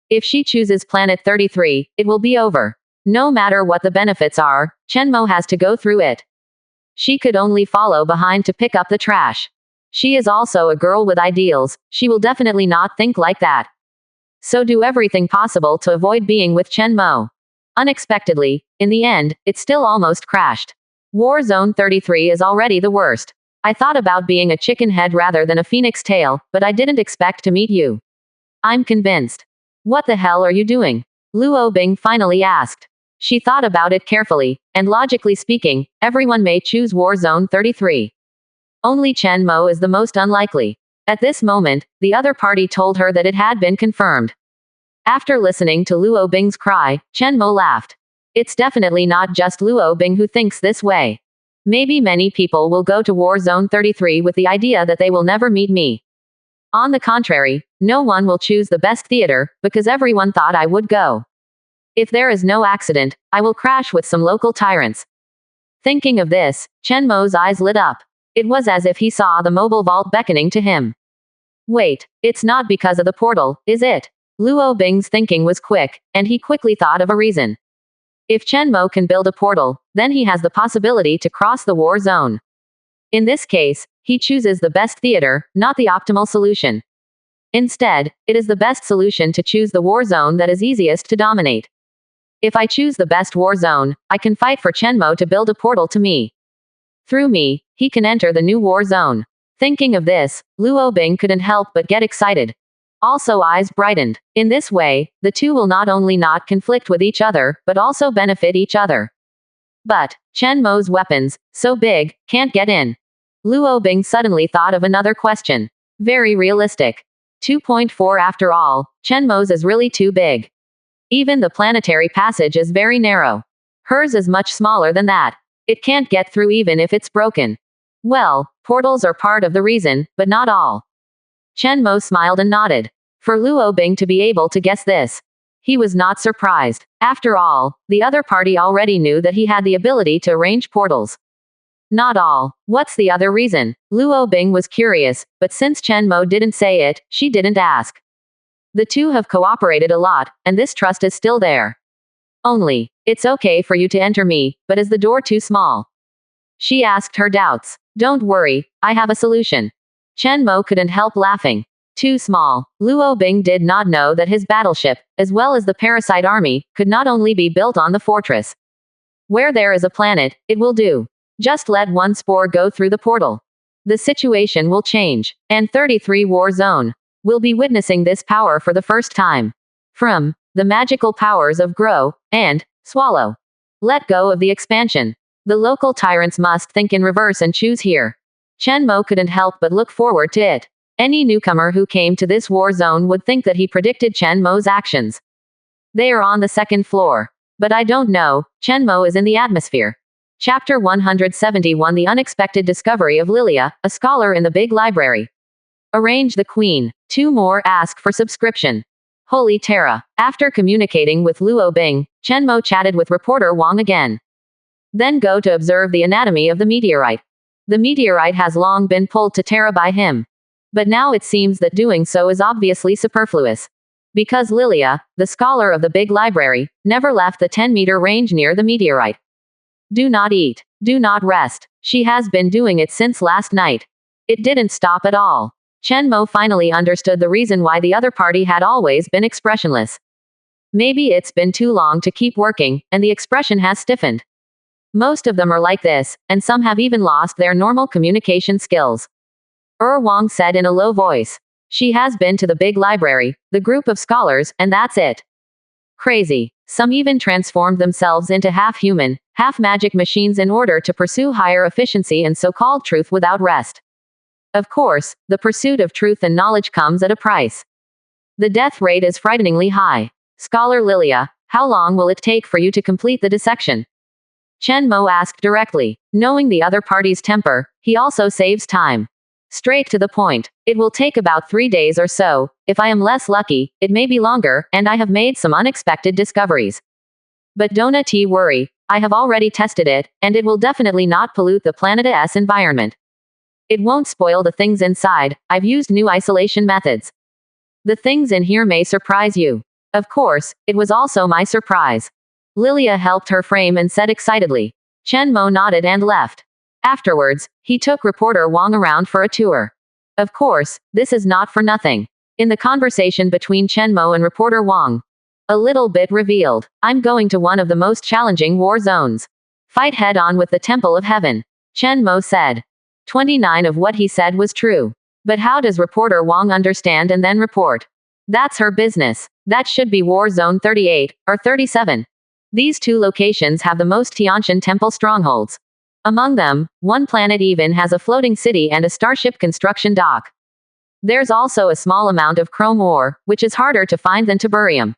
If she chooses Planet 33, it will be over. No matter what the benefits are, Chen Mo has to go through it. She could only follow behind to pick up the trash. She is also a girl with ideals, she will definitely not think like that. So do everything possible to avoid being with Chen Mo. Unexpectedly, in the end, it still almost crashed. War Zone 33 is already the worst. I thought about being a chicken head rather than a phoenix tail, but I didn't expect to meet you. I'm convinced. What the hell are you doing? Luo Bing finally asked. She thought about it carefully, and logically speaking, everyone may choose War Zone 33. Only Chen Mo is the most unlikely. At this moment, the other party told her that it had been confirmed. After listening to Luo Bing's cry, Chen Mo laughed. It's definitely not just Luo Bing who thinks this way. Maybe many people will go to War Zone 33 with the idea that they will never meet me. On the contrary, no one will choose the best theater, because everyone thought I would go. If there is no accident, I will crash with some local tyrants. Thinking of this, Chen Mo's eyes lit up. It was as if he saw the mobile vault beckoning to him. Wait, it's not because of the portal, is it? Luo Bing's thinking was quick, and he quickly thought of a reason. If Chen Mo can build a portal, then he has the possibility to cross the war zone. In this case, he chooses the best theater, not the optimal solution. Instead, it is the best solution to choose the war zone that is easiest to dominate. If I choose the best war zone, I can fight for Chen Mo to build a portal to me. Through me, he can enter the new war zone. Thinking of this, Luo Bing couldn't help but get excited. Also eyes brightened. In this way, the two will not only not conflict with each other, but also benefit each other. But, Chen Mo's weapons, so big, can't get in. Luo Bing suddenly thought of another question. Very realistic. 2.4 After all, Chen Mo's is really too big. Even the planetary passage is very narrow. Hers is much smaller than that. It can't get through even if it's broken. Well, portals are part of the reason, but not all. Chen Mo smiled and nodded. For Luo Bing to be able to guess this, he was not surprised. After all, the other party already knew that he had the ability to arrange portals. Not all. What's the other reason? Luo Bing was curious, but since Chen Mo didn't say it, she didn't ask. The two have cooperated a lot, and this trust is still there. Only, it's okay for you to enter me, but is the door too small? She asked her doubts. Don't worry, I have a solution. Chen Mo couldn't help laughing. Too small. Luo Bing did not know that his battleship, as well as the parasite army, could not only be built on the fortress. Where there is a planet, it will do. Just let one spore go through the portal. The situation will change. And 33 War Zone will be witnessing this power for the first time. From the magical powers of grow and swallow. Let go of the expansion. The local tyrants must think in reverse and choose here. Chen Mo couldn't help but look forward to it. Any newcomer who came to this war zone would think that he predicted Chen Mo's actions. They are on the second floor. But I don't know, Chen Mo is in the atmosphere. Chapter 171 The Unexpected Discovery of Lilia, a scholar in the big library. Arrange the Queen. 2 more ask for subscription. Holy Terra. After communicating with Luo Bing, Chen Mo chatted with reporter Wang again. Then go to observe the anatomy of the meteorite. The meteorite has long been pulled to Terra by him. But now it seems that doing so is obviously superfluous. Because Lilia, the scholar of the big library, never left the 10-meter range near the meteorite. Do not eat. Do not rest. She has been doing it since last night. It didn't stop at all. Chen Mo finally understood the reason why the other party had always been expressionless. Maybe it's been too long to keep working, and the expression has stiffened. Most of them are like this, and some have even lost their normal communication skills. Wang said in a low voice. She has been to the big library, the group of scholars, and that's it. Crazy. Some even transformed themselves into half-human, half-magic machines in order to pursue higher efficiency and so-called truth without rest. Of course, the pursuit of truth and knowledge comes at a price. The death rate is frighteningly high. Scholar Lilia, how long will it take for you to complete the dissection? Chen Mo asked directly. Knowing the other party's temper, he also saves time. Straight to the point. It will take about 3 days or so. If I am less lucky, it may be longer, and I have made some unexpected discoveries. But don't worry, I have already tested it, and it will definitely not pollute the planet's environment. It won't spoil the things inside. I've used new isolation methods. The things in here may surprise you. Of course, it was also my surprise. Lilia helped her frame and said excitedly. Chen Mo nodded and left. Afterwards, he took reporter Wang around for a tour. Of course, this is not for nothing. In the conversation between Chen Mo and reporter Wang, a little bit revealed. I'm going to one of the most challenging war zones. Fight head-on with the Temple of Heaven. Chen Mo said. 29 of what he said was true. But how does reporter Wang understand and then report? That's her business. That should be War Zone 38, or 37. These two locations have the most Tiantian temple strongholds. Among them, one planet even has a floating city and a starship construction dock. There's also a small amount of chrome ore, which is harder to find than tiberium.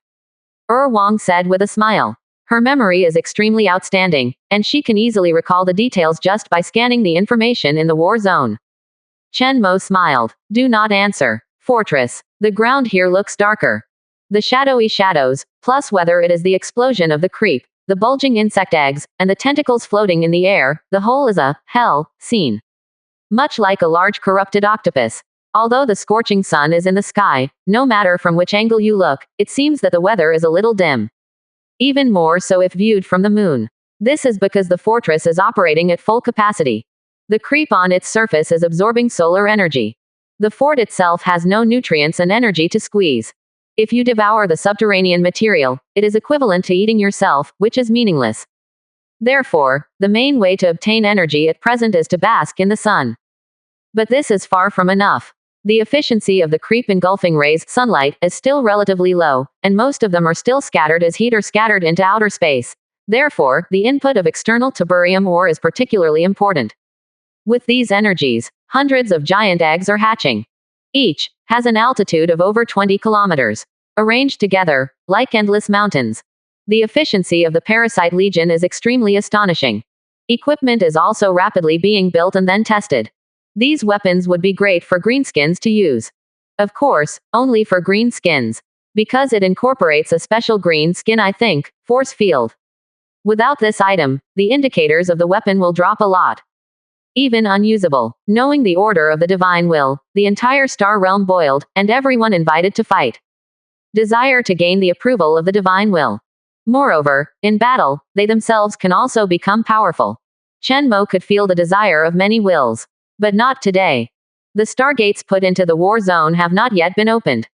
Wang said with a smile. Her memory is extremely outstanding, and she can easily recall the details just by scanning the information in the war zone. Chen Mo smiled. Do not answer. Fortress. The ground here looks darker. The shadowy shadows, plus whether it is the explosion of the creep, the bulging insect eggs, and the tentacles floating in the air, the whole is a hell scene. Much like a large corrupted octopus. Although the scorching sun is in the sky, no matter from which angle you look, it seems that the weather is a little dim. Even more so if viewed from the moon. This is because the fortress is operating at full capacity. The creep on its surface is absorbing solar energy. The fort itself has no nutrients and energy to squeeze. If you devour the subterranean material, it is equivalent to eating yourself, which is meaningless. Therefore, the main way to obtain energy at present is to bask in the sun. But this is far from enough. The efficiency of the creep engulfing rays, sunlight, is still relatively low, and most of them are still scattered as heat or scattered into outer space. Therefore, the input of external tiberium ore is particularly important. With these energies, hundreds of giant eggs are hatching. Each has an altitude of over 20 kilometers. Arranged together, like endless mountains. The efficiency of the parasite legion is extremely astonishing. Equipment is also rapidly being built and then tested. These weapons would be great for greenskins to use. Of course, only for greenskins. Because it incorporates a special green skin, I think, force field. Without this item, the indicators of the weapon will drop a lot. Even unusable. Knowing the order of the divine will, the entire star realm boiled, and everyone invited to fight. Desire to gain the approval of the divine will. Moreover, in battle, they themselves can also become powerful. Chen Mo could feel the desire of many wills. But not today. The stargates put into the war zone have not yet been opened.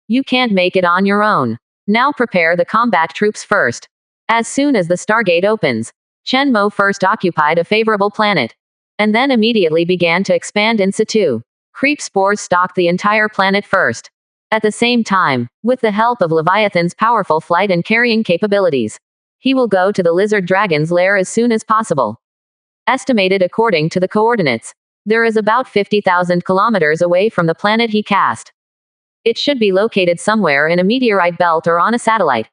You can't make it on your own. Now prepare the combat troops first. As soon as the stargate opens, Chen Mo first occupied a favorable planet. And then immediately began to expand in situ. Creep spores stalked the entire planet first. At the same time, with the help of Leviathan's powerful flight and carrying capabilities, he will go to the lizard dragon's lair as soon as possible. Estimated according to the coordinates. There is about 50,000 kilometers away from the planet he cast. It should be located somewhere in a meteorite belt or on a satellite.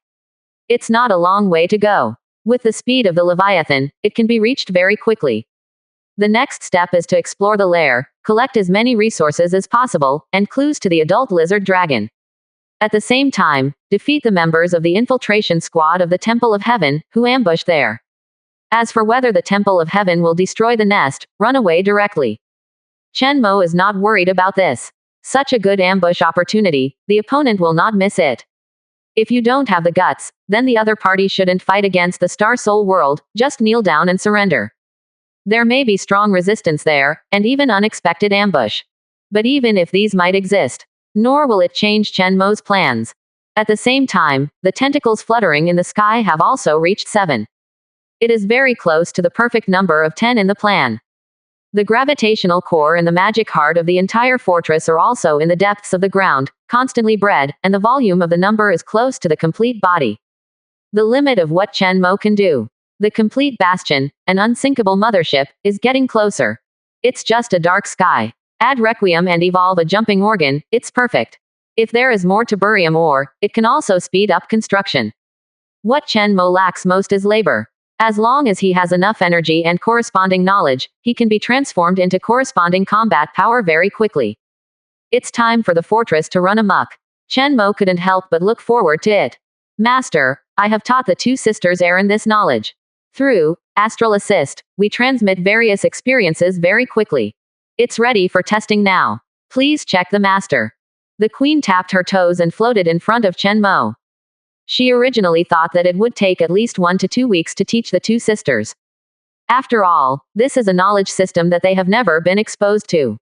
It's not a long way to go. With the speed of the Leviathan, it can be reached very quickly. The next step is to explore the lair, collect as many resources as possible, and clues to the adult lizard dragon. At the same time, defeat the members of the infiltration squad of the Temple of Heaven, who ambush there. As for whether the Temple of Heaven will destroy the nest, run away directly. Chen Mo is not worried about this. Such a good ambush opportunity, the opponent will not miss it. If you don't have the guts, then the other party shouldn't fight against the Star Soul world, just kneel down and surrender. There may be strong resistance there, and even unexpected ambush. But even if these might exist, nor will it change Chen Mo's plans. At the same time, the tentacles fluttering in the sky have also reached 7. It is very close to the perfect number of 10 in the plan. The gravitational core and the magic heart of the entire fortress are also in the depths of the ground, constantly bred, and the volume of the number is close to the complete body. The limit of what Chen Mo can do. The complete bastion, an unsinkable mothership, is getting closer. It's just a dark sky. Add Requiem and evolve a jumping organ, it's perfect. If there is more tiberium ore, it can also speed up construction. What Chen Mo lacks most is labor. As long as he has enough energy and corresponding knowledge, he can be transformed into corresponding combat power very quickly. It's time for the fortress to run amok. Chen Mo couldn't help but look forward to it. Master, I have taught the two sisters Aaron this knowledge. Through Astral Assist, we transmit various experiences very quickly. It's ready for testing now. Please check the master. The queen tapped her toes and floated in front of Chen Mo. She originally thought that it would take at least 1 to 2 weeks to teach the two sisters. After all, this is a knowledge system that they have never been exposed to.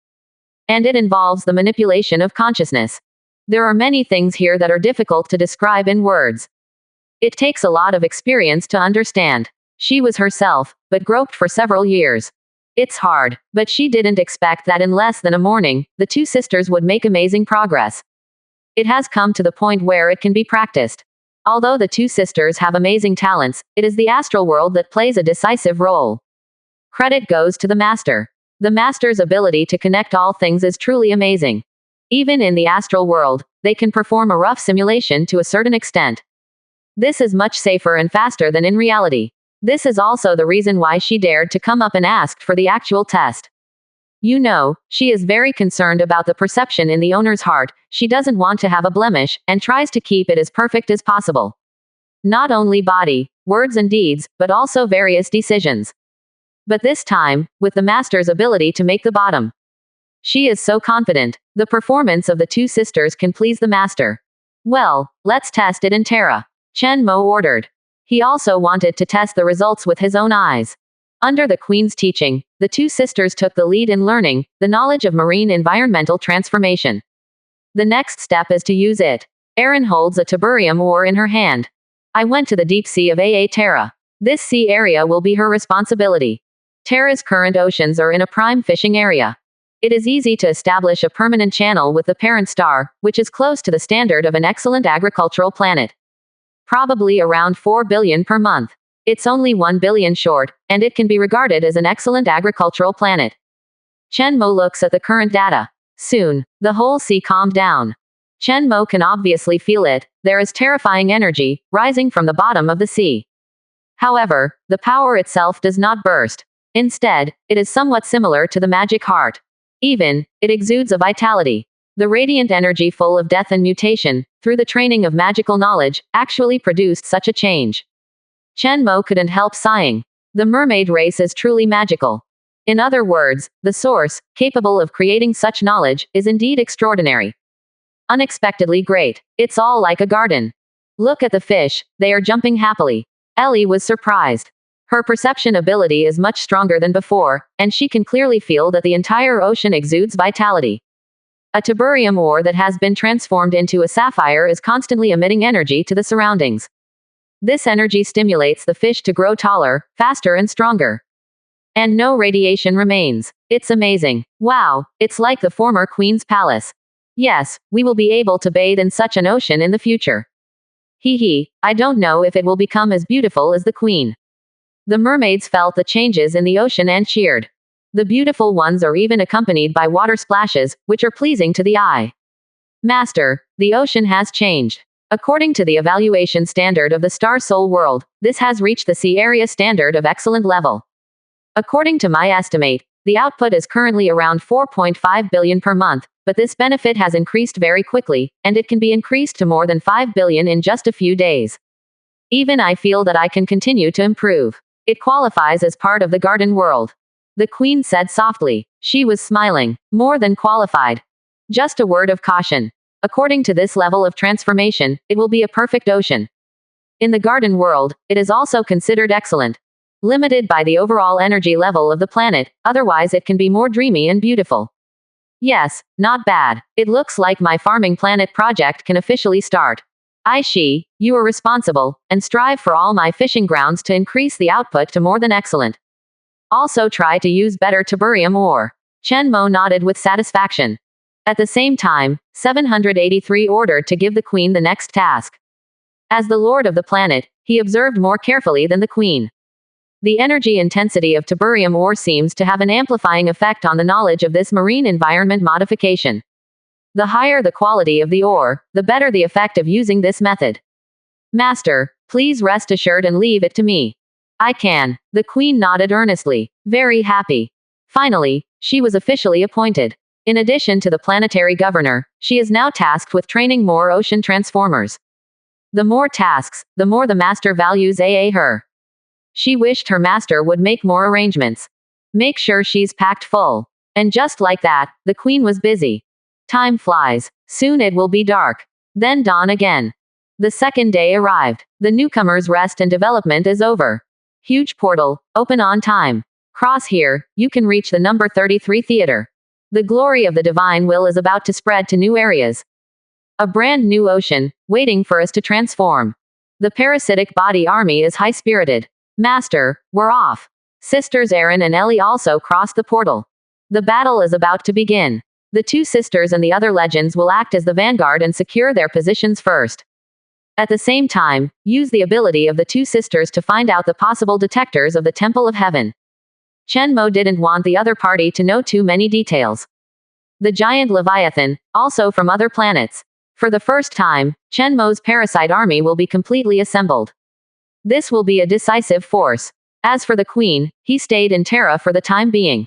And it involves the manipulation of consciousness. There are many things here that are difficult to describe in words. It takes a lot of experience to understand. She was herself, but groped for several years. It's hard, but she didn't expect that in less than a morning, the two sisters would make amazing progress. It has come to the point where it can be practiced. Although the two sisters have amazing talents, it is the astral world that plays a decisive role. Credit goes to the master. The master's ability to connect all things is truly amazing. Even in the astral world, they can perform a rough simulation to a certain extent. This is much safer and faster than in reality. This is also the reason why she dared to come up and asked for the actual test. You know, she is very concerned about the perception in the owner's heart. She doesn't want to have a blemish, and tries to keep it as perfect as possible. Not only body, words and deeds, but also various decisions. But this time, with the master's ability to make the bottom. She is so confident. The performance of the two sisters can please the master. Well, let's test it in Terra. Chen Mo ordered. He also wanted to test the results with his own eyes. Under the Queen's teaching, the two sisters took the lead in learning the knowledge of marine environmental transformation. The next step is to use it. Erin holds a tiburium ore in her hand. I went to the deep sea of AA Terra. This sea area will be her responsibility. Terra's current oceans are in a prime fishing area. It is easy to establish a permanent channel with the parent star, which is close to the standard of an excellent agricultural planet. Probably around 4 billion per month. It's only 1 billion short, and it can be regarded as an excellent agricultural planet. Chen Mo looks at the current data. Soon, the whole sea calmed down. Chen Mo can obviously feel it. There is terrifying energy rising from the bottom of the sea. However, the power itself does not burst. Instead, it is somewhat similar to the magic heart. Even, it exudes a vitality. The radiant energy full of death and mutation, through the training of magical knowledge, actually produced such a change. Chen Mo couldn't help sighing. The mermaid race is truly magical. In other words, the source, capable of creating such knowledge, is indeed extraordinary. Unexpectedly great. It's all like a garden. Look at the fish, they are jumping happily. Ellie was surprised. Her perception ability is much stronger than before, and she can clearly feel that the entire ocean exudes vitality. A tiburium ore that has been transformed into a sapphire is constantly emitting energy to the surroundings. This energy stimulates the fish to grow taller, faster and stronger. And no radiation remains. It's amazing. Wow, it's like the former Queen's palace. Yes, we will be able to bathe in such an ocean in the future. I don't know if it will become as beautiful as the Queen. The mermaids felt the changes in the ocean and cheered. The beautiful ones are even accompanied by water splashes, which are pleasing to the eye. Master, the ocean has changed. According to the evaluation standard of the Star Soul world, this has reached the sea area standard of excellent level. According to my estimate, the output is currently around 4.5 billion per month, but this benefit has increased very quickly, and it can be increased to more than 5 billion in just a few days. Even I feel that I can continue to improve. It qualifies as part of the garden world. The Queen said softly. She was smiling. More than qualified. Just a word of caution. According to this level of transformation, it will be a perfect ocean. In the garden world, it is also considered excellent. Limited by the overall energy level of the planet, otherwise it can be more dreamy and beautiful. Yes, not bad. It looks like my farming planet project can officially start. You are responsible, and strive for all my fishing grounds to increase the output to more than excellent. Also try to use better tiburium ore. Chen Mo nodded with satisfaction. At the same time, 783 ordered to give the Queen the next task. As the lord of the planet, he observed more carefully than the Queen. The energy intensity of tiburium ore seems to have an amplifying effect on the knowledge of this marine environment modification. The higher the quality of the ore, the better the effect of using this method. Master, please rest assured and leave it to me. I can. The Queen nodded earnestly, very happy. Finally, she was officially appointed. In addition to the planetary governor, she is now tasked with training more ocean transformers. The more tasks, the more the master values her. She wished her master would make more arrangements. Make sure she's packed full. And just like that, the Queen was busy. Time flies. Soon it will be dark. Then dawn again. The second day arrived. The newcomer's rest and development is over. Huge portal, open on time. Cross here, you can reach the number 33 theater. The glory of the divine will is about to spread to new areas. A brand new ocean, waiting for us to transform. The parasitic body army is high-spirited. Master, we're off. Sisters Erin and Ellie also crossed the portal. The battle is about to begin. The two sisters and the other legends will act as the vanguard and secure their positions first. At the same time, use the ability of the two sisters to find out the possible detectors of the Temple of Heaven. Chen Mo didn't want the other party to know too many details. The giant Leviathan, also from other planets. For the first time, Chen Mo's parasite army will be completely assembled. This will be a decisive force. As for the queen, he stayed in Terra for the time being.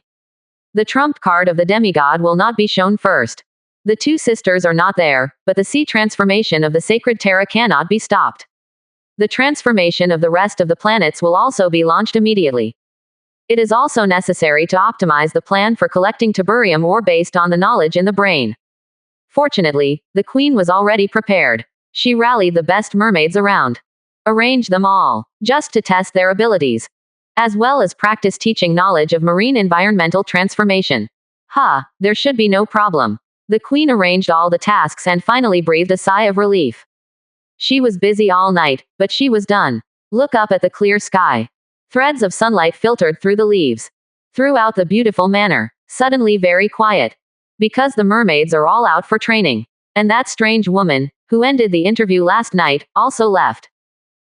The trump card of the demigod will not be shown first. The two sisters are not there, but the sea transformation of the sacred Terra cannot be stopped. The transformation of the rest of the planets will also be launched immediately. It is also necessary to optimize the plan for collecting tiburium ore based on the knowledge in the brain. Fortunately, the queen was already prepared. She rallied the best mermaids around. Arranged them all, just to test their abilities. As well as practice teaching knowledge of marine environmental transformation. There should be no problem. The queen arranged all the tasks and finally breathed a sigh of relief. She was busy all night, but she was done. Look up at the clear sky. Threads of sunlight filtered through the leaves. Throughout the beautiful manor, suddenly very quiet. Because the mermaids are all out for training. And that strange woman, who ended the interview last night, also left.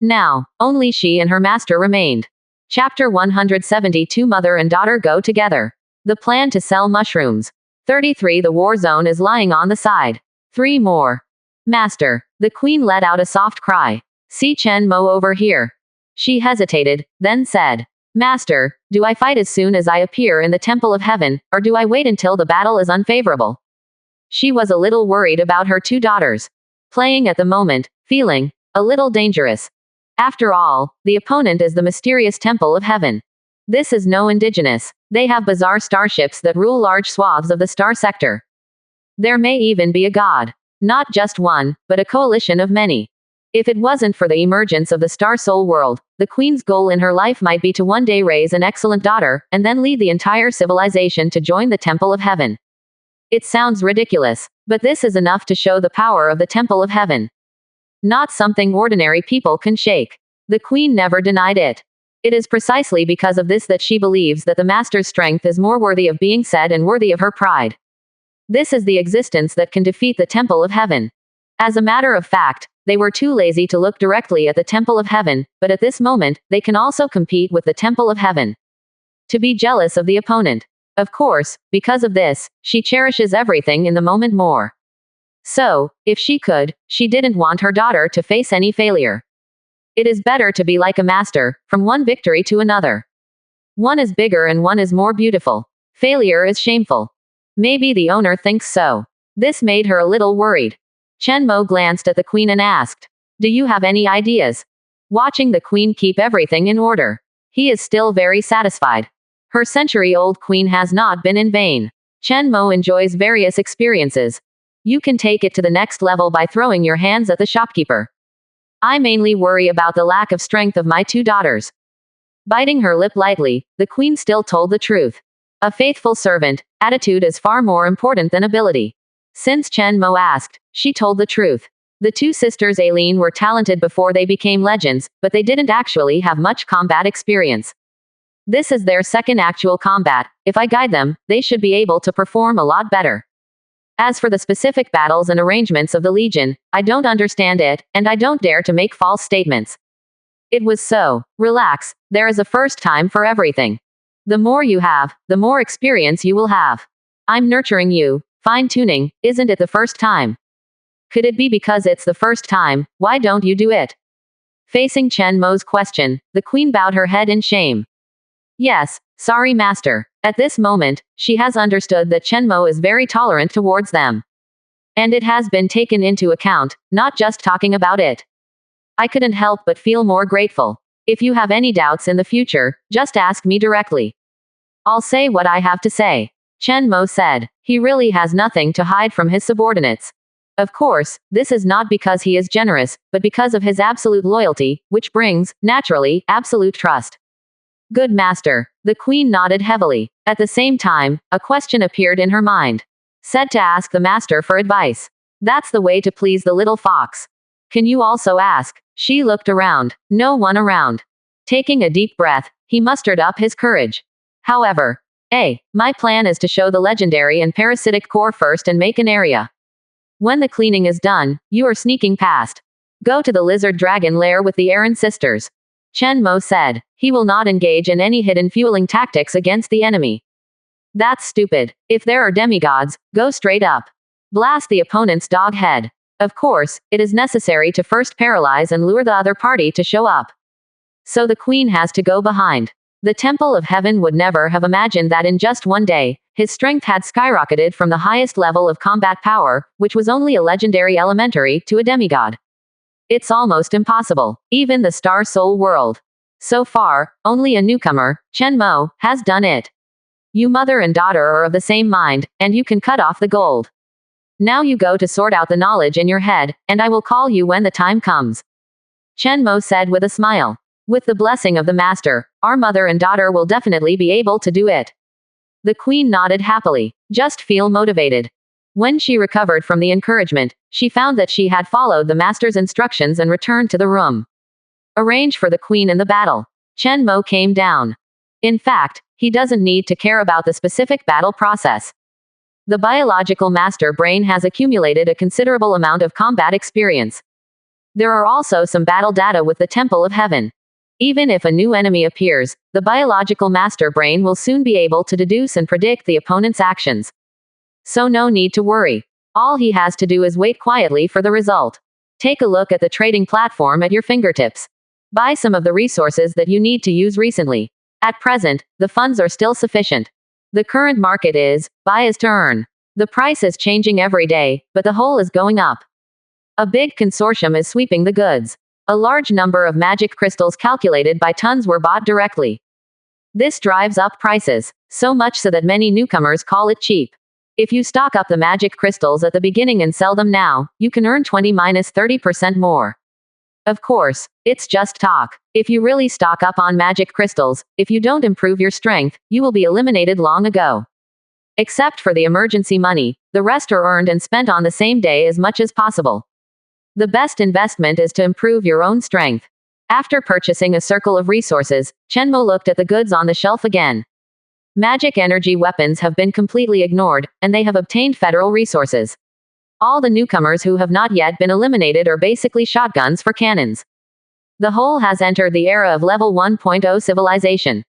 Now, only she and her master remained. Chapter 172 Mother and daughter go together. The plan to sell mushrooms. 33 The war zone is lying on the side. 3 more. Master. The queen let out a soft cry. See Chen Mo over here. She hesitated, then said, Master, do I fight as soon as I appear in the Temple of Heaven, or do I wait until the battle is unfavorable? She was a little worried about her 2 daughters. Playing at the moment, feeling a little dangerous. After all, the opponent is the mysterious Temple of Heaven. This is no indigenous. They have bizarre starships that rule large swaths of the star sector. There may even be a god. Not just one, but a coalition of many. If it wasn't for the emergence of the Star Soul world, the queen's goal in her life might be to one day raise an excellent daughter, and then lead the entire civilization to join the Temple of Heaven. It sounds ridiculous, but this is enough to show the power of the Temple of Heaven. Not something ordinary people can shake. The queen never denied it. It is precisely because of this that she believes that the master's strength is more worthy of being said and worthy of her pride. This is the existence that can defeat the Temple of Heaven. As a matter of fact, they were too lazy to look directly at the Temple of Heaven, but at this moment, they can also compete with the Temple of Heaven. To be jealous of the opponent. Of course, because of this, she cherishes everything in the moment more. So, if she could, she didn't want her daughter to face any failure. It is better to be like a master, from one victory to another. One is bigger and one is more beautiful. Failure is shameful. Maybe the owner thinks so. This made her a little worried. Chen Mo glanced at the queen and asked, Do you have any ideas? Watching the queen keep everything in order. He is still very satisfied. Her century-old queen has not been in vain. Chen Mo enjoys various experiences. You can take it to the next level by throwing your hands at the shopkeeper. I mainly worry about the lack of strength of my 2 daughters. Biting her lip lightly, the queen still told the truth. A faithful servant, attitude is far more important than ability. Since Chen Mo asked, she told the truth. The 2 sisters Aileen were talented before they became legends, but they didn't actually have much combat experience. This is their second actual combat. If I guide them, they should be able to perform a lot better. As for the specific battles and arrangements of the Legion, I don't understand it, and I don't dare to make false statements. It was so. Relax, there is a first time for everything. The more you have, the more experience you will have. I'm nurturing you. Fine-tuning, isn't it the first time? Could it be because it's the first time, why don't you do it? Facing Chen Mo's question, the queen bowed her head in shame. Yes, sorry master. At this moment, she has understood that Chen Mo is very tolerant towards them. And it has been taken into account, not just talking about it. I couldn't help but feel more grateful. If you have any doubts in the future, just ask me directly. I'll say what I have to say. Chen Mo said. He really has nothing to hide from his subordinates. Of course, this is not because he is generous, but because of his absolute loyalty, which brings, naturally, absolute trust. Good master. The queen nodded heavily. At the same time, a question appeared in her mind. Said to ask the master for advice. That's the way to please the little fox. Can you also ask? She looked around. No one around. Taking a deep breath, he mustered up his courage. However, My plan is to show the legendary and parasitic core first and make an area. When the cleaning is done, you are sneaking past. Go to the lizard dragon lair with the Aaron sisters. Chen Mo said. He will not engage in any hidden fueling tactics against the enemy. That's stupid. If there are demigods, go straight up. Blast the opponent's dog head. Of course, it is necessary to first paralyze and lure the other party to show up. So the queen has to go behind. The Temple of Heaven would never have imagined that in just one day, his strength had skyrocketed from the highest level of combat power, which was only a legendary elementary, to a demigod. It's almost impossible. Even the Star Soul world. So far, only a newcomer, Chen Mo, has done it. You mother and daughter are of the same mind, and you can cut off the gold. Now you go to sort out the knowledge in your head, and I will call you when the time comes. Chen Mo said with a smile. With the blessing of the master, our mother and daughter will definitely be able to do it. The queen nodded happily. Just feel motivated. When she recovered from the encouragement, she found that she had followed the master's instructions and returned to the room. Arrange for the queen in the battle. Chen Mo came down. In fact, he doesn't need to care about the specific battle process. The biological master brain has accumulated a considerable amount of combat experience. There are also some battle data with the Temple of Heaven. Even if a new enemy appears, the biological master brain will soon be able to deduce and predict the opponent's actions. So no need to worry. All he has to do is wait quietly for the result. Take a look at the trading platform at your fingertips. Buy some of the resources that you need to use recently. At present, the funds are still sufficient. The current market is, buy is to earn. The price is changing every day, but the whole is going up. A big consortium is sweeping the goods. A large number of magic crystals calculated by tons were bought directly. This drives up prices, so much so that many newcomers call it cheap. If you stock up the magic crystals at the beginning and sell them now, you can earn 20–30% more. Of course, it's just talk. If you really stock up on magic crystals, if you don't improve your strength, you will be eliminated long ago. Except for the emergency money, the rest are earned and spent on the same day as much as possible. The best investment is to improve your own strength. After purchasing a circle of resources, Chen Mo looked at the goods on the shelf again. Magic energy weapons have been completely ignored, and they have obtained federal resources. All the newcomers who have not yet been eliminated are basically shotguns for cannons. The whole has entered the era of level 1.0 civilization.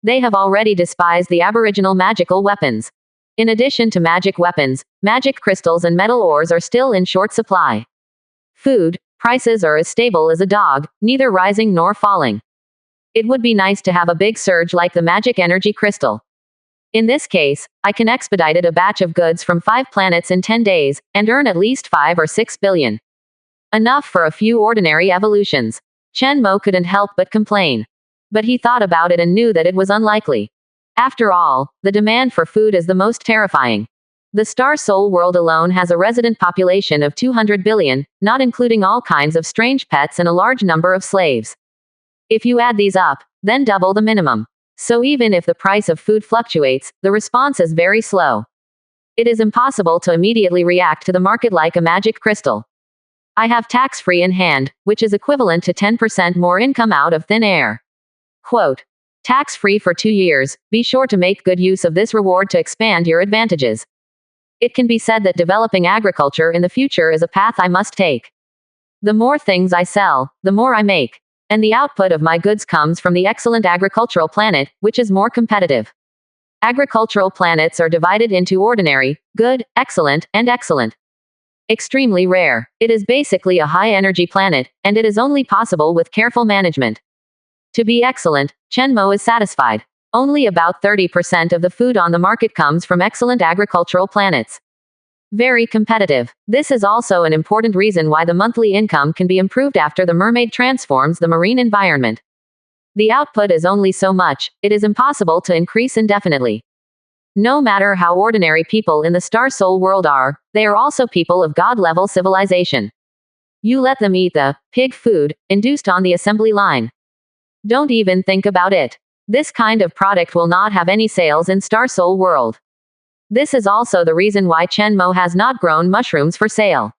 They have already despised the aboriginal magical weapons. In addition to magic weapons, magic crystals and metal ores are still in short supply. Food prices are as stable as a dog, neither rising nor falling. It would be nice to have a big surge like the magic energy crystal. In this case, I can expedite a batch of goods from 5 planets in 10 days, and earn at least 5 or 6 billion. Enough for a few ordinary evolutions. Chen Mo couldn't help but complain. But he thought about it and knew that it was unlikely. After all, the demand for food is the most terrifying. The Star Soul world alone has a resident population of 200 billion, not including all kinds of strange pets and a large number of slaves. If you add these up, then double the minimum. So even if the price of food fluctuates, the response is very slow. It is impossible to immediately react to the market like a magic crystal. I have tax-free in hand, which is equivalent to 10% more income out of thin air. Quote. Tax-free for 2 years, be sure to make good use of this reward to expand your advantages. It can be said that developing agriculture in the future is a path I must take. The more things I sell, the more I make. And the output of my goods comes from the excellent agricultural planet, which is more competitive. Agricultural planets are divided into ordinary, good, excellent, and excellent. Extremely rare. It is basically a high-energy planet, and it is only possible with careful management. To be excellent, Chen Mo is satisfied. Only about 30% of the food on the market comes from excellent agricultural planets. Very competitive. This is also an important reason why the monthly income can be improved after the mermaid transforms the marine environment. The output is only so much, it is impossible to increase indefinitely. No matter how ordinary people in the Star Soul world are, they are also people of God-level civilization. You let them eat the pig food induced on the assembly line. Don't even think about it. This kind of product will not have any sales in Star Soul world. This is also the reason why Chen Mo has not grown mushrooms for sale.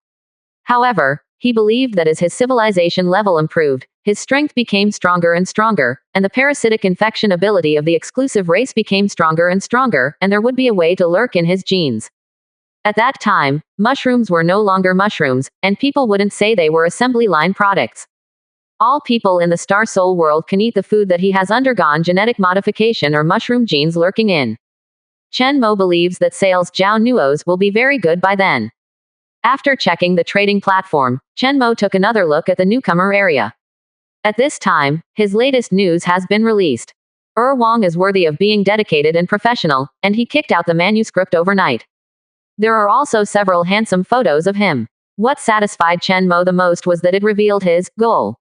However, He believed that as his civilization level improved, his strength became stronger and stronger, and the parasitic infection ability of the exclusive race became stronger and stronger, and there would be a way to lurk in his genes. At that time, mushrooms were no longer mushrooms, and people wouldn't say they were assembly line products. All people in the Star Soul world can eat the food that he has undergone genetic modification or mushroom genes lurking in. Chen Mo believes that sales Jiao Nuos will be very good by then. After checking the trading platform, Chen Mo took another look at the newcomer area. At this time, his latest news has been released. Wang is worthy of being dedicated and professional, and he kicked out the manuscript overnight. There are also several handsome photos of him. What satisfied Chen Mo the most was that it revealed his goal.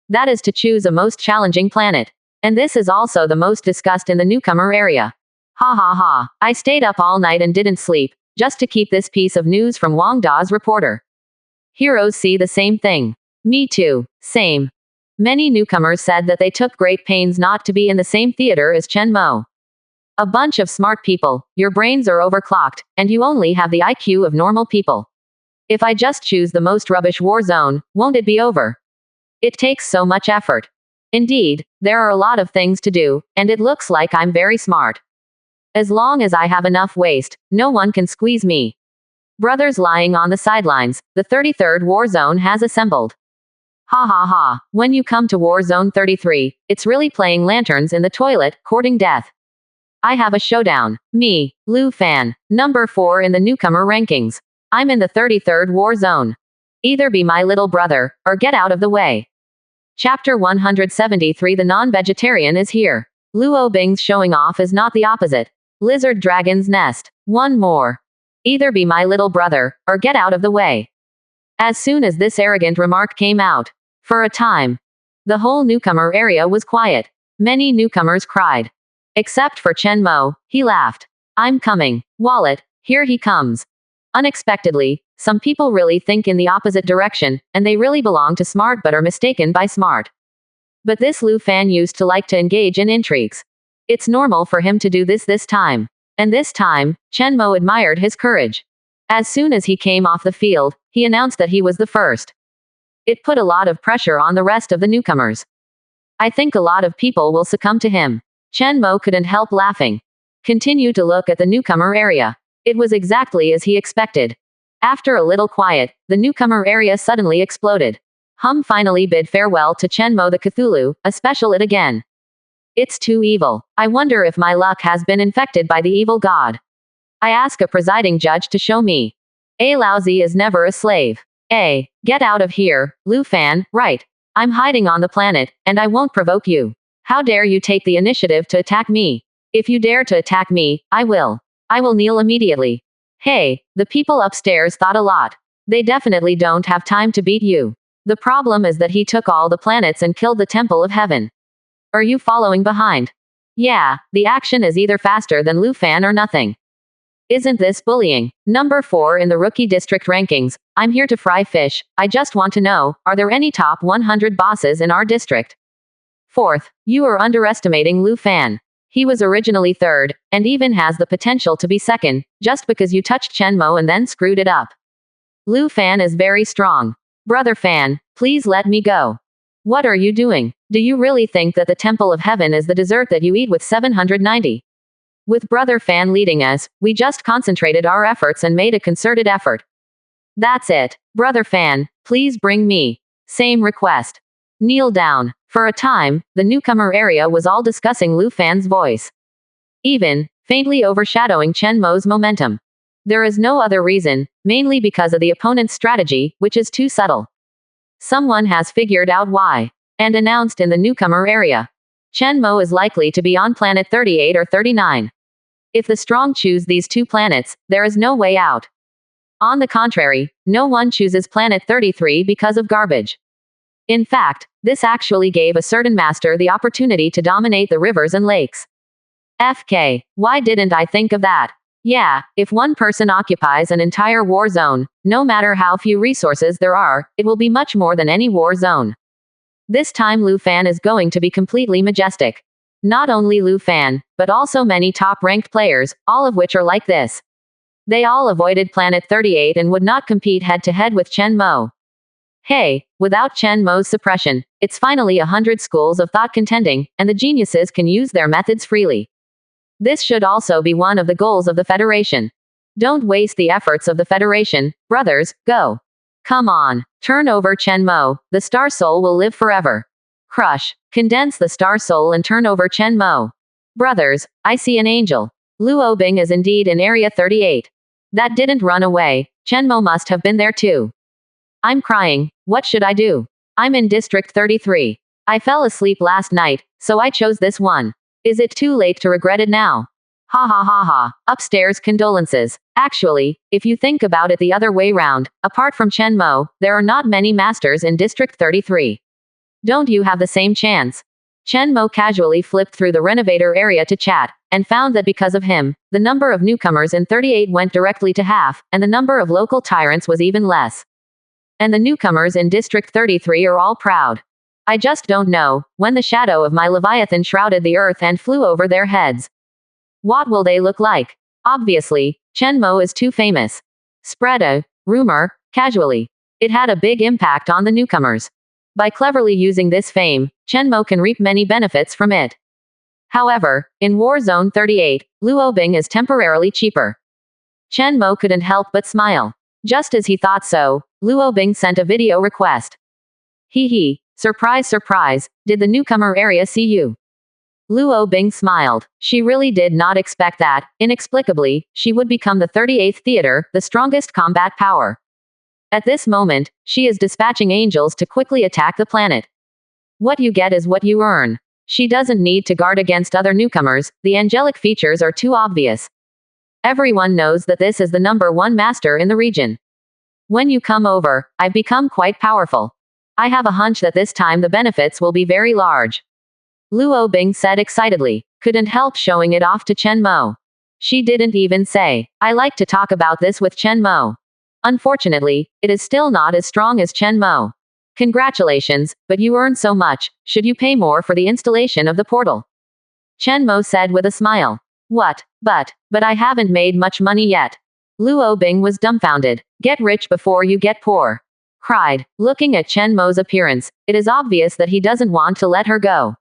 That is to choose a most challenging planet. And this is also the most discussed in the newcomer area. Ha ha ha, I stayed up all night and didn't sleep, just to keep this piece of news from Wang Da's reporter. Heroes see the same thing. Me too, same. Many newcomers said that they took great pains not to be in the same theater as Chen Mo. A bunch of smart people, your brains are overclocked, and you only have the IQ of normal people. If I just choose the most rubbish war zone, won't it be over? It takes so much effort. Indeed, there are a lot of things to do, and it looks like I'm very smart. As long as I have enough waste, no one can squeeze me. Brothers lying on the sidelines, the 33rd War Zone has assembled. Ha ha ha, when you come to War Zone 33, it's really playing lanterns in the toilet, courting death. I have a showdown. Me, Lu Fan, number 4 in the newcomer rankings. I'm in the 33rd War Zone. Either be my little brother, or get out of the way. Chapter 173. The non-vegetarian is here. Luo Bing's showing off is not the opposite. Lizard Dragon's Nest. One more. Either be my little brother, or get out of the way. As soon as this arrogant remark came out, for a time, the whole newcomer area was quiet. Many newcomers cried. Except for Chen Mo, he laughed. I'm coming. Wallet, here he comes. Unexpectedly, some people really think in the opposite direction, and they really belong to smart but are mistaken by smart. But this Lu Fan used to like to engage in intrigues. It's normal for him to do this time. And this time, Chen Mo admired his courage. As soon as he came off the field, he announced that he was the first. It put a lot of pressure on the rest of the newcomers. I think a lot of people will succumb to him. Chen Mo couldn't help laughing. Continue to look at the newcomer area. It was exactly as he expected. After a little quiet, the newcomer area suddenly exploded. Hum finally bid farewell to Chen Mo the Cthulhu, a special it again. It's too evil. I wonder if my luck has been infected by the evil god. I ask a presiding judge to show me. A lousy is never a slave. A, get out of here, Lu Fan, right. I'm hiding on the planet, and I won't provoke you. How dare you take the initiative to attack me? If you dare to attack me, I will kneel immediately. Hey, the people upstairs thought a lot. They definitely don't have time to beat you. The problem is that he took all the planets and killed the Temple of Heaven. Are you following behind? Yeah, the action is either faster than Lu Fan or nothing. Isn't this bullying? Number 4 in the rookie district rankings. I'm here to fry fish. I just want to know, are there any top 100 bosses in our district? 4th, you are underestimating Lu Fan. He was originally 3rd, and even has the potential to be 2nd, just because you touched Chen Mo and then screwed it up. Lu Fan is very strong. Brother Fan, please let me go. What are you doing? Do you really think that the Temple of Heaven is the dessert that you eat with 790? With Brother Fan leading us, we just concentrated our efforts and made a concerted effort. That's it. Brother Fan, please bring me. Same request. Kneel down. For a time, the newcomer area was all discussing Lu Fan's voice. Even, faintly overshadowing Chen Mo's momentum. There is no other reason, mainly because of the opponent's strategy, which is too subtle. Someone has figured out why. And announced in the newcomer area. Chen Mo is likely to be on planet 38 or 39. If the strong choose these 2 planets, there is no way out. On the contrary, no one chooses planet 33 because of garbage. In fact, this actually gave a certain master the opportunity to dominate the rivers and lakes. FK, why didn't I think of that? Yeah, if one person occupies an entire war zone, no matter how few resources there are, it will be much more than any war zone. This time Lu Fan is going to be completely majestic. Not only Lu Fan, but also many top-ranked players, all of which are like this. They all avoided Planet 38 and would not compete head-to-head with Chen Mo. Hey, without Chen Mo's suppression, it's finally 100 schools of thought contending, and the geniuses can use their methods freely. This should also be one of the goals of the Federation. Don't waste the efforts of the Federation, brothers, go. Come on, turn over Chen Mo, the Star Soul will live forever. Crush, condense the Star Soul and turn over Chen Mo. Brothers, I see an angel. Luo Bing is indeed in Area 38. That didn't run away, Chen Mo must have been there too. I'm crying, what should I do? I'm in District 33. I fell asleep last night, so I chose this one. Is it too late to regret it now? Ha ha ha ha, upstairs condolences. Actually, if you think about it the other way round, apart from Chen Mo, there are not many masters in District 33. Don't you have the same chance? Chen Mo casually flipped through the renovator area to chat, and found that because of him, the number of newcomers in 38 went directly to half, and the number of local tyrants was even less. And the newcomers in District 33 are all proud. I just don't know, when the shadow of my Leviathan shrouded the earth and flew over their heads. What will they look like? Obviously, Chen Mo is too famous. Spread a rumor, casually. It had a big impact on the newcomers. By cleverly using this fame, Chen Mo can reap many benefits from it. However, in War Zone 38, Luo Bing is temporarily cheaper. Chen Mo couldn't help but smile. Just as he thought so, Luo Bing sent a video request. Hee hee, surprise surprise, did the newcomer area see you? Luo Bing smiled. She really did not expect that, inexplicably, she would become the 38th theater, the strongest combat power. At this moment, she is dispatching angels to quickly attack the planet. What you get is what you earn. She doesn't need to guard against other newcomers, the angelic features are too obvious. Everyone knows that this is the #1 master in the region. When you come over, I've become quite powerful. I have a hunch that this time the benefits will be very large. Luo Bing said excitedly, couldn't help showing it off to Chen Mo. She didn't even say, I like to talk about this with Chen Mo. Unfortunately, it is still not as strong as Chen Mo. Congratulations, but you earn so much, should you pay more for the installation of the portal? Chen Mo said with a smile. What? But I haven't made much money yet. Luo Bing was dumbfounded. Get rich before you get poor. Cried. Looking at Chen Mo's appearance, it is obvious that he doesn't want to let her go.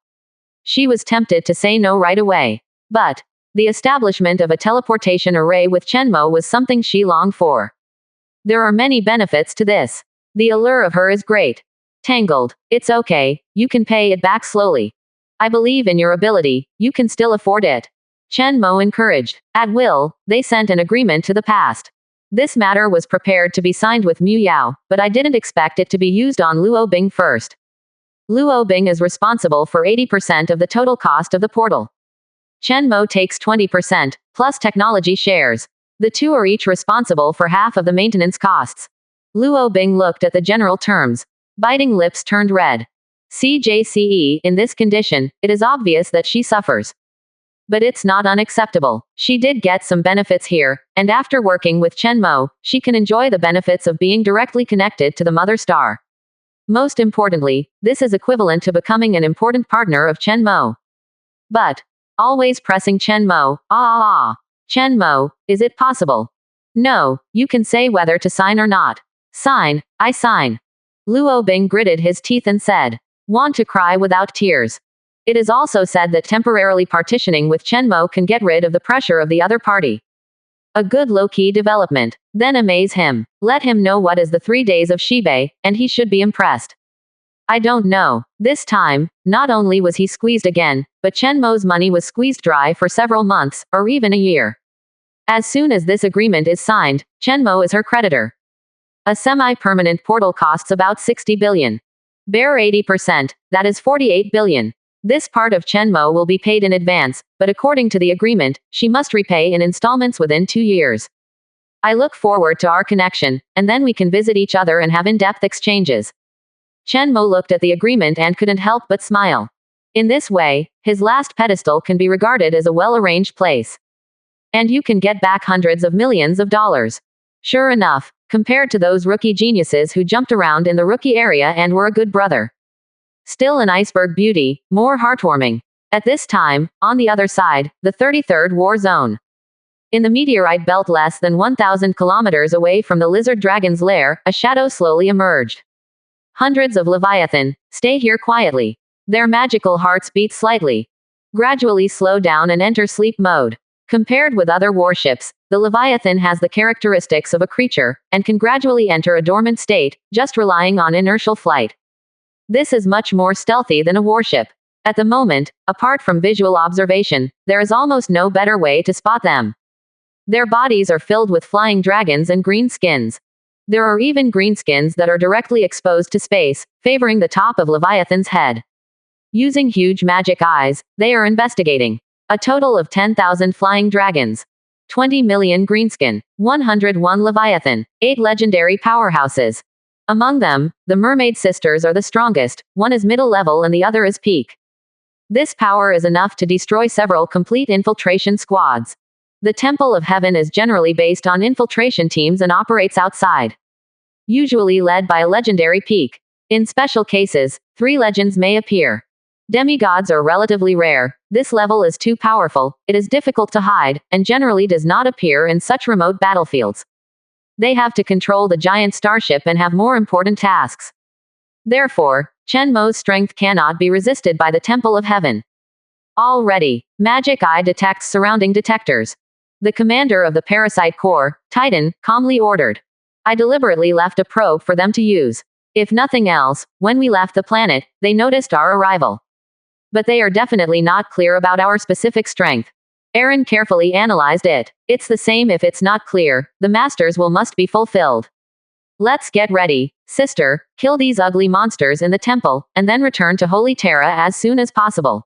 She was tempted to say no right away. But the establishment of a teleportation array with Chen Mo was something she longed for. There are many benefits to this. The allure of her is great. Tangled. It's okay, you can pay it back slowly. I believe in your ability, you can still afford it. Chen Mo encouraged. At will, they sent an agreement to the past. This matter was prepared to be signed with Mu Yao, but I didn't expect it to be used on Luo Bing first. Luo Bing is responsible for 80% of the total cost of the portal. Chen Mo takes 20%, plus technology shares. The two are each responsible for half of the maintenance costs. Luo Bing looked at the general terms. Biting lips turned red. CJCE, in this condition, it is obvious that she suffers. But it's not unacceptable. She did get some benefits here, and after working with Chen Mo, she can enjoy the benefits of being directly connected to the mother star. Most importantly, this is equivalent to becoming an important partner of Chen Mo. But always pressing Chen Mo, Chen Mo, is it possible? No, you can say whether to sign or not. Sign, I sign. Luo Bing gritted his teeth and said, want to cry without tears. It is also said that temporarily partitioning with Chen Mo can get rid of the pressure of the other party. A good low-key development. Then amaze him. Let him know what is the 3 days of Shibei, and he should be impressed. I don't know. This time, not only was he squeezed again, but Chen Mo's money was squeezed dry for several months, or even a year. As soon as this agreement is signed, Chen Mo is her creditor. A semi-permanent portal costs about 60 billion. Bear 80%, that is 48 billion. This part of Chen Mo will be paid in advance, but according to the agreement, she must repay in installments within 2 years. I look forward to our connection, and then we can visit each other and have in-depth exchanges. Chen Mo looked at the agreement and couldn't help but smile. In this way, his last pedestal can be regarded as a well-arranged place. And you can get back hundreds of millions of dollars. Sure enough, compared to those rookie geniuses who jumped around in the rookie area and were a good brother. Still an iceberg beauty, more heartwarming. At this time, on the other side, the 33rd War Zone. In the meteorite belt less than 1,000 kilometers away from the lizard dragon's lair, a shadow slowly emerged. Hundreds of Leviathan, stay here quietly. Their magical hearts beat slightly. Gradually slow down and enter sleep mode. Compared with other warships, the Leviathan has the characteristics of a creature, and can gradually enter a dormant state, just relying on inertial flight. This is much more stealthy than a warship. At the moment, apart from visual observation, there is almost no better way to spot them. Their bodies are filled with flying dragons and green skins. There are even green skins that are directly exposed to space, favoring the top of Leviathan's head. Using huge magic eyes, they are investigating. A total of 10,000 flying dragons. 20 million greenskin. 101 Leviathan. 8 legendary powerhouses. Among them, the Mermaid Sisters are the strongest, one is middle level and the other is peak. This power is enough to destroy several complete infiltration squads. The Temple of Heaven is generally based on infiltration teams and operates outside. Usually led by a legendary peak. In special cases, 3 legends may appear. Demigods are relatively rare. This level is too powerful, it is difficult to hide, and generally does not appear in such remote battlefields. They have to control the giant starship and have more important tasks. Therefore, Chen Mo's strength cannot be resisted by the Temple of Heaven. Already, Magic Eye detects surrounding detectors. The commander of the Parasite Corps, Titan, calmly ordered. I deliberately left a probe for them to use. If nothing else, when we left the planet, they noticed our arrival. But they are definitely not clear about our specific strength. Aaron carefully analyzed it. It's the same if it's not clear, the masters will must be fulfilled. Let's get ready, sister, kill these ugly monsters in the temple, and then return to Holy Terra as soon as possible.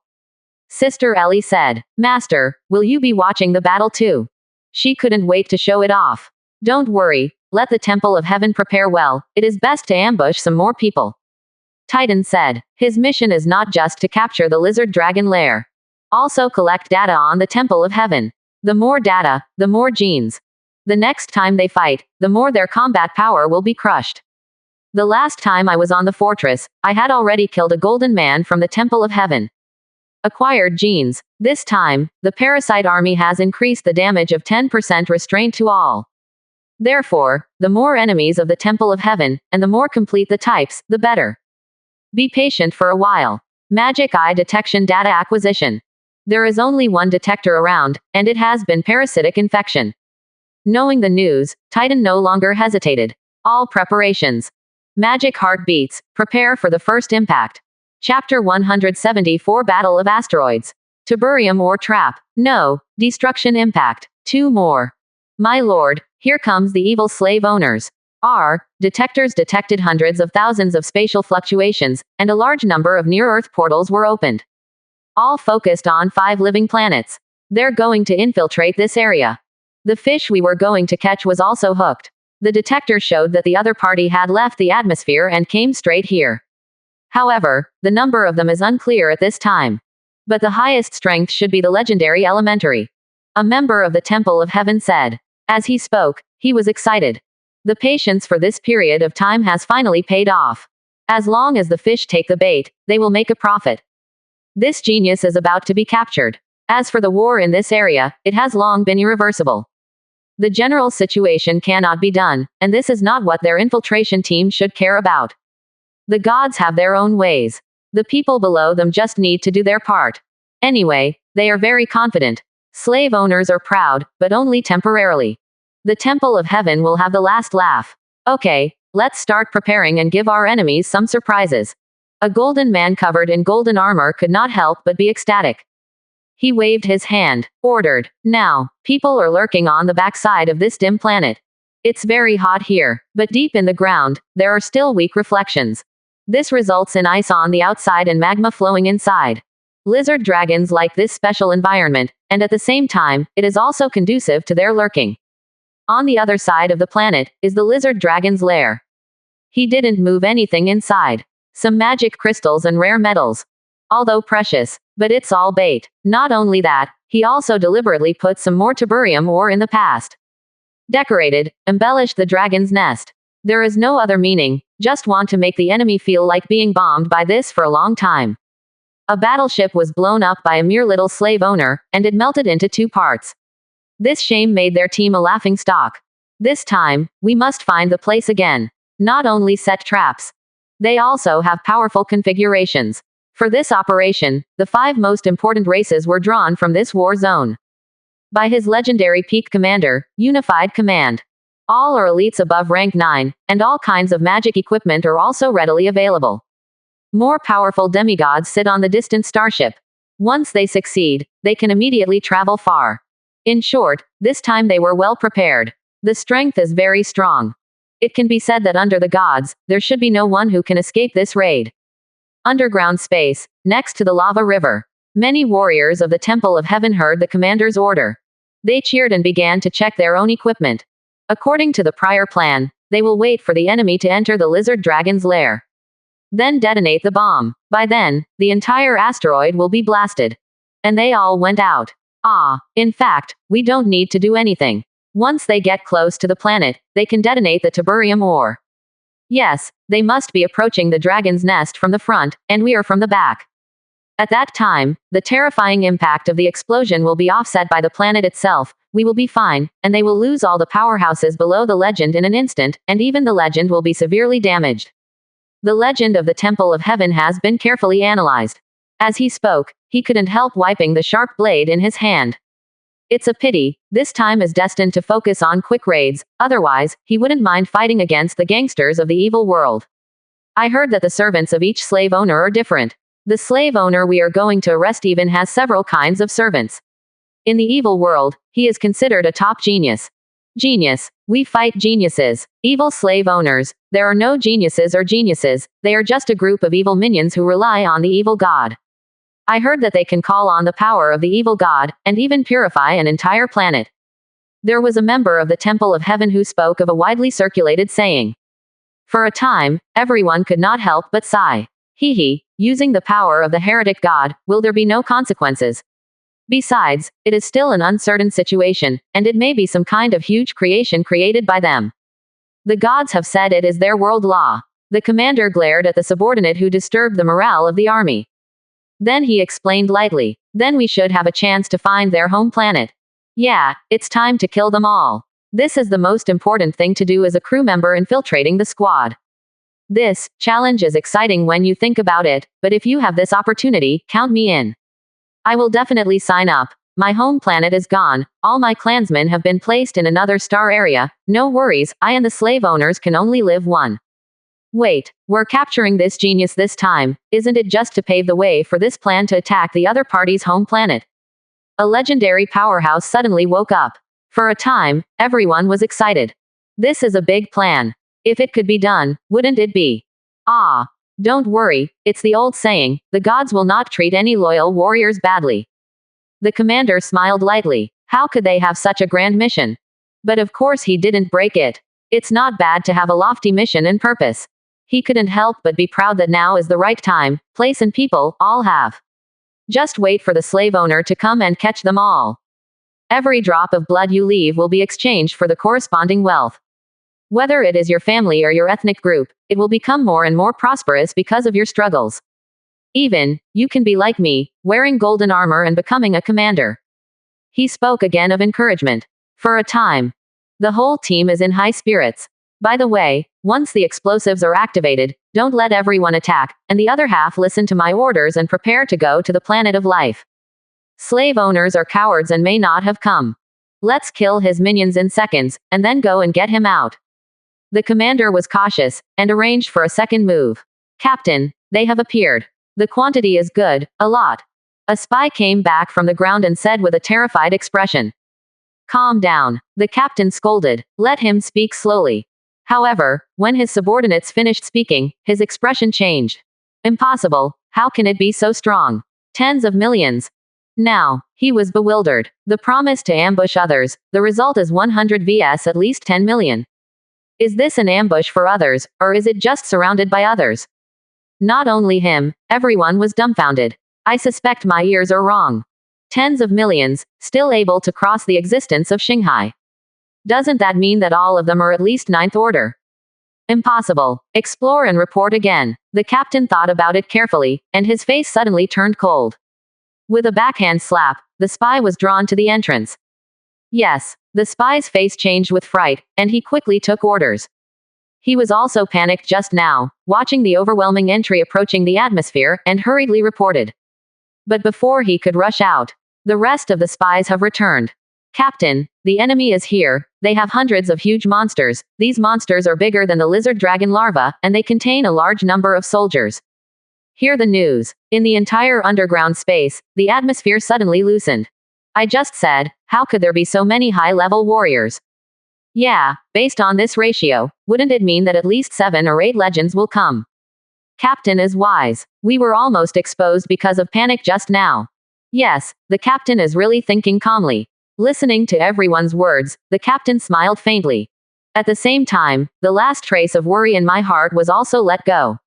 Sister Ellie said, Master, will you be watching the battle too? She couldn't wait to show it off. Don't worry, let the Temple of Heaven prepare well, it is best to ambush some more people. Titan said, his mission is not just to capture the lizard dragon lair. Also collect data on the Temple of Heaven. The more data, the more genes. The next time they fight, the more their combat power will be crushed. The last time I was on the fortress, I had already killed a golden man from the Temple of Heaven. Acquired genes. This time, the parasite army has increased the damage of 10% restraint to all. Therefore, the more enemies of the Temple of Heaven, and the more complete the types, the better. Be patient for a while. Magic Eye detection data acquisition. There is only one detector around, and it has been parasitic infection. Knowing the news, Titan no longer hesitated. All preparations. Magic heart beats, prepare for the first impact. Chapter 174 Battle of Asteroids. Tiberium or Trap. No, Destruction Impact. 2 more. My lord, here comes the evil slave owners. Detectors detected hundreds of thousands of spatial fluctuations, and a large number of near-Earth portals were opened. All focused on 5 living planets. They're going to infiltrate this area. The fish we were going to catch was also hooked. The detector showed that the other party had left the atmosphere and came straight here. However, the number of them is unclear at this time. But the highest strength should be the legendary elementary. A member of the Temple of Heaven said. As he spoke, he was excited. The patience for this period of time has finally paid off. As long as the fish take the bait, they will make a profit. This genius is about to be captured. As for the war in this area, it has long been irreversible. The general situation cannot be done, and this is not what their infiltration team should care about. The gods have their own ways. The people below them just need to do their part. Anyway, they are very confident. Slave owners are proud, but only temporarily. The Temple of Heaven will have the last laugh. Okay, let's start preparing and give our enemies some surprises. A golden man covered in golden armor could not help but be ecstatic. He waved his hand, ordered, now, people are lurking on the backside of this dim planet. It's very hot here, but deep in the ground, there are still weak reflections. This results in ice on the outside and magma flowing inside. Lizard dragons like this special environment, and at the same time, it is also conducive to their lurking. On the other side of the planet, is the lizard dragon's lair. He didn't move anything inside. Some magic crystals and rare metals. Although precious, but it's all bait. Not only that, he also deliberately put some more tiberium ore in the past. Decorated, embellished the dragon's nest. There is no other meaning, just want to make the enemy feel like being bombed by this for a long time. A battleship was blown up by a mere little slave owner, and it melted into 2 parts. This shame made their team a laughing stock. This time, we must find the place again. Not only set traps. They also have powerful configurations. For this operation, the 5 most important races were drawn from this war zone. By his legendary peak commander, Unified Command. All are elites above rank 9, and all kinds of magic equipment are also readily available. More powerful demigods sit on the distant starship. Once they succeed, they can immediately travel far. In short, this time they were well prepared. The strength is very strong. It can be said that under the gods, there should be no one who can escape this raid. Underground space, next to the lava river. Many warriors of the Temple of Heaven heard the commander's order. They cheered and began to check their own equipment. According to the prior plan, they will wait for the enemy to enter the lizard dragon's lair. Then detonate the bomb. By then, the entire asteroid will be blasted. And they all went out. In fact, we don't need to do anything. Once they get close to the planet, they can detonate the tiberium ore. Yes, they must be approaching the dragon's nest from the front, and we are from the back. At that time, the terrifying impact of the explosion will be offset by the planet itself. We will be fine, and they will lose all the powerhouses below the legend in an instant, and even the legend will be severely damaged. The legend of the Temple of Heaven has been carefully analyzed. As he spoke, he couldn't help wiping the sharp blade in his hand. It's a pity, this time is destined to focus on quick raids, otherwise, he wouldn't mind fighting against the gangsters of the evil world. I heard that the servants of each slave owner are different. The slave owner we are going to arrest even has several kinds of servants. In the evil world, he is considered a top genius. Genius. We fight geniuses. Evil slave owners. There are no geniuses or geniuses, they are just a group of evil minions who rely on the evil god. I heard that they can call on the power of the evil god, and even purify an entire planet. There was a member of the Temple of Heaven who spoke of a widely circulated saying. For a time, everyone could not help but sigh. Using the power of the heretic god, will there be no consequences? Besides, it is still an uncertain situation, and it may be some kind of huge creation created by them. The gods have said it is their world law. The commander glared at the subordinate who disturbed the morale of the army. Then he explained lightly. Then we should have a chance to find their home planet. Yeah, it's time to kill them all. This is the most important thing to do as a crew member infiltrating the squad. This challenge is exciting when you think about it, but if you have this opportunity, count me in. I will definitely sign up. My home planet is gone, all my clansmen have been placed in another star area, no worries, I and the slave owners can only live one. Wait, we're capturing this genius this time, isn't it just to pave the way for this plan to attack the other party's home planet? A legendary powerhouse suddenly woke up. For a time, everyone was excited. This is a big plan. If it could be done, wouldn't it be? Don't worry, it's the old saying, the gods will not treat any loyal warriors badly. The commander smiled lightly. How could they have such a grand mission? But of course he didn't break it. It's not bad to have a lofty mission and purpose. He couldn't help but be proud that now is the right time, place and people, all have. Just wait for the slave owner to come and catch them all. Every drop of blood you leave will be exchanged for the corresponding wealth. Whether it is your family or your ethnic group, it will become more and more prosperous because of your struggles. Even, you can be like me, wearing golden armor and becoming a commander. He spoke again of encouragement. For a time, the whole team is in high spirits. By the way, once the explosives are activated, don't let everyone attack, and the other half listen to my orders and prepare to go to the planet of life. Slave owners are cowards and may not have come. Let's kill his minions in seconds, and then go and get him out. The commander was cautious, and arranged for a second move. Captain, they have appeared. The quantity is good, a lot. A spy came back from the ground and said with a terrified expression. Calm down. The captain scolded. Let him speak slowly. However, when his subordinates finished speaking, his expression changed. Impossible. How can it be so strong? Tens of millions. Now, he was bewildered. The promise to ambush others, the result is 100 vs at least 10 million. Is this an ambush for others, or is it just surrounded by others? Not only him, everyone was dumbfounded. I suspect my ears are wrong. Tens of millions, still able to cross the existence of Shanghai. Doesn't that mean that all of them are at least ninth order? Impossible. Explore and report again. The captain thought about it carefully, and his face suddenly turned cold. With a backhand slap, the spy was drawn to the entrance. Yes, the spy's face changed with fright, and he quickly took orders. He was also panicked just now, watching the overwhelming entry approaching the atmosphere, and hurriedly reported. But before he could rush out, the rest of the spies have returned. Captain, the enemy is here. They have hundreds of huge monsters. These monsters are bigger than the lizard dragon larva, and they contain a large number of soldiers. Hear the news. In the entire underground space, the atmosphere suddenly loosened. I just said, how could there be so many high-level warriors? Yeah, based on this ratio, wouldn't it mean that at least 7 or 8 legends will come? Captain is wise. We were almost exposed because of panic just now. Yes, the captain is really thinking calmly. Listening to everyone's words, the captain smiled faintly. At the same time, the last trace of worry in my heart was also let go.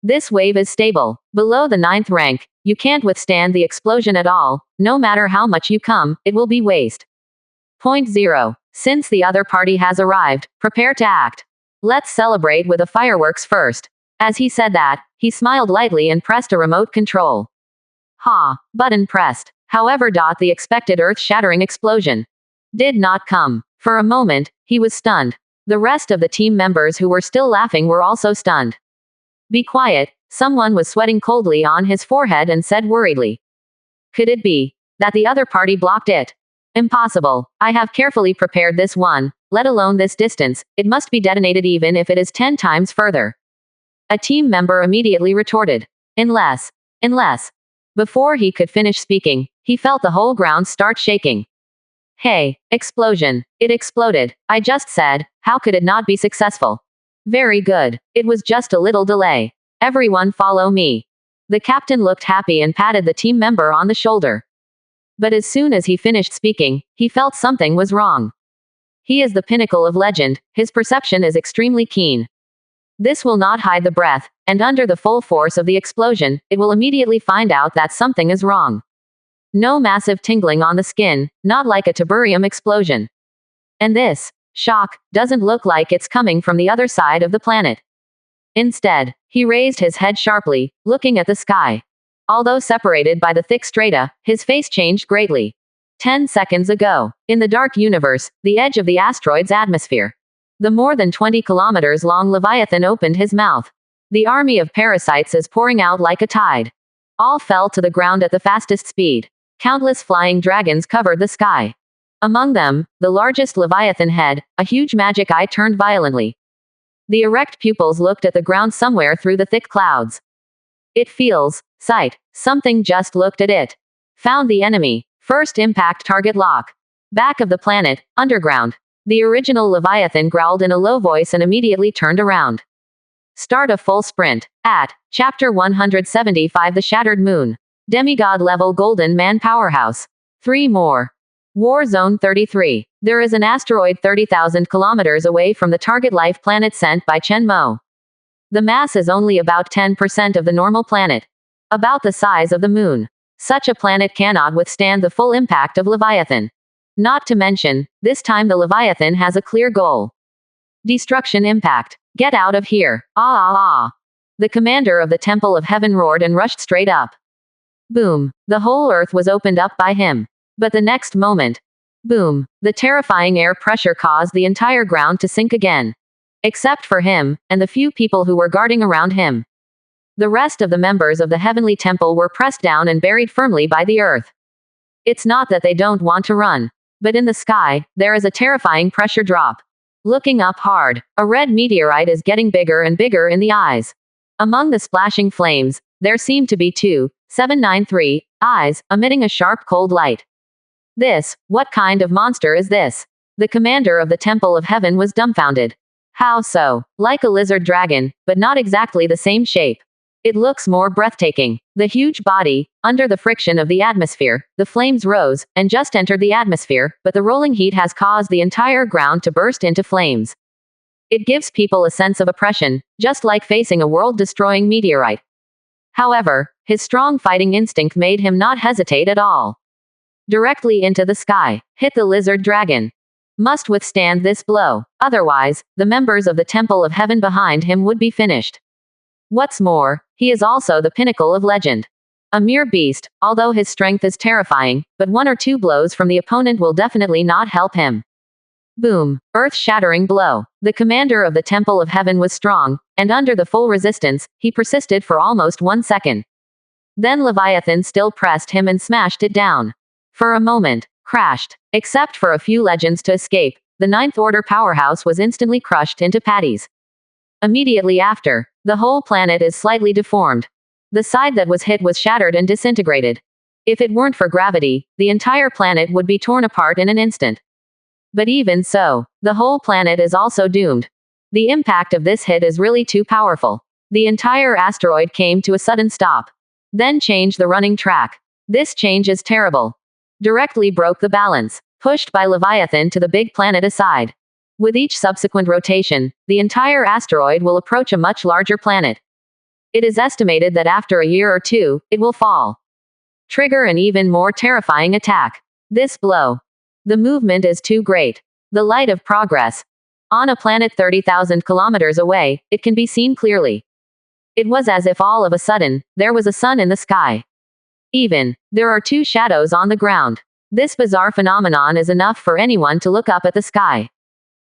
This wave is stable. Below the 9th rank, you can't withstand the explosion at all. No matter how much you come, it will be waste. Point 0. Since the other party has arrived, prepare to act. Let's celebrate with the fireworks first. As he said that, he smiled lightly and pressed a remote control. Button pressed. However, the expected earth-shattering explosion did not come. For a moment, he was stunned. The rest of the team members who were still laughing were also stunned. Be quiet, someone was sweating coldly on his forehead and said worriedly. Could it be that the other party blocked it? Impossible. I have carefully prepared this one, let alone this distance. It must be detonated even if it is 10 times further. A team member immediately retorted. Unless. Before he could finish speaking, he felt the whole ground start shaking. Hey, explosion. It exploded. I just said, how could it not be successful? Very good. It was just a little delay. Everyone follow me. The captain looked happy and patted the team member on the shoulder. But as soon as he finished speaking, he felt something was wrong. He is the pinnacle of legend, his perception is extremely keen. This will not hide the breath, and under the full force of the explosion, it will immediately find out that something is wrong. No massive tingling on the skin, not like a tiberium explosion. And this shock doesn't look like it's coming from the other side of the planet. Instead, he raised his head sharply, looking at the sky. Although separated by the thick strata, his face changed greatly. 10 seconds ago, in the dark universe, the edge of the asteroid's atmosphere, the more than 20 kilometers long Leviathan opened his mouth. The army of parasites is pouring out like a tide. All fell to the ground at the fastest speed. Countless flying dragons covered the sky. Among them, the largest Leviathan head, a huge magic eye turned violently. The erect pupils looked at the ground somewhere through the thick clouds. It feels, sight, something just looked at it. Found the enemy. First impact target lock. Back of the planet, underground. The original Leviathan growled in a low voice and immediately turned around. Start a full sprint. At Chapter 175 The Shattered Moon. Demigod-level Golden Man Powerhouse. 3 more. War Zone 33. There is an asteroid 30,000 kilometers away from the target life planet sent by Chen Mo. The mass is only about 10% of the normal planet. About the size of the moon. Such a planet cannot withstand the full impact of Leviathan. Not to mention, this time the Leviathan has a clear goal. Destruction impact. Get out of here. The commander of the Temple of Heaven roared and rushed straight up. Boom. The whole earth was opened up by him. But the next moment. Boom. The terrifying air pressure caused the entire ground to sink again. Except for him, and the few people who were guarding around him. The rest of the members of the Heavenly Temple were pressed down and buried firmly by the earth. It's not that they don't want to run. But in the sky, there is a terrifying pressure drop. Looking up hard, a red meteorite is getting bigger and bigger in the eyes. Among the splashing flames, there seem to be 2,793 eyes, emitting a sharp cold light. What kind of monster is this? The commander of the Temple of Heaven was dumbfounded. How so? Like a lizard dragon, but not exactly the same shape. It looks more breathtaking. The huge body, under the friction of the atmosphere, the flames rose, and just entered the atmosphere, but the rolling heat has caused the entire ground to burst into flames. It gives people a sense of oppression, just like facing a world-destroying meteorite. However, his strong fighting instinct made him not hesitate at all. Directly into the sky, hit the lizard dragon. Must withstand this blow, otherwise, the members of the Temple of Heaven behind him would be finished. What's more, he is also the pinnacle of legend. A mere beast, although his strength is terrifying, but 1 or 2 blows from the opponent will definitely not help him. Boom. Earth-shattering blow. The commander of the Temple of Heaven was strong, and under the full resistance, he persisted for almost 1 second. Then Leviathan still pressed him and smashed it down. For a moment, crashed. Except for a few legends to escape, the Ninth Order powerhouse was instantly crushed into patties. Immediately after, the whole planet is slightly deformed. The side that was hit was shattered and disintegrated. If it weren't for gravity, the entire planet would be torn apart in an instant. But even so, the whole planet is also doomed. The impact of this hit is really too powerful. The entire asteroid came to a sudden stop. Then changed the running track. This change is terrible. Directly broke the balance, pushed by Leviathan to the big planet aside. With each subsequent rotation, the entire asteroid will approach a much larger planet. It is estimated that after a year or two, it will fall. Trigger an even more terrifying attack. This blow. The movement is too great. The light of progress. On a planet 30,000 kilometers away, it can be seen clearly. It was as if all of a sudden, there was a sun in the sky. There are 2 shadows on the ground. This bizarre phenomenon is enough for anyone to look up at the sky.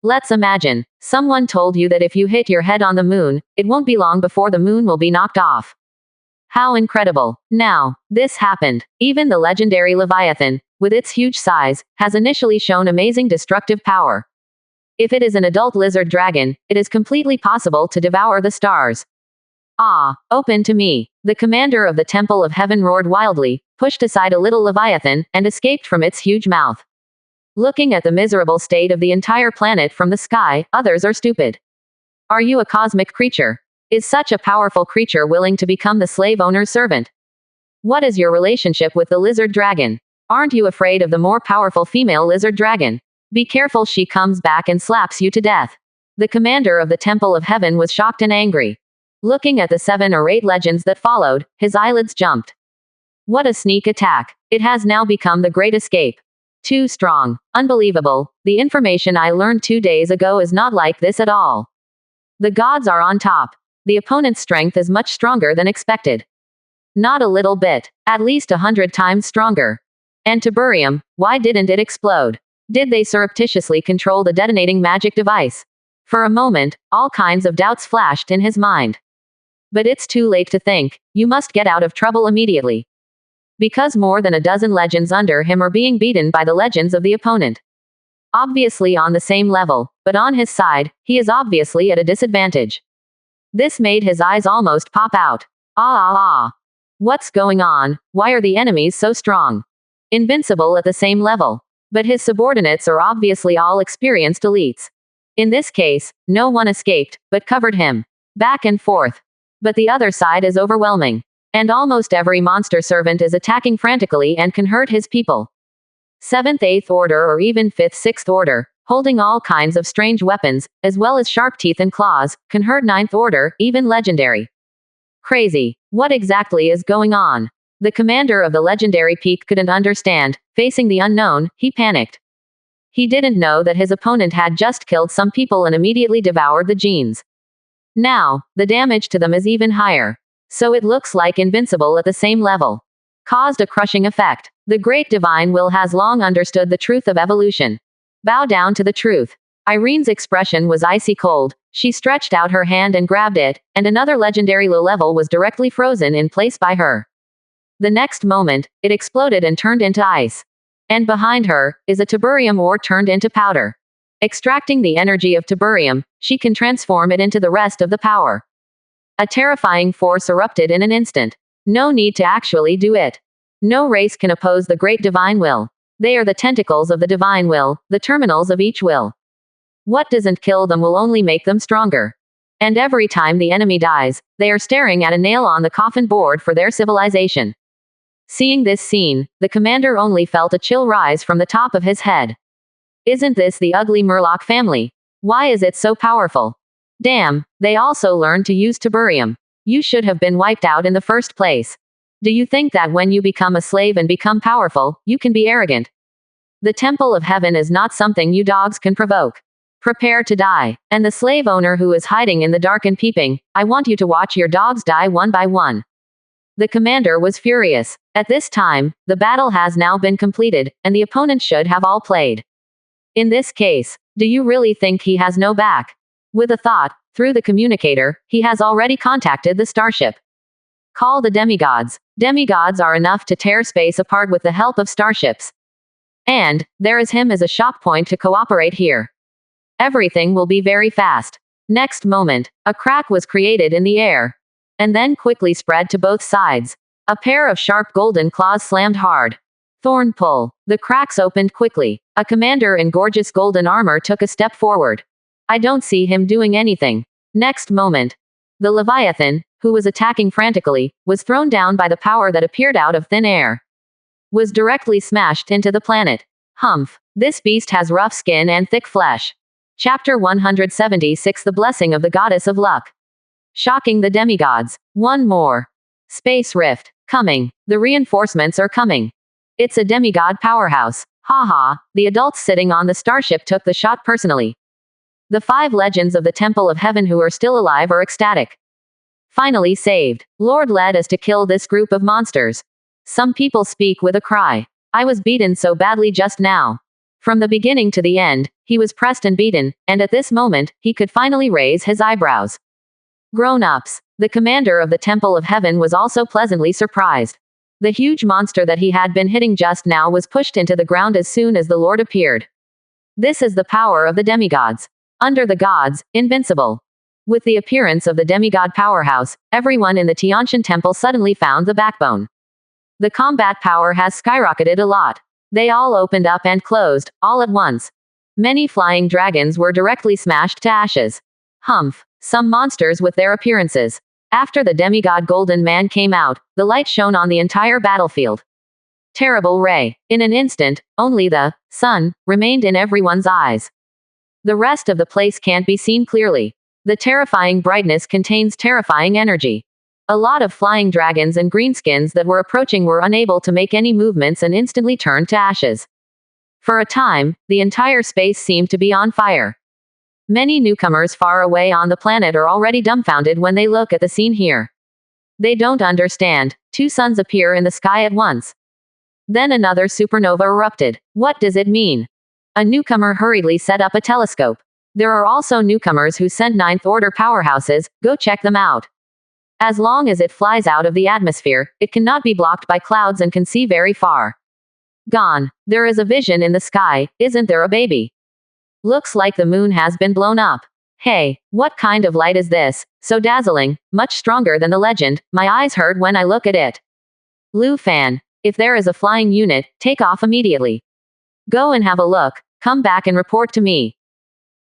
Let's imagine, someone told you that if you hit your head on the moon, it won't be long before the moon will be knocked off. How incredible. Now, this happened. Even the legendary Leviathan, with its huge size, has initially shown amazing destructive power. If it is an adult lizard dragon, it is completely possible to devour the stars. Open to me. The commander of the Temple of Heaven roared wildly, pushed aside a little Leviathan, and escaped from its huge mouth. Looking at the miserable state of the entire planet from the sky, others are stupid. Are you a cosmic creature? Is such a powerful creature willing to become the slave owner's servant? What is your relationship with the lizard dragon? Aren't you afraid of the more powerful female lizard dragon? Be careful, she comes back and slaps you to death. The commander of the Temple of Heaven was shocked and angry. Looking at the 7 or 8 legends that followed, his eyelids jumped. What a sneak attack. It has now become the Great Escape. Too strong. Unbelievable. The information I learned 2 days ago is not like this at all. The gods are on top. The opponent's strength is much stronger than expected. Not a little bit. At least 100 times stronger. And Tiberium, why didn't it explode? Did they surreptitiously control the detonating magic device? For a moment, all kinds of doubts flashed in his mind. But it's too late to think. You must get out of trouble immediately. Because more than a dozen legends under him are being beaten by the legends of the opponent. Obviously on the same level, but on his side, he is obviously at a disadvantage. This made his eyes almost pop out. What's going on? Why are the enemies so strong? Invincible at the same level. But his subordinates are obviously all experienced elites. In this case, no one escaped, but covered him. Back and forth. But the other side is overwhelming. And almost every monster servant is attacking frantically and can hurt his people. 7th, 8th Order or even 5th, 6th Order, holding all kinds of strange weapons, as well as sharp teeth and claws, can hurt 9th Order, even legendary. Crazy. What exactly is going on? The commander of the legendary peak couldn't understand. Facing the unknown, he panicked. He didn't know that his opponent had just killed some people and immediately devoured the genes. Now, the damage to them is even higher. So it looks like invincible at the same level. Caused a crushing effect. The great divine will has long understood the truth of evolution. Bow down to the truth. Irene's expression was icy cold. She stretched out her hand and grabbed it, and another legendary low level was directly frozen in place by her. The next moment, it exploded and turned into ice. And behind her, is a tiberium ore turned into powder. Extracting the energy of tiberium, she can transform it into the rest of the power. A terrifying force erupted in an instant. No need to actually do it. No race can oppose the great divine will. They are the tentacles of the divine will, the terminals of each will. What doesn't kill them will only make them stronger. And every time the enemy dies, they are staring at a nail on the coffin board for their civilization. Seeing this scene, the commander only felt a chill rise from the top of his head. Isn't this the ugly Murloc family? Why is it so powerful? Damn, they also learned to use tiberium. You should have been wiped out in the first place. Do you think that when you become a slave and become powerful, you can be arrogant? The Temple of Heaven is not something you dogs can provoke. Prepare to die. And the slave owner who is hiding in the dark and peeping, I want you to watch your dogs die one by one. The commander was furious. At this time, the battle has now been completed, and the opponents should have all played. In this case, do you really think he has no back? With a thought, through the communicator, he has already contacted the starship. Call the demigods. Demigods are enough to tear space apart with the help of starships. And there is him as a shock point to cooperate here. Everything will be very fast. Next moment, a crack was created in the air. And then quickly spread to both sides. A pair of sharp golden claws slammed hard. Thorn pull. The cracks opened quickly. A commander in gorgeous golden armor took a step forward. I don't see him doing anything. Next moment, the Leviathan, who was attacking frantically, was thrown down by the power that appeared out of thin air. Was directly smashed into the planet. Humph. This beast has rough skin and thick flesh. Chapter 176 The Blessing of the Goddess of Luck. Shocking the demigods. One more. Space rift. Coming. The reinforcements are coming. It's a demigod powerhouse. Haha, the adults sitting on the starship took the shot personally. The 5 legends of the Temple of Heaven who are still alive are ecstatic. Finally saved. Lord led us to kill this group of monsters. Some people speak with a cry. I was beaten so badly just now. From the beginning to the end, he was pressed and beaten, and at this moment, he could finally raise his eyebrows. Grown-ups. The commander of the Temple of Heaven was also pleasantly surprised. The huge monster that he had been hitting just now was pushed into the ground as soon as the Lord appeared. This is the power of the demigods. Under the gods, invincible. With the appearance of the demigod powerhouse, everyone in the Tiantian temple suddenly found the backbone. The combat power has skyrocketed a lot. They all opened up and closed, all at once. Many flying dragons were directly smashed to ashes. Humph. Some monsters with their appearances. After the demigod golden man came out, the light shone on the entire battlefield. Terrible ray. In an instant, only the sun remained in everyone's eyes. The rest of the place can't be seen clearly. The terrifying brightness contains terrifying energy. A lot of flying dragons and greenskins that were approaching were unable to make any movements and instantly turned to ashes. For a time, the entire space seemed to be on fire. Many newcomers far away on the planet are already dumbfounded when they look at the scene here. They don't understand. 2 suns appear in the sky at once. Then another supernova erupted. What does it mean? A newcomer hurriedly set up a telescope. There are also newcomers who sent 9th order powerhouses. Go check them out. As long as it flies out of the atmosphere, it cannot be blocked by clouds and can see very far. Gone. There is a vision in the sky. Isn't there a baby? Looks like the moon has been blown up. Hey, what kind of light is this? So dazzling, much stronger than the legend, my eyes hurt when I look at it. Lu Fan. If there is a flying unit, take off immediately. Go and have a look, come back and report to me.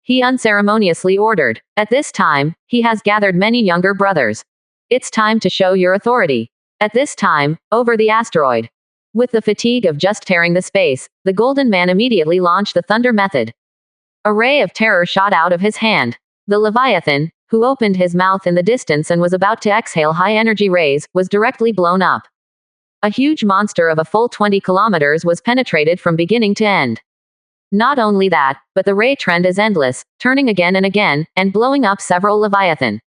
He unceremoniously ordered. At this time, he has gathered many younger brothers. It's time to show your authority. At this time, over the asteroid. With the fatigue of just tearing the space, the Golden Man immediately launched the thunder method. A ray of terror shot out of his hand. The Leviathan, who opened his mouth in the distance and was about to exhale high-energy rays, was directly blown up. A huge monster of a full 20 kilometers was penetrated from beginning to end. Not only that, but the ray trend is endless, turning again and again, and blowing up several Leviathan.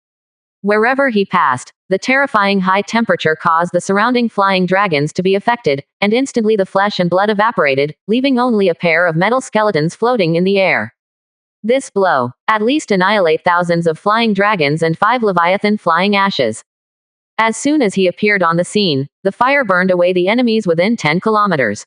Wherever he passed, the terrifying high temperature caused the surrounding flying dragons to be affected, and instantly the flesh and blood evaporated, leaving only a pair of metal skeletons floating in the air. This blow, at least annihilate thousands of flying dragons and 5 Leviathan flying ashes. As soon as he appeared on the scene, the fire burned away the enemies within 10 kilometers.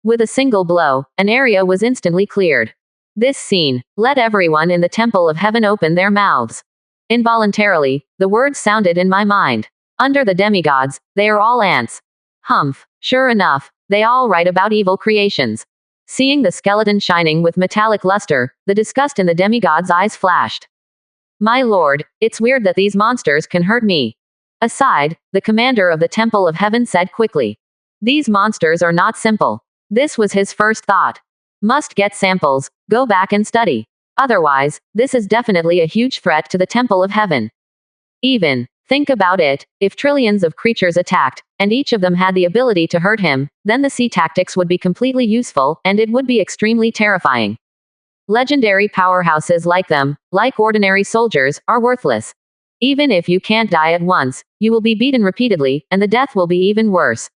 With a single blow, an area was instantly cleared. This scene let everyone in the Temple of Heaven open their mouths. Involuntarily, the words sounded in my mind. Under the demigods, they are all ants. Humph. Sure enough, they all write about evil creations. Seeing the skeleton shining with metallic luster, the disgust in the demigod's eyes flashed. My lord, it's weird that these monsters can hurt me. Aside, the commander of the Temple of Heaven said quickly. These monsters are not simple. This was his first thought. Must get samples, go back and study. Otherwise, this is definitely a huge threat to the Temple of Heaven. Even, think about it, if trillions of creatures attacked, and each of them had the ability to hurt him, then the sea tactics would be completely useful, and it would be extremely terrifying. Legendary powerhouses like them, like ordinary soldiers, are worthless. Even if you can't die at once, you will be beaten repeatedly, and the death will be even worse.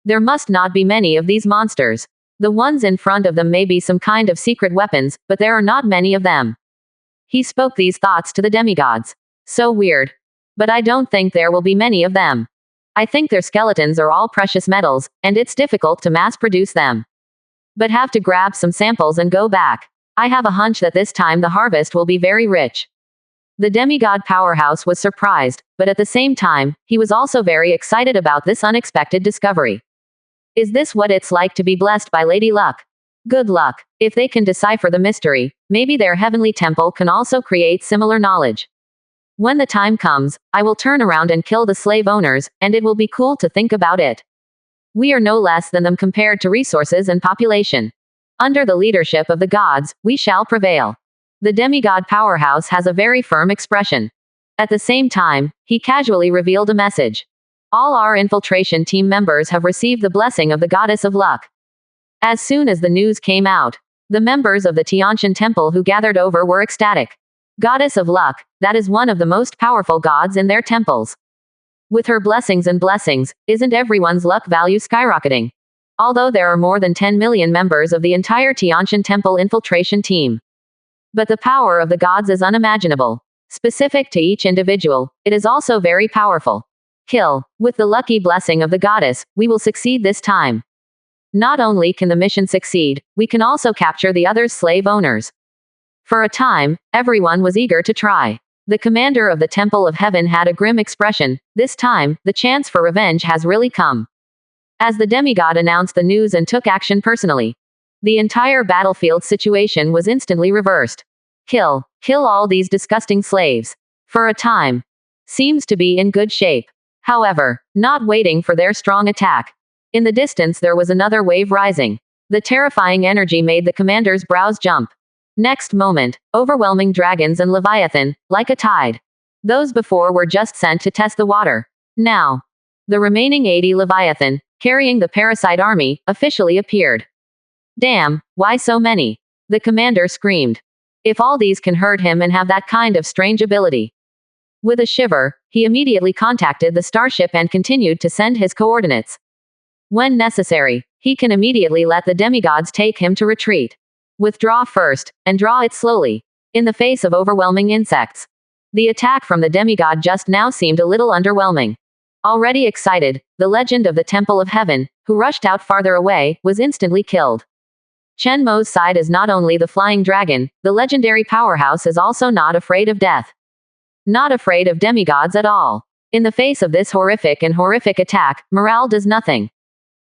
There must not be many of these monsters. The ones in front of them may be some kind of secret weapons, but there are not many of them. He spoke these thoughts to the demigods. So weird. But I don't think there will be many of them. I think their skeletons are all precious metals, and it's difficult to mass produce them. But have to grab some samples and go back. I have a hunch that this time the harvest will be very rich. The demigod powerhouse was surprised, but at the same time, he was also very excited about this unexpected discovery. Is this what it's like to be blessed by Lady Luck? Good luck. If they can decipher the mystery, maybe their heavenly temple can also create similar knowledge. When the time comes, I will turn around and kill the slave owners, and it will be cool to think about it. We are no less than them compared to resources and population. Under the leadership of the gods, we shall prevail. The demigod powerhouse has a very firm expression. At the same time, he casually revealed a message. All our infiltration team members have received the blessing of the goddess of luck. As soon as the news came out, the members of the Tiantian temple who gathered over were ecstatic. Goddess of luck, that is one of the most powerful gods in their temples. With her blessings and blessings, isn't everyone's luck value skyrocketing? Although there are more than 10 million members of the entire Tiantian temple infiltration team. But the power of the gods is unimaginable. Specific to each individual, it is also very powerful. Kill. With the lucky blessing of the goddess, we will succeed this time. Not only can the mission succeed, we can also capture the other slave owners. For a time, everyone was eager to try. The commander of the Temple of Heaven had a grim expression. This time, the chance for revenge has really come. As the demigod announced the news and took action personally, the entire battlefield situation was instantly reversed. Kill. Kill all these disgusting slaves. For a time. Seems to be in good shape. However, not waiting for their strong attack. In the distance there was another wave rising. The terrifying energy made the commander's brows jump. Next moment, overwhelming dragons and Leviathan, like a tide. Those before were just sent to test the water. Now, the remaining 80 Leviathan, carrying the parasite army, officially appeared. Damn, why so many? The commander screamed. If all these can hurt him and have that kind of strange ability. With a shiver, he immediately contacted the starship and continued to send his coordinates. When necessary, he can immediately let the demigods take him to retreat. Withdraw first, and draw it slowly. In the face of overwhelming insects. The attack from the demigod just now seemed a little underwhelming. Already excited, the legend of the Temple of Heaven, who rushed out farther away, was instantly killed. Chen Mo's side is not only the flying dragon, the legendary powerhouse is also not afraid of death. Not afraid of demigods at all. In the face of this horrific attack, morale does nothing.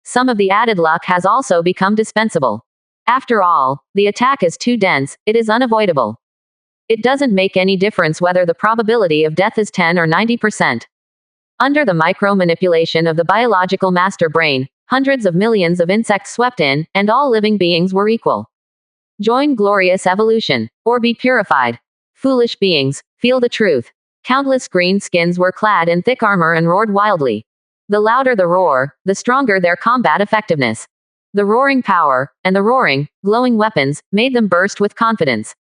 Some of the added luck has also become dispensable. After all, the attack is too dense, it is unavoidable. It doesn't make any difference whether the probability of death is 10 or 90%. Under the micro-manipulation of the biological master brain, hundreds of millions of insects swept in, and all living beings were equal. Join glorious evolution, or be purified. Foolish beings, feel the truth. Countless green skins were clad in thick armor and roared wildly. The louder the roar, the stronger their combat effectiveness. The roaring power, and the roaring, glowing weapons, made them burst with confidence.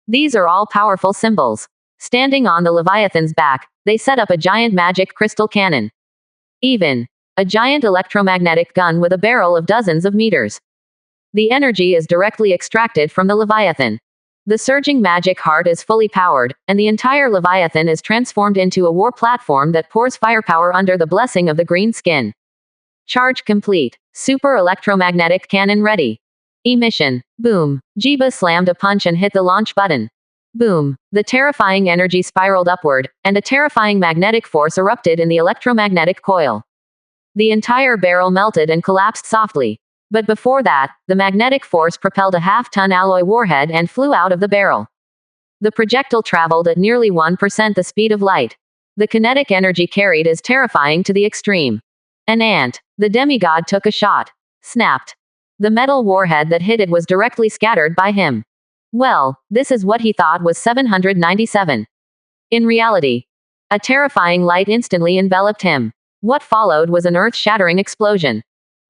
These are all powerful symbols. Standing on the Leviathan's back, they set up a giant magic crystal cannon. Even a giant electromagnetic gun with a barrel of dozens of meters. The energy is directly extracted from the Leviathan. The surging magic heart is fully powered, and the entire Leviathan is transformed into a war platform that pours firepower under the blessing of the green skin. Charge complete. Super electromagnetic cannon ready. Emission. Boom. Jiba slammed a punch and hit the launch button. Boom. The terrifying energy spiraled upward, and a terrifying magnetic force erupted in the electromagnetic coil. The entire barrel melted and collapsed softly. But before that, the magnetic force propelled a half-ton alloy warhead and flew out of the barrel. The projectile traveled at nearly 1% the speed of light. The kinetic energy carried is terrifying to the extreme. An ant. The demigod took a shot. Snapped. The metal warhead that hit it was directly scattered by him. Well, this is what he thought was 797. In reality, a terrifying light instantly enveloped him. What followed was an earth-shattering explosion.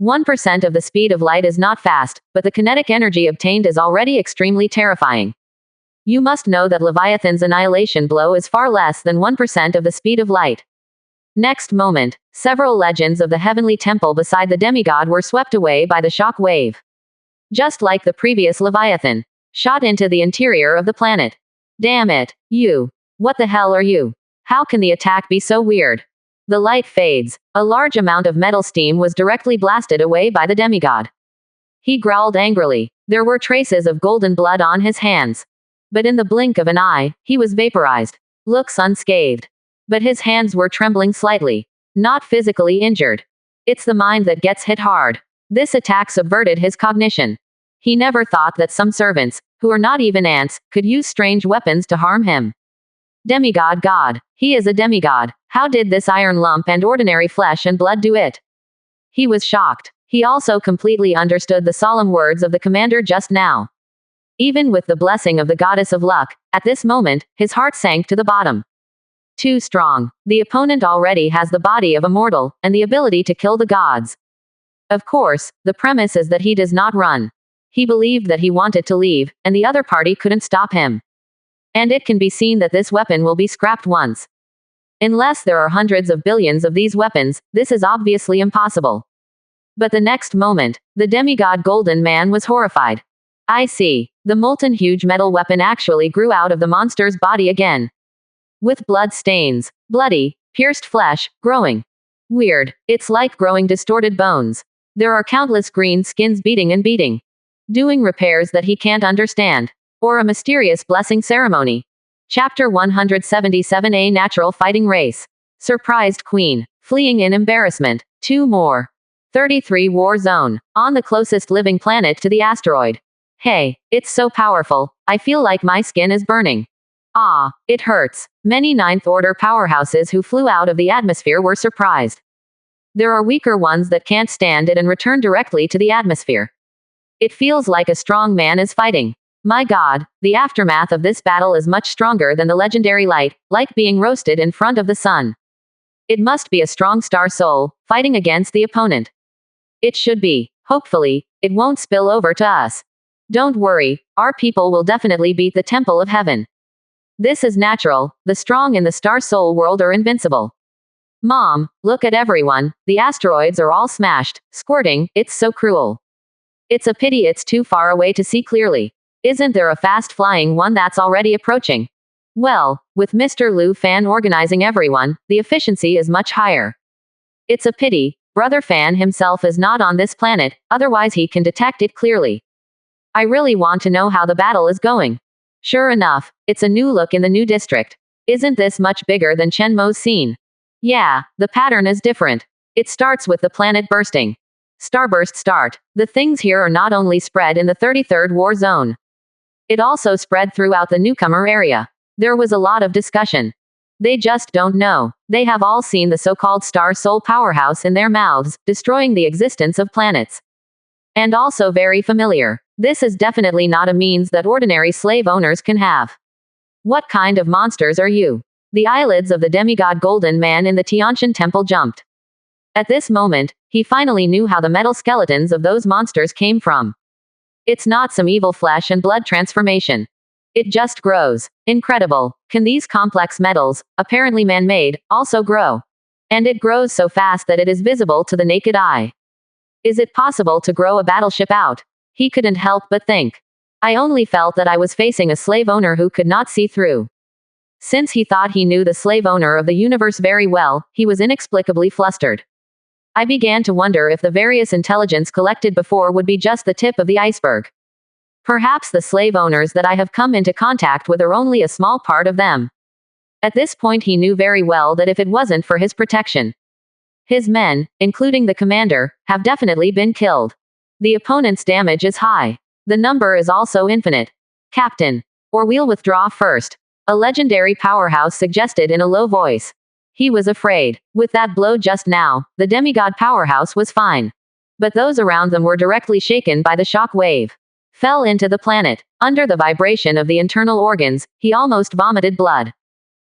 1% of the speed of light is not fast, but the kinetic energy obtained is already extremely terrifying. You must know that Leviathan's annihilation blow is far less than 1% of the speed of light. Next moment, several legends of the heavenly temple beside the demigod were swept away by the shock wave. just like the previous Leviathan, shot into the interior of the planet. Damn it, you. What the hell are you? How can the attack be so weird? The light fades. A large amount of metal steam was directly blasted away by the demigod. He growled angrily. There were traces of golden blood on his hands. But in the blink of an eye, he was vaporized. Looks unscathed. But his hands were trembling slightly. Not physically injured. It's the mind that gets hit hard. This attack subverted his cognition. He never thought that some servants, who are not even ants, could use strange weapons to harm him. Demigod God. He is a demigod. How did this iron lump and ordinary flesh and blood do it? He was shocked. He also completely understood the solemn words of the commander just now. Even with the blessing of the goddess of luck, at this moment, his heart sank to the bottom. Too strong. The opponent already has the body of a mortal, and the ability to kill the gods. Of course, the premise is that he does not run. He believed that he wanted to leave, and the other party couldn't stop him. And it can be seen that this weapon will be scrapped once. Unless there are hundreds of billions of these weapons, this is obviously impossible. But the next moment, the demigod Golden Man was horrified. I see. The molten huge metal weapon actually grew out of the monster's body again. With blood stains, bloody, pierced flesh, growing. Weird. It's like growing distorted bones. There are countless green skins beating and beating. Doing repairs that he can't understand. Or a mysterious blessing ceremony. Chapter 177. A natural fighting race. Surprised Queen. Fleeing in embarrassment. 2 more. 33 War Zone. On the closest living planet to the asteroid. Hey, it's so powerful, I feel like my skin is burning. Ah, it hurts. Many Ninth Order powerhouses who flew out of the atmosphere were surprised. There are weaker ones that can't stand it and return directly to the atmosphere. It feels like a strong man is fighting. My God, the aftermath of this battle is much stronger than the legendary light, like being roasted in front of the sun. It must be a strong star soul, fighting against the opponent. It should be. Hopefully, it won't spill over to us. Don't worry, our people will definitely beat the Temple of Heaven. This is natural, the strong in the star soul world are invincible. Mom, look at everyone, the asteroids are all smashed, squirting, it's so cruel. It's a pity it's too far away to see clearly. Isn't there a fast-flying one that's already approaching? Well, with Mr. Lu Fan organizing everyone, the efficiency is much higher. It's a pity, Brother Fan himself is not on this planet, otherwise he can detect it clearly. I really want to know how the battle is going. Sure enough, it's a new look in the new district. Isn't this much bigger than Shenmue's scene? Yeah, the pattern is different. It starts with the planet bursting. Starburst start. The things here are not only spread in the 33rd War Zone. It also spread throughout the newcomer area. There was a lot of discussion. They just don't know. They have all seen the so-called Star Soul powerhouse in their mouths, destroying the existence of planets. And also very familiar. This is definitely not a means that ordinary slave owners can have. What kind of monsters are you? The eyelids of the demigod Golden Man in the Tiantian temple jumped. At this moment, he finally knew how the metal skeletons of those monsters came from. It's not some evil flesh and blood transformation. It just grows. Incredible. Can these complex metals, apparently man-made, also grow? And it grows so fast that it is visible to the naked eye. Is it possible to grow a battleship out? He couldn't help but think. I only felt that I was facing a slave owner who could not see through. Since he thought he knew the slave owner of the universe very well, he was inexplicably flustered. I began to wonder if the various intelligence collected before would be just the tip of the iceberg. Perhaps the slave owners that I have come into contact with are only a small part of them. At this point he knew very well that if it wasn't for his protection, his men, including the commander, have definitely been killed. The opponent's damage is high. The number is also infinite. Captain. Or we'll withdraw first. A legendary powerhouse suggested in a low voice. He was afraid. With that blow just now, the demigod powerhouse was fine. But those around them were directly shaken by the shock wave. Fell into the planet. Under the vibration of the internal organs, he almost vomited blood.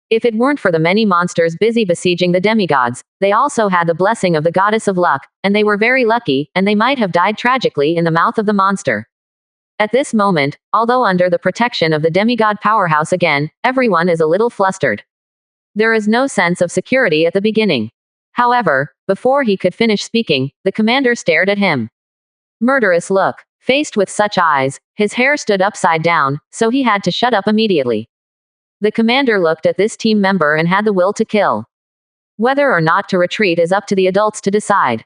If it weren't for the many monsters busy besieging the demigods, they also had the blessing of the goddess of luck, and they were very lucky, and they might have died tragically in the mouth of the monster. At this moment, although under the protection of the demigod powerhouse again, everyone is a little flustered. There is no sense of security at the beginning. However, before he could finish speaking, the commander stared at him. Murderous look. Faced with such eyes, his hair stood upside down, so he had to shut up immediately. The commander looked at this team member and had the will to kill. Whether or not to retreat is up to the adults to decide.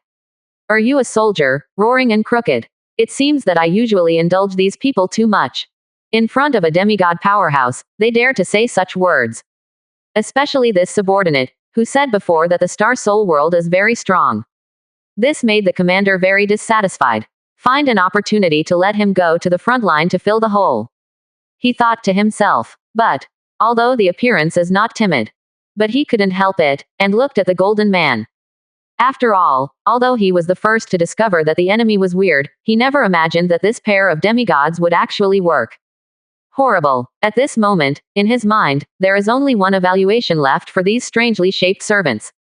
Are you a soldier, roaring and crooked? It seems that I usually indulge these people too much. In front of a demigod powerhouse, they dare to say such words. Especially this subordinate, who said before that the Star Soul world is very strong. This made the commander very dissatisfied. Find an opportunity to let him go to the front line to fill the hole. He thought to himself. But, although the appearance is not timid, but he couldn't help it, and looked at the golden man. After all, although he was the first to discover that the enemy was weird, he never imagined that this pair of demigods would actually work. Horrible. At this moment, in his mind, there is only one evaluation left for these strangely shaped servants.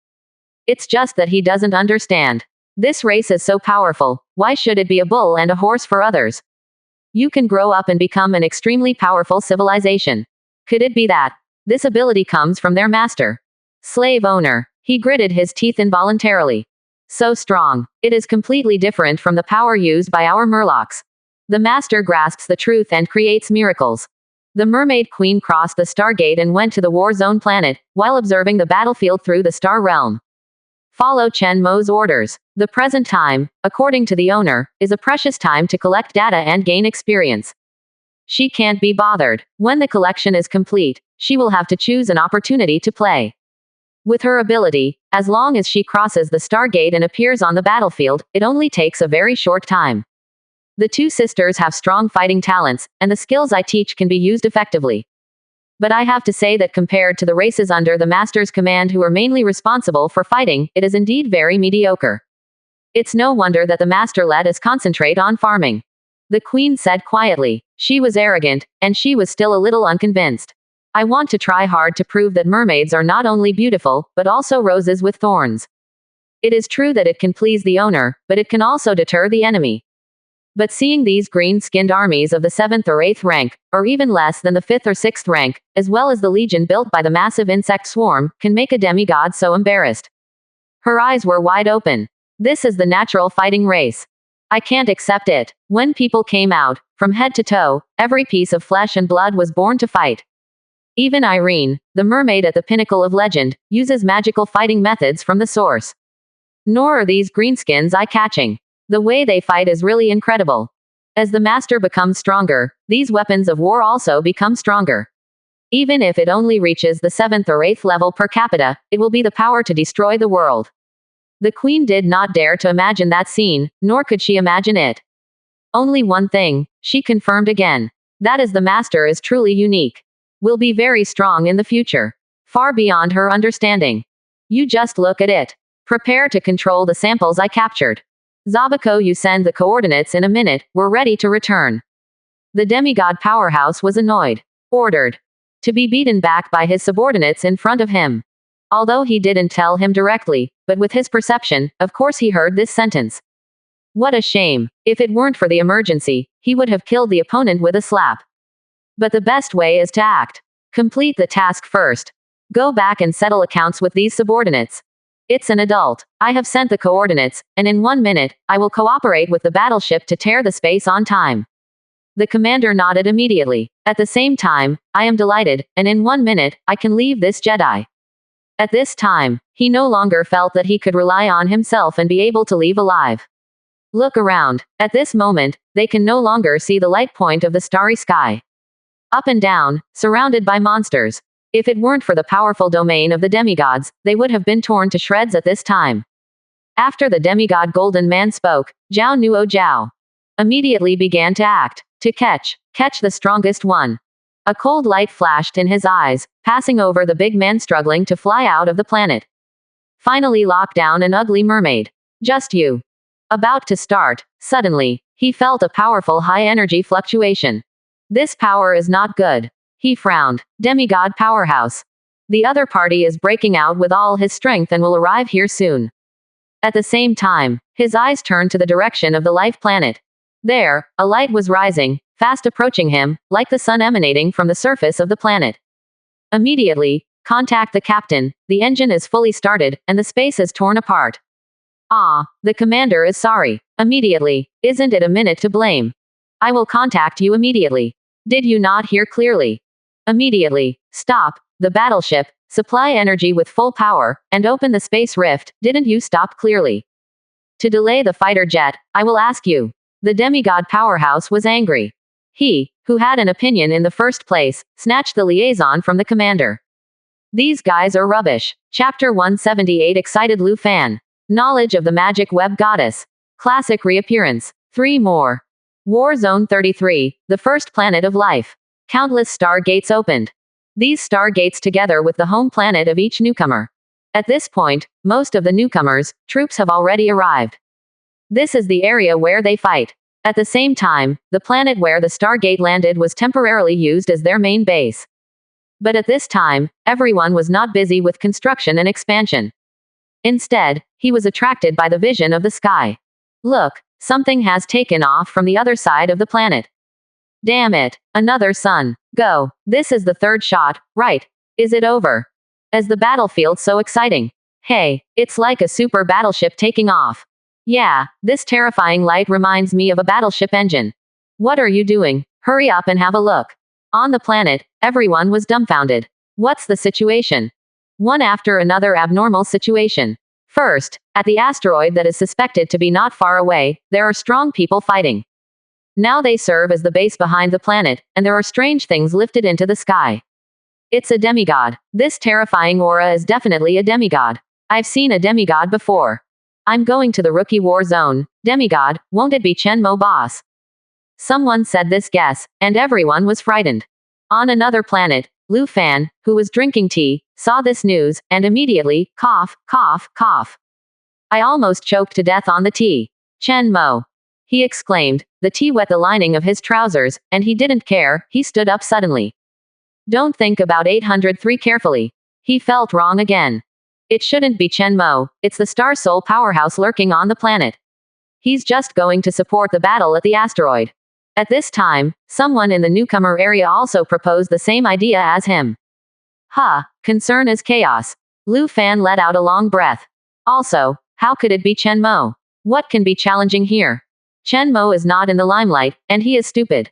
It's just that he doesn't understand. This race is so powerful, why should it be a bull and a horse for others? You can grow up and become an extremely powerful civilization. Could it be that this ability comes from their master? Slave owner. He gritted his teeth involuntarily. So strong. It is completely different from the power used by our murlocs. The master grasps the truth and creates miracles. The mermaid queen crossed the Stargate and went to the war zone planet, while observing the battlefield through the star realm. Follow Chen Mo's orders. The present time, according to the owner, is a precious time to collect data and gain experience. She can't be bothered. When the collection is complete, she will have to choose an opportunity to play. With her ability, as long as she crosses the Stargate and appears on the battlefield, it only takes a very short time. The two sisters have strong fighting talents, and the skills I teach can be used effectively. But I have to say that compared to the races under the Master's command who are mainly responsible for fighting, it is indeed very mediocre. It's no wonder that the Master let us concentrate on farming. The Queen said quietly. She was arrogant, and she was still a little unconvinced. I want to try hard to prove that mermaids are not only beautiful, but also roses with thorns. It is true that it can please the owner, but it can also deter the enemy. But seeing these green-skinned armies of the 7th or 8th rank, or even less than the 5th or 6th rank, as well as the legion built by the massive insect swarm, can make a demigod so embarrassed. Her eyes were wide open. This is the natural fighting race. I can't accept it. When people came out, from head to toe, every piece of flesh and blood was born to fight. Even Irene, the mermaid at the pinnacle of legend, uses magical fighting methods from the source. Nor are these greenskins eye-catching. The way they fight is really incredible. As the master becomes stronger, these weapons of war also become stronger. Even if it only reaches the 7th or 8th level per capita, it will be the power to destroy the world. The Queen did not dare to imagine that scene, nor could she imagine it. Only one thing, she confirmed again. That is the master is truly unique. Will be very strong in the future. Far beyond her understanding. You just look at it. Prepare to control the samples I captured. Zabako, you send the coordinates in a minute, we're ready to return. The demigod powerhouse was annoyed. Ordered. To be beaten back by his subordinates in front of him. Although he didn't tell him directly, but with his perception, of course he heard this sentence. What a shame. If it weren't for the emergency, he would have killed the opponent with a slap. But the best way is to act. Complete the task first. Go back and settle accounts with these subordinates. It's an adult. I have sent the coordinates, and in 1 minute, I will cooperate with the battleship to tear the space on time. The commander nodded immediately. At the same time, I am delighted, and in 1 minute, I can leave this Jedi. At this time, he no longer felt that he could rely on himself and be able to leave alive. Look around. At this moment, they can no longer see the light point of the starry sky. Up and down, surrounded by monsters. If it weren't for the powerful domain of the demigods, they would have been torn to shreds at this time. After the demigod golden man spoke, Zhao Nuo Zhao immediately began to act. To catch the strongest one. A cold light flashed in his eyes, passing over the big man struggling to fly out of the planet. Finally lock down an ugly mermaid. Just you. About to start, suddenly, he felt a powerful high-energy fluctuation. This power is not good. He frowned. Demigod powerhouse. The other party is breaking out with all his strength and will arrive here soon. At the same time, his eyes turned to the direction of the life planet. There, a light was rising, fast approaching him, like the sun emanating from the surface of the planet. Immediately, contact the captain, the engine is fully started, and the space is torn apart. Ah, the commander is sorry. Immediately, isn't it a minute to blame? I will contact you immediately. Did you not hear clearly? Immediately. Stop the battleship, supply energy with full power, and open the space rift. Didn't you stop clearly? To delay the fighter jet, I will ask you. The demigod powerhouse was angry. He, who had an opinion in the first place, snatched the liaison from the commander. These guys are rubbish. Chapter 178 Excited Lu Fan. Knowledge of the magic web goddess. Classic reappearance. 3 more. War Zone 33, the first planet of life. Countless stargates opened. These stargates together with the home planet of each newcomer. At this point, most of the newcomers' troops have already arrived. This is the area where they fight. At the same time, the planet where the Stargate landed was temporarily used as their main base. But at this time, everyone was not busy with construction and expansion. Instead, he was attracted by the vision of the sky. Look, something has taken off from the other side of the planet. Damn it, another sun. Go. This is the third shot, right? Is it over? Is the battlefield so exciting? Hey, it's like a super battleship taking off. Yeah, this terrifying light reminds me of a battleship engine. What are you doing? Hurry up and have a look. On the planet, everyone was dumbfounded. What's the situation? One after another abnormal situation. First, at the asteroid that is suspected to be not far away, there are strong people fighting. Now they serve as the base behind the planet, and there are strange things lifted into the sky. It's a demigod. This terrifying aura is definitely a demigod. I've seen a demigod before. I'm going to the rookie war zone. Demigod, won't it be Chen Mo boss? Someone said this guess, and everyone was frightened. On another planet, Lu Fan, who was drinking tea, saw this news, and immediately, cough, cough, cough. I almost choked to death on the tea. Chen Mo. He exclaimed. The tea wet the lining of his trousers, and he didn't care. He stood up suddenly. Don't think about 803 carefully. He felt wrong again. It shouldn't be Chen Mo, it's the Star Soul powerhouse lurking on the planet. He's just going to support the battle at the asteroid. At this time, someone in the newcomer area also proposed the same idea as him. Concern is chaos. Lu Fan let out a long breath. Also, how could it be Chen Mo? What can be challenging here? Chen Mo is not in the limelight, and he is stupid.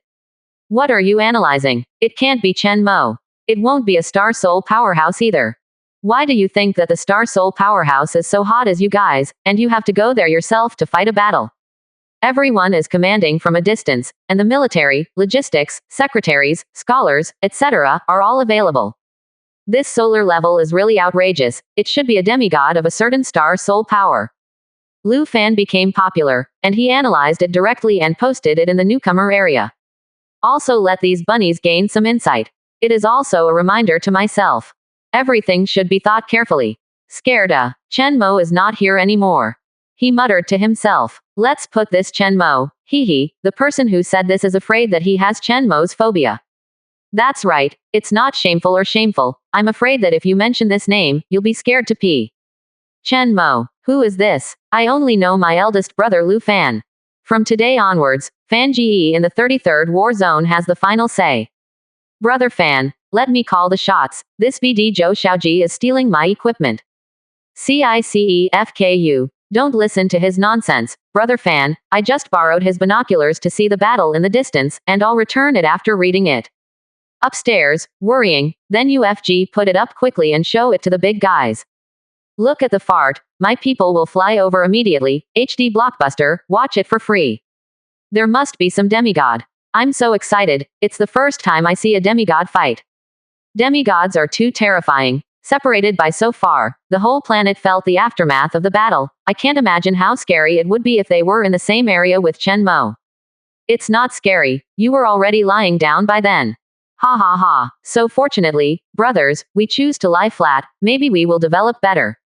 What are you analyzing? It can't be Chen Mo. It won't be a Star Soul powerhouse either. Why do you think that the Star Soul powerhouse is so hot as you guys, and you have to go there yourself to fight a battle? Everyone is commanding from a distance, and the military, logistics, secretaries, scholars, etc., are all available. This solar level is really outrageous. It should be a demigod of a certain Star Soul power. Lu Fan became popular, and he analyzed it directly and posted it in the newcomer area. Also let these bunnies gain some insight. It is also a reminder to myself. Everything should be thought carefully. Scared. Chen Mo is not here anymore. He muttered to himself. Let's put this Chen Mo. The person who said this is afraid that he has Chen Mo's phobia. That's right. It's not shameful or shameful. I'm afraid that if you mention this name, you'll be scared to pee. Chen Mo. Who is this? I only know my eldest brother Lu Fan. From today onwards, Fan Ge in the 33rd War Zone has the final say. Brother Fan, let me call the shots. This BD Zhou Xiaoji is stealing my equipment. CICEFKU. Don't listen to his nonsense, Brother Fan. I just borrowed his binoculars to see the battle in the distance, and I'll return it after reading it. Upstairs, worrying, then UFG put it up quickly and show it to the big guys. Look at the fart. My people will fly over immediately. HD Blockbuster, watch it for free. There must be some demigod. I'm so excited. It's the first time I see a demigod fight. Demigods are too terrifying. Separated by so far, the whole planet felt the aftermath of the battle. I can't imagine how scary it would be if they were in the same area with Chen Mo. It's not scary. You were already lying down by then. Ha ha ha. So fortunately, brothers, we choose to lie flat. Maybe we will develop better.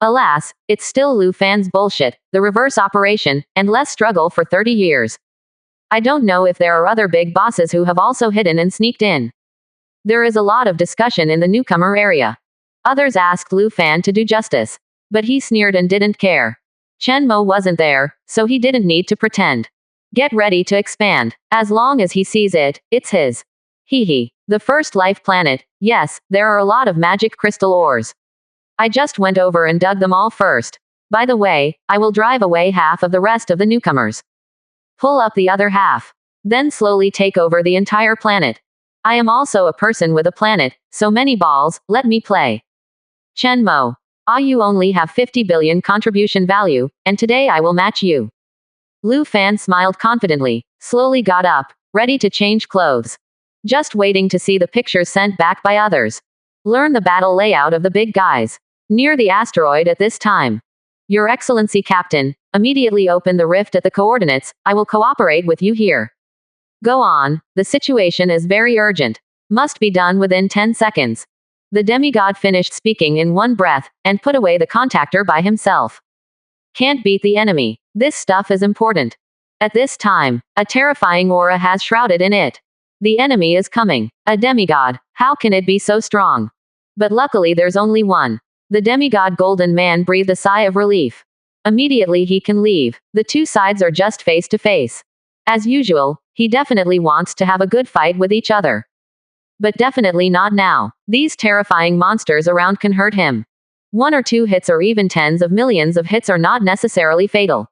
Alas, it's still Lu Fan's bullshit, the reverse operation, and less struggle for 30 years. I don't know if there are other big bosses who have also hidden and sneaked in. There is a lot of discussion in the newcomer area. Others asked Lu Fan to do justice. But he sneered and didn't care. Chen Mo wasn't there, so he didn't need to pretend. Get ready to expand. As long as he sees it, it's his. The first life planet. Yes, there are a lot of magic crystal ores. I just went over and dug them all first. By the way, I will drive away half of the rest of the newcomers. Pull up the other half. then slowly take over the entire planet. I am also a person with a planet, so many balls, let me play. Chen Mo. Ah, you only have 50 billion contribution value, and today I will match you. Lu Fan smiled confidently, slowly got up, ready to change clothes. Just waiting to see the pictures sent back by others. Learn the battle layout of the big guys. Near the asteroid at this time. Your Excellency Captain, immediately open the rift at the coordinates, I will cooperate with you here. Go on, the situation is very urgent. Must be done within 10 seconds. The demigod finished speaking in one breath, and put away the contactor by himself. Can't beat the enemy. This stuff is important. At this time, a terrifying aura has shrouded in it. The enemy is coming. A demigod. How can it be so strong? But luckily there's only one. The demigod Golden Man breathed a sigh of relief. Immediately he can leave. The two sides are just face to face. As usual, he definitely wants to have a good fight with each other. But definitely not now. These terrifying monsters around can hurt him. 1 or 2 hits or even tens of millions of hits are not necessarily fatal.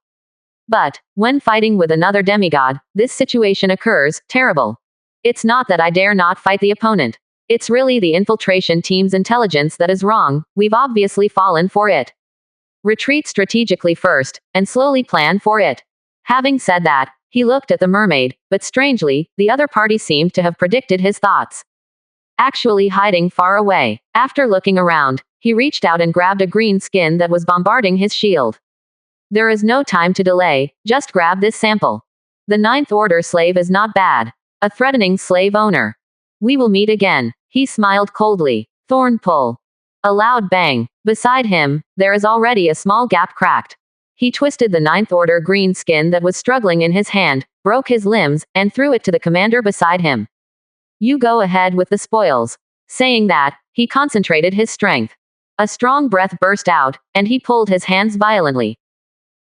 But, when fighting with another demigod, this situation occurs, terrible. It's not that I dare not fight the opponent. It's really the infiltration team's intelligence that is wrong, we've obviously fallen for it. Retreat strategically first, and slowly plan for it. Having said that, he looked at the mermaid, but strangely, the other party seemed to have predicted his thoughts. Actually hiding far away. After looking around, he reached out and grabbed a green skin that was bombarding his shield. There is no time to delay, just grab this sample. The Ninth Order slave is not bad. A threatening slave owner. We will meet again. He smiled coldly. Thorn pull. A loud bang. Beside him, there is already a small gap cracked. He twisted the Ninth Order green skin that was struggling in his hand, broke his limbs, and threw it to the commander beside him. You go ahead with the spoils. Saying that, he concentrated his strength. A strong breath burst out, and he pulled his hands violently.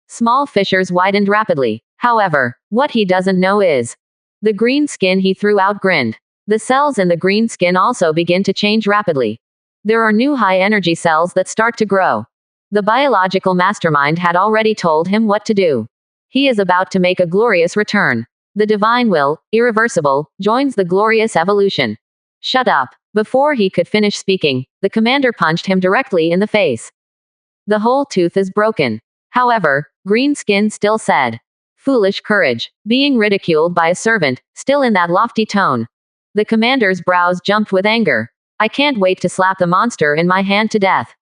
Small fissures widened rapidly. However, what he doesn't know is, the green skin he threw out grinned. The cells in the green skin also begin to change rapidly. There are new high-energy cells that start to grow. The biological mastermind had already told him what to do. He is about to make a glorious return. The divine will, irreversible, joins the glorious evolution. Shut up. Before he could finish speaking, the commander punched him directly in the face. The whole tooth is broken. However, Green Skin still said, foolish courage. Being ridiculed by a servant, still in that lofty tone. The commander's brows jumped with anger. I can't wait to slap the monster in my hand to death.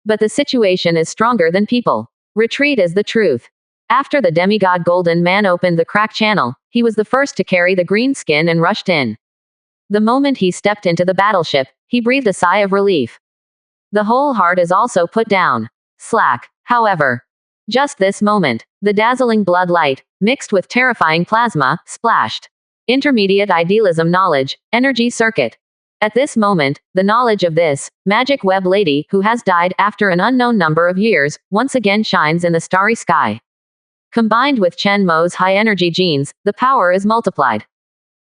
But the situation is stronger than people. Retreat is the truth. After the demigod Golden Man opened the crack channel, he was the first to carry the green skin and rushed in. The moment he stepped into the battleship, he breathed a sigh of relief. The whole heart is also put down. Slack. However, just this moment, the dazzling blood light, mixed with terrifying plasma, splashed. Intermediate idealism knowledge, energy circuit. At this moment, the knowledge of this magic web lady who has died after an unknown number of years, once again shines in the starry sky. Combined with Chen Mo's high energy genes, the power is multiplied.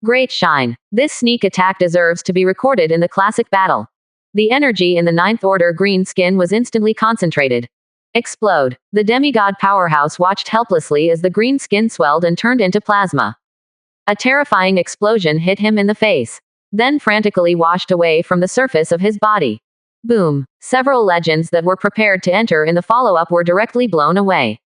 Great shine. This sneak attack deserves to be recorded in the classic battle. The energy in the Ninth Order green skin was instantly concentrated. Explode. The demigod powerhouse watched helplessly as the green skin swelled and turned into plasma. A terrifying explosion hit him in the face, then frantically washed away from the surface of his body. Boom. Several legends that were prepared to enter in the follow-up were directly blown away.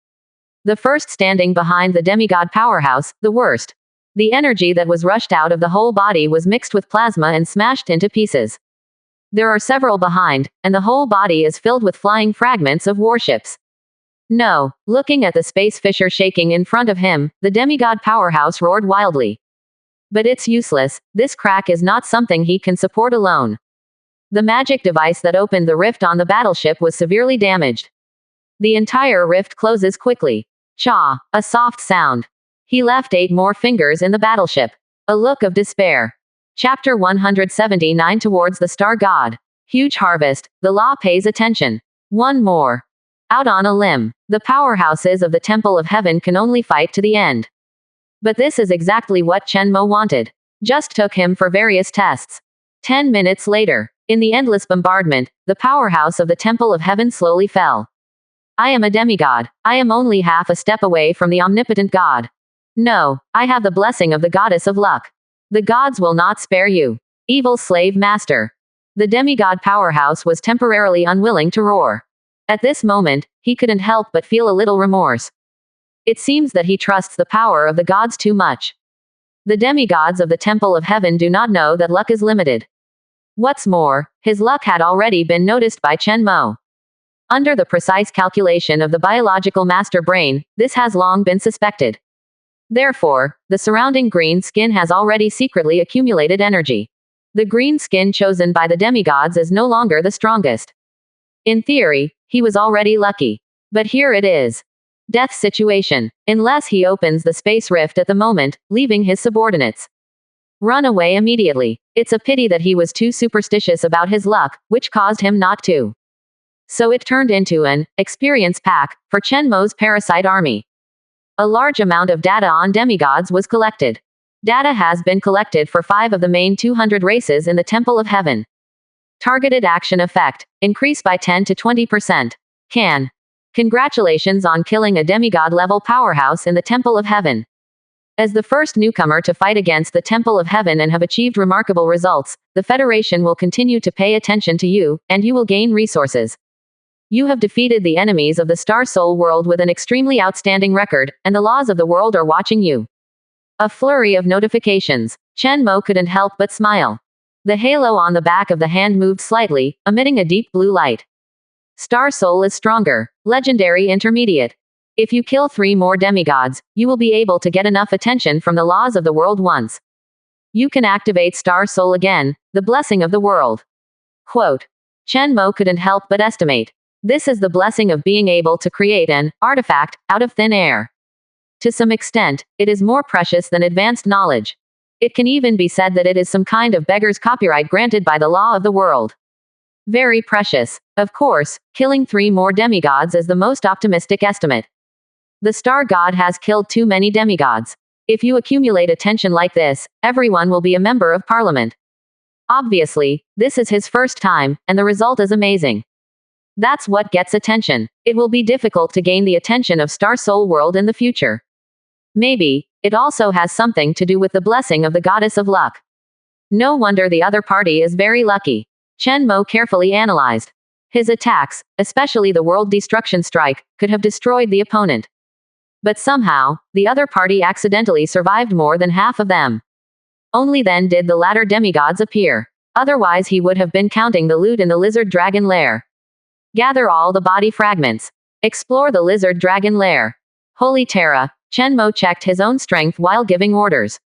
The first standing behind the demigod powerhouse, the worst. The energy that was rushed out of the whole body was mixed with plasma and smashed into pieces. There are several behind, and the whole body is filled with flying fragments of warships. No. Looking at the space fissure shaking in front of him, the demigod powerhouse roared wildly. But it's useless. This crack is not something he can support alone. The magic device that opened the rift on the battleship was severely damaged. The entire rift closes quickly. Cha. A soft sound. He left 8 more fingers in the battleship. A look of despair. Chapter 179 Towards the Star God. Huge harvest. The law pays attention. One more. Out on a limb. The powerhouses of the Temple of Heaven can only fight to the end. But this is exactly what Chen Mo wanted. Just took him for various tests. 10 minutes later, in the endless bombardment, the powerhouse of the Temple of Heaven slowly fell. I am a demigod. I am only half a step away from the omnipotent God. No, I have the blessing of the goddess of luck. The gods will not spare you. Evil slave master. The demigod powerhouse was temporarily unwilling to roar. At this moment, he couldn't help but feel a little remorse. It seems that he trusts the power of the gods too much. The demigods of the Temple of Heaven do not know that luck is limited. What's more, his luck had already been noticed by Chen Mo. Under the precise calculation of the biological master brain, this has long been suspected. Therefore, the surrounding green skin has already secretly accumulated energy. The green skin chosen by the demigods is no longer the strongest. In theory, he was already lucky. But here it is. Death situation. Unless he opens the space rift at the moment, leaving his subordinates. Run away immediately. It's a pity that he was too superstitious about his luck, which caused him not to. So it turned into an experience pack for Chen Mo's parasite army. A large amount of data on demigods was collected. Data has been collected for 5 of the main 200 races in the Temple of Heaven. Targeted action effect. Increase by 10 to 20%. Congratulations on killing a demigod-level powerhouse in the Temple of Heaven. As the first newcomer to fight against the Temple of Heaven and have achieved remarkable results, the Federation will continue to pay attention to you, and you will gain resources. You have defeated the enemies of the Star Soul world with an extremely outstanding record, and the laws of the world are watching you. A flurry of notifications. Chen Mo couldn't help but smile. The halo on the back of the hand moved slightly, emitting a deep blue light. Star Soul is stronger. Legendary intermediate. If you kill 3 more demigods, you will be able to get enough attention from the laws of the world once. You can activate Star Soul again, the blessing of the world. Quote. Chen Mo couldn't help but estimate. This is the blessing of being able to create an artifact out of thin air. To some extent, it is more precious than advanced knowledge. It can even be said that it is some kind of beggar's copyright granted by the law of the world. Very precious. Of course, killing 3 more demigods is the most optimistic estimate. The Star God has killed too many demigods. If you accumulate attention like this, everyone will be a member of parliament. Obviously, this is his first time, and the result is amazing. That's what gets attention. It will be difficult to gain the attention of Star Soul World in the future. Maybe, it also has something to do with the blessing of the goddess of luck. No wonder the other party is very lucky. Chen Mo carefully analyzed. His attacks, especially the World Destruction Strike, could have destroyed the opponent. But somehow, the other party accidentally survived more than half of them. Only then did the latter demigods appear. Otherwise he would have been counting the loot in the lizard dragon lair. Gather all the body fragments. Explore the lizard dragon lair. Holy Terra. Chen Mo checked his own strength while giving orders.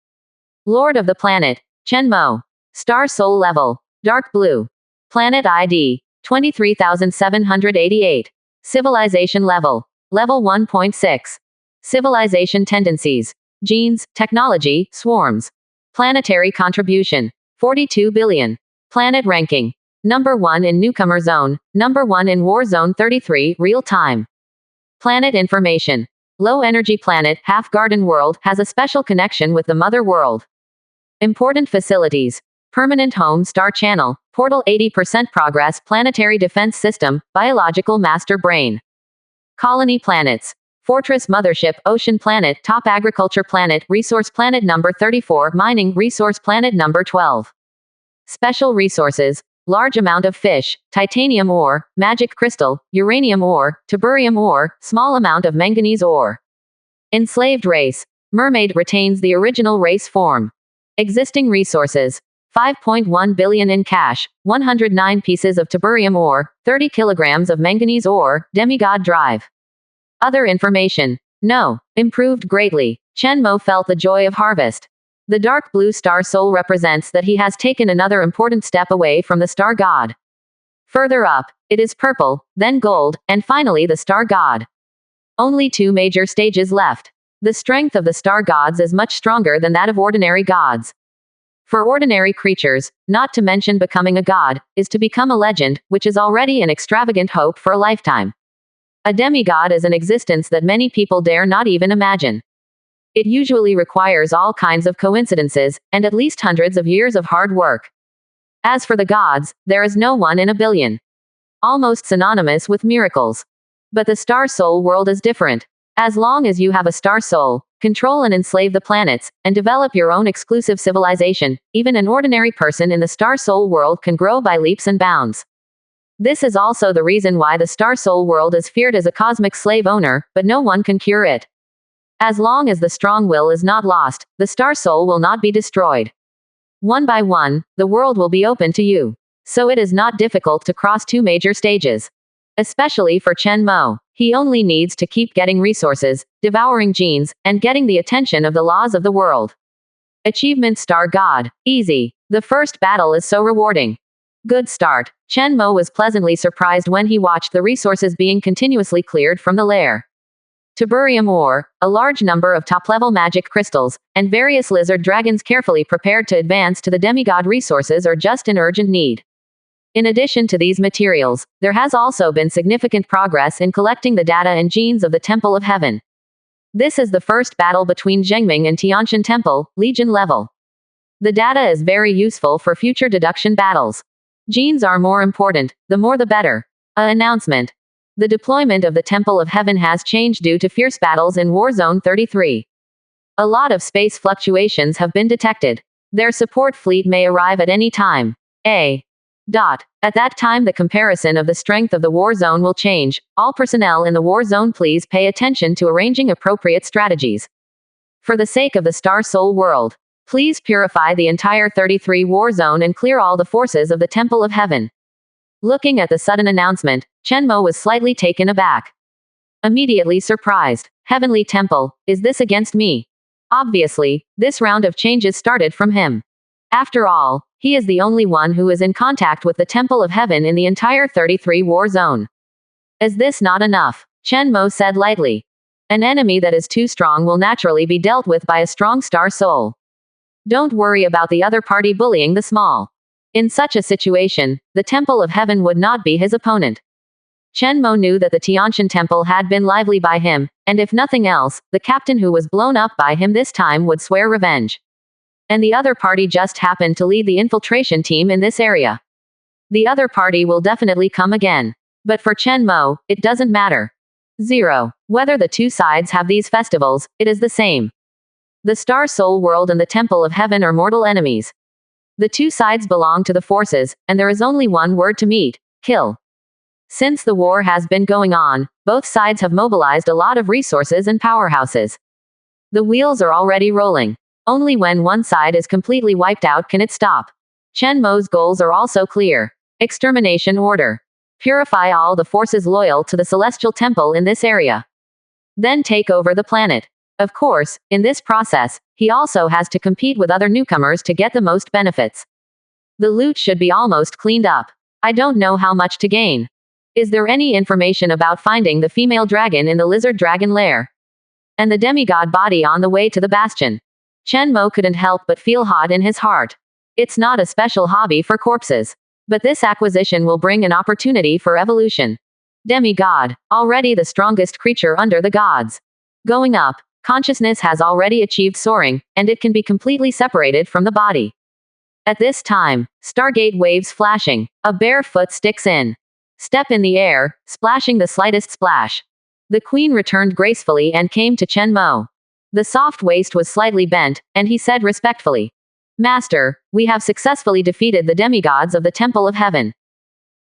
Lord of the planet. Chen Mo. Star Soul level. Dark blue. Planet ID. 23,788. Civilization level. Level 1.6. Civilization tendencies. Genes, technology, swarms. Planetary contribution. 42 billion. Planet ranking. Number 1 in Newcomer Zone, Number 1 in War Zone 33, real time. Planet information. Low energy planet, Half Garden World, has a special connection with the Mother World. Important facilities. Permanent home star channel, portal 80% progress, planetary defense system, biological master brain. Colony planets. Fortress mothership, ocean planet, top agriculture planet, resource planet number 34, mining resource planet number 12. Special resources. Large amount of fish, titanium ore, magic crystal, uranium ore, tellurium ore, small amount of manganese ore. Enslaved race. Mermaid retains the original race form. Existing resources. 5.1 billion in cash, 109 pieces of tellurium ore, 30 kilograms of manganese ore, demigod drive. Other information. No. Improved greatly. Chen Mo felt the joy of harvest. The dark blue star soul represents that he has taken another important step away from the star god. Further up, it is purple, then gold, and finally the star god. Only 2 major stages left. The strength of the star gods is much stronger than that of ordinary gods. For ordinary creatures, not to mention becoming a god, is to become a legend, which is already an extravagant hope for a lifetime. A demigod is an existence that many people dare not even imagine. It usually requires all kinds of coincidences, and at least hundreds of years of hard work. As for the gods, there is no one in a billion. Almost synonymous with miracles. But the star soul world is different. As long as you have a star soul, control and enslave the planets, and develop your own exclusive civilization. Even an ordinary person in the Star Soul world can grow by leaps and bounds. This is also the reason why the Star Soul world is feared as a cosmic slave owner, but no one can cure it. As long as the strong will is not lost, the Star Soul will not be destroyed. One by one, the world will be open to you. So it is not difficult to cross two major stages. Especially for Chen Mo. He only needs to keep getting resources, devouring genes, and getting the attention of the laws of the world. Achievement Star God. Easy. The first battle is so rewarding. Good start. Chen Mo was pleasantly surprised when he watched the resources being continuously cleared from the lair. Tiberium ore, a large number of top-level magic crystals, and various lizard dragons carefully prepared to advance to the demigod resources are just in urgent need. In addition to these materials, there has also been significant progress in collecting the data and genes of the Temple of Heaven. This is the first battle between Zhengming and Tianshan Temple, Legion level. The data is very useful for future deduction battles. Genes are more important, the more the better. Announcement. The deployment of the Temple of Heaven has changed due to fierce battles in War Zone 33. A lot of space fluctuations have been detected. Their support fleet may arrive at any time. At that time the comparison of the strength of the war zone will change. All personnel in the war zone please pay attention to arranging appropriate strategies. For the sake of the Star Soul world, please purify the entire 33 war zone and clear all the forces of the Temple of Heaven. Looking at the sudden announcement, Chen Mo was slightly taken aback. Immediately surprised. Heavenly Temple, is this against me? Obviously, this round of changes started from him. After all, he is the only one who is in contact with the Temple of Heaven in the entire 33 war zone. Is this not enough? Chen Mo said lightly. An enemy that is too strong will naturally be dealt with by a strong Star Soul. Don't worry about the other party bullying the small. In such a situation, the Temple of Heaven would not be his opponent. Chen Mo knew that the Tianshan Temple had been lively by him, and if nothing else, the captain who was blown up by him this time would swear revenge. And the other party just happened to lead the infiltration team in this area. The other party will definitely come again. But for Chen Mo, it doesn't matter. 0. Whether the two sides have these festivals, it is the same. The Star Soul world and the Temple of Heaven are mortal enemies. The two sides belong to the forces, and there is only one word to meet: kill. Since the war has been going on, both sides have mobilized a lot of resources and powerhouses. The wheels are already rolling. Only when one side is completely wiped out can it stop. Chen Mo's goals are also clear. Extermination order. Purify all the forces loyal to the Celestial Temple in this area. Then take over the planet. Of course, in this process, he also has to compete with other newcomers to get the most benefits. The loot should be almost cleaned up. I don't know how much to gain. Is there any information about finding the female dragon in the lizard dragon lair? And the demigod body on the way to the bastion? Chen Mo couldn't help but feel hot in his heart. It's not a special hobby for corpses. But this acquisition will bring an opportunity for evolution. Demigod, already the strongest creature under the gods. Going up, consciousness has already achieved soaring, and it can be completely separated from the body. At this time, Stargate waves flashing, a bare foot sticks in. Step in the air, splashing the slightest splash. The queen returned gracefully and came to Chen Mo. The soft waist was slightly bent, and he said respectfully, "Master, we have successfully defeated the demigods of the Temple of Heaven.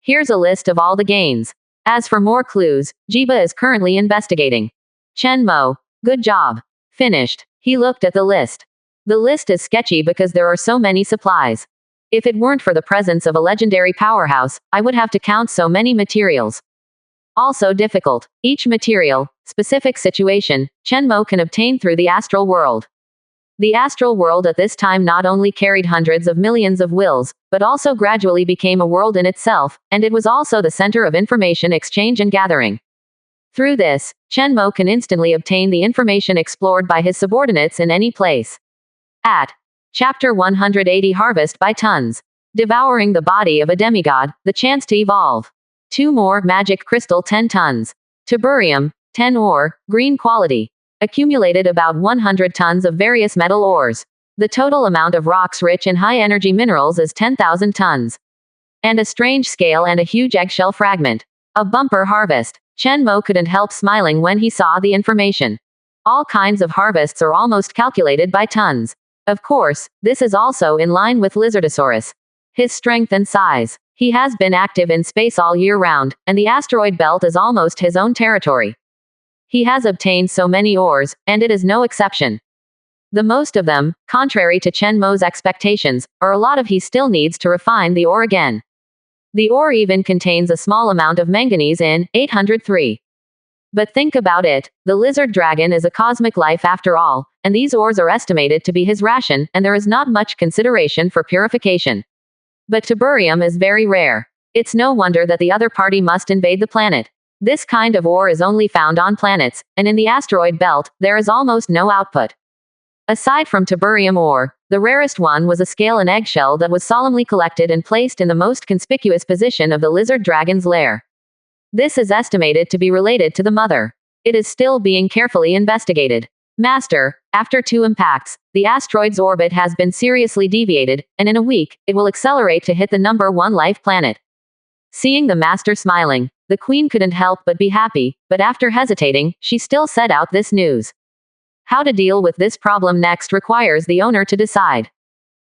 Here's a list of all the gains. As for more clues, Jiba is currently investigating." Chen Mo, good job. Finished. He looked at the list. The list is sketchy because there are so many supplies. If it weren't for the presence of a legendary powerhouse, I would have to count so many materials. Also difficult. Each material, specific situation, Chen Mo can obtain through the astral world. The astral world at this time not only carried hundreds of millions of wills, but also gradually became a world in itself, and it was also the center of information exchange and gathering. Through this, Chen Mo can instantly obtain the information explored by his subordinates in any place. At Chapter 180 Harvest by Tons. Devouring the body of a demigod, the chance to evolve. 2 more magic crystal 10 tons. Tiberium, 10 ore, green quality. Accumulated about 100 tons of various metal ores. The total amount of rocks rich in high-energy minerals is 10,000 tons. And a strange scale and a huge eggshell fragment. A bumper harvest. Chen Mo couldn't help smiling when he saw the information. All kinds of harvests are almost calculated by tons. Of course, this is also in line with Lizardosaurus. His strength and size. He has been active in space all year round, and the asteroid belt is almost his own territory. He has obtained so many ores, and it is no exception. The most of them, contrary to Chen Mo's expectations, are a lot of he still needs to refine the ore again. The ore even contains a small amount of manganese in 803. But think about it, the lizard dragon is a cosmic life after all, and these ores are estimated to be his ration, and there is not much consideration for purification. But tiburium is very rare. It's no wonder that the other party must invade the planet. This kind of ore is only found on planets, and in the asteroid belt, there is almost no output. Aside from tiburium ore, the rarest one was a scale and eggshell that was solemnly collected and placed in the most conspicuous position of the lizard dragon's lair. This is estimated to be related to the mother. It is still being carefully investigated. Master, after 2 impacts, the asteroid's orbit has been seriously deviated, and in a week, it will accelerate to hit the number 1 life planet. Seeing the master smiling, the queen couldn't help but be happy, but after hesitating, she still set out this news. How to deal with this problem next requires the owner to decide.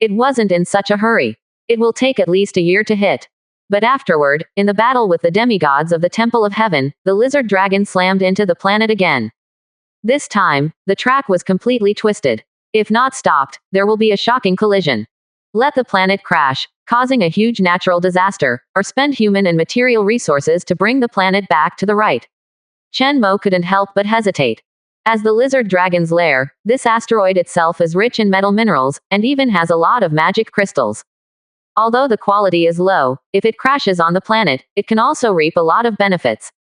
It wasn't in such a hurry. It will take at least a year to hit. But afterward, in the battle with the demigods of the Temple of Heaven, the lizard dragon slammed into the planet again. This time, the track was completely twisted. If not stopped, there will be a shocking collision. Let the planet crash, causing a huge natural disaster, or spend human and material resources to bring the planet back to the right. Chen Mo couldn't help but hesitate. As the lizard dragon's lair, this asteroid itself is rich in metal minerals, and even has a lot of magic crystals. Although the quality is low, if it crashes on the planet, it can also reap a lot of benefits.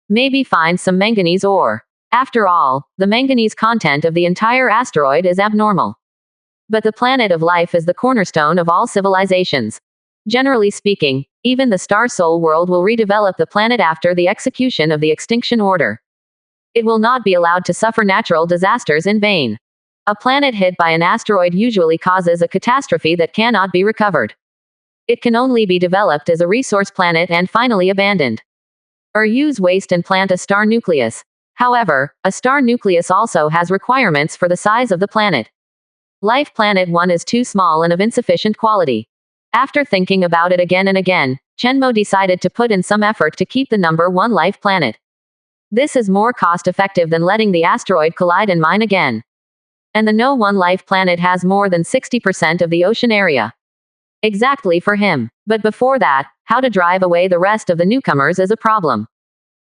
Maybe find some manganese ore. After all, the manganese content of the entire asteroid is abnormal. But the planet of life is the cornerstone of all civilizations. Generally speaking, even the Star Soul world will redevelop the planet after the execution of the extinction order. It will not be allowed to suffer natural disasters in vain. A planet hit by an asteroid usually causes a catastrophe that cannot be recovered. It can only be developed as a resource planet and finally abandoned. Or use waste and plant a star nucleus. However, a star nucleus also has requirements for the size of the planet. Life Planet 1 is too small and of insufficient quality. After thinking about it again and again, Chen Mo decided to put in some effort to keep the number 1 life planet. This is more cost-effective than letting the asteroid collide and mine again. And the No 1 life planet has more than 60% of the ocean area. Exactly for him. But before that, how to drive away the rest of the newcomers is a problem.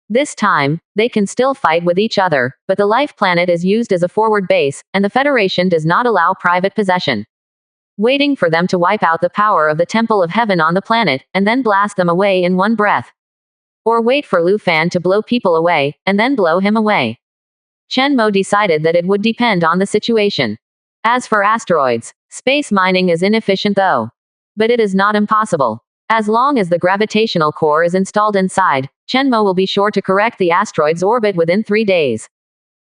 This time, they can still fight with each other, but the life planet is used as a forward base, and the Federation does not allow private possession. Waiting for them to wipe out the power of the Temple of Heaven on the planet, and then blast them away in one breath. Or wait for Lu Fan to blow people away, and then blow him away. Chen Mo decided that it would depend on the situation. As for asteroids, space mining is inefficient though. But it is not impossible. As long as the gravitational core is installed inside, Chen Mo will be sure to correct the asteroid's orbit within 3 days.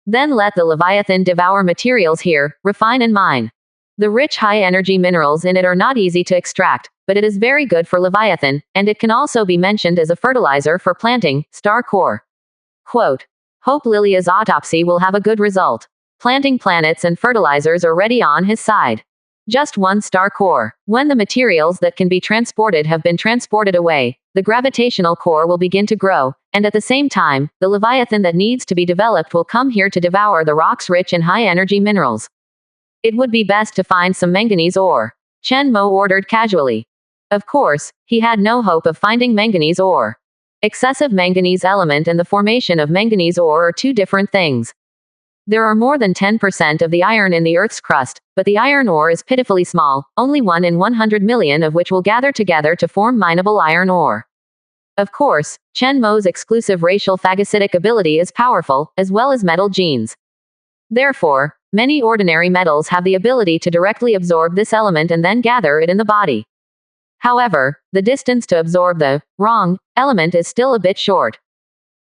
Then let the Leviathan devour materials here, refine and mine. The rich high-energy minerals in it are not easy to extract, but it is very good for Leviathan, and it can also be mentioned as a fertilizer for planting, star core. Quote. Hope Lilia's autopsy will have a good result. Planting planets and fertilizers are ready on his side. Just 1 star core. When the materials that can be transported have been transported away, the gravitational core will begin to grow, and at the same time, the Leviathan that needs to be developed will come here to devour the rocks rich in high-energy minerals. It would be best to find some manganese ore. Chen Mo ordered casually. Of course, he had no hope of finding manganese ore. Excessive manganese element and the formation of manganese ore are 2 different things. There are more than 10% of the iron in the Earth's crust, but the iron ore is pitifully small, only 1 in 100 million of which will gather together to form mineable iron ore. Of course, Chen Mo's exclusive racial phagocytic ability is powerful, as well as metal genes. Therefore, many ordinary metals have the ability to directly absorb this element and then gather it in the body. However, the distance to absorb the wrong element is still a bit short.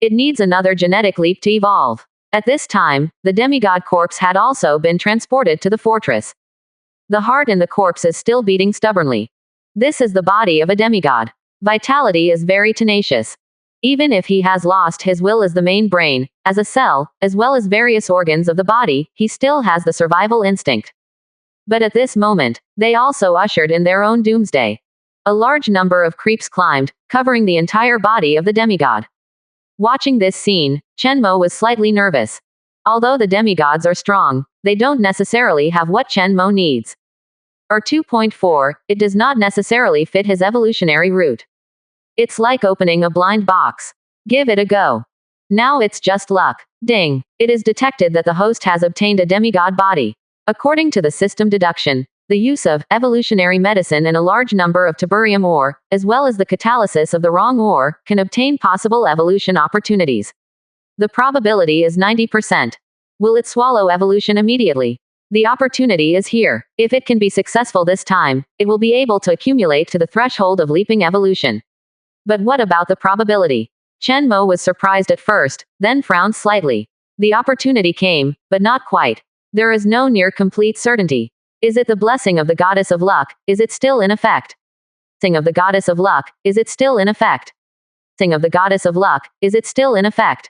It needs another genetic leap to evolve. At this time, the demigod corpse had also been transported to the fortress. The heart in the corpse is still beating stubbornly. This is the body of a demigod. Vitality is very tenacious. Even if he has lost his will as the main brain, as a cell, as well as various organs of the body, he still has the survival instinct. But at this moment, they also ushered in their own doomsday. A large number of creeps climbed, covering the entire body of the demigod. Watching this scene, Chenmo was slightly nervous. Although the demigods are strong, they don't necessarily have what Chenmo needs. Or 2.4, it does not necessarily fit his evolutionary route. It's like opening a blind box. Give it a go. Now it's just luck. Ding. It is detected that the host has obtained a demigod body. According to the system deduction, the use of evolutionary medicine and a large number of tiburium ore, as well as the catalysis of the wrong ore, can obtain possible evolution opportunities. The probability is 90%. Will it swallow evolution immediately? The opportunity is here. If it can be successful this time, it will be able to accumulate to the threshold of leaping evolution. But what about the probability? Chenmo was surprised at first, then frowned slightly. The opportunity came, but not quite. There is no near complete certainty. Is it the blessing of the goddess of luck? Is it still in effect? Blessing of the goddess of luck, is it still in effect? Blessing of the goddess of luck, is it still in effect?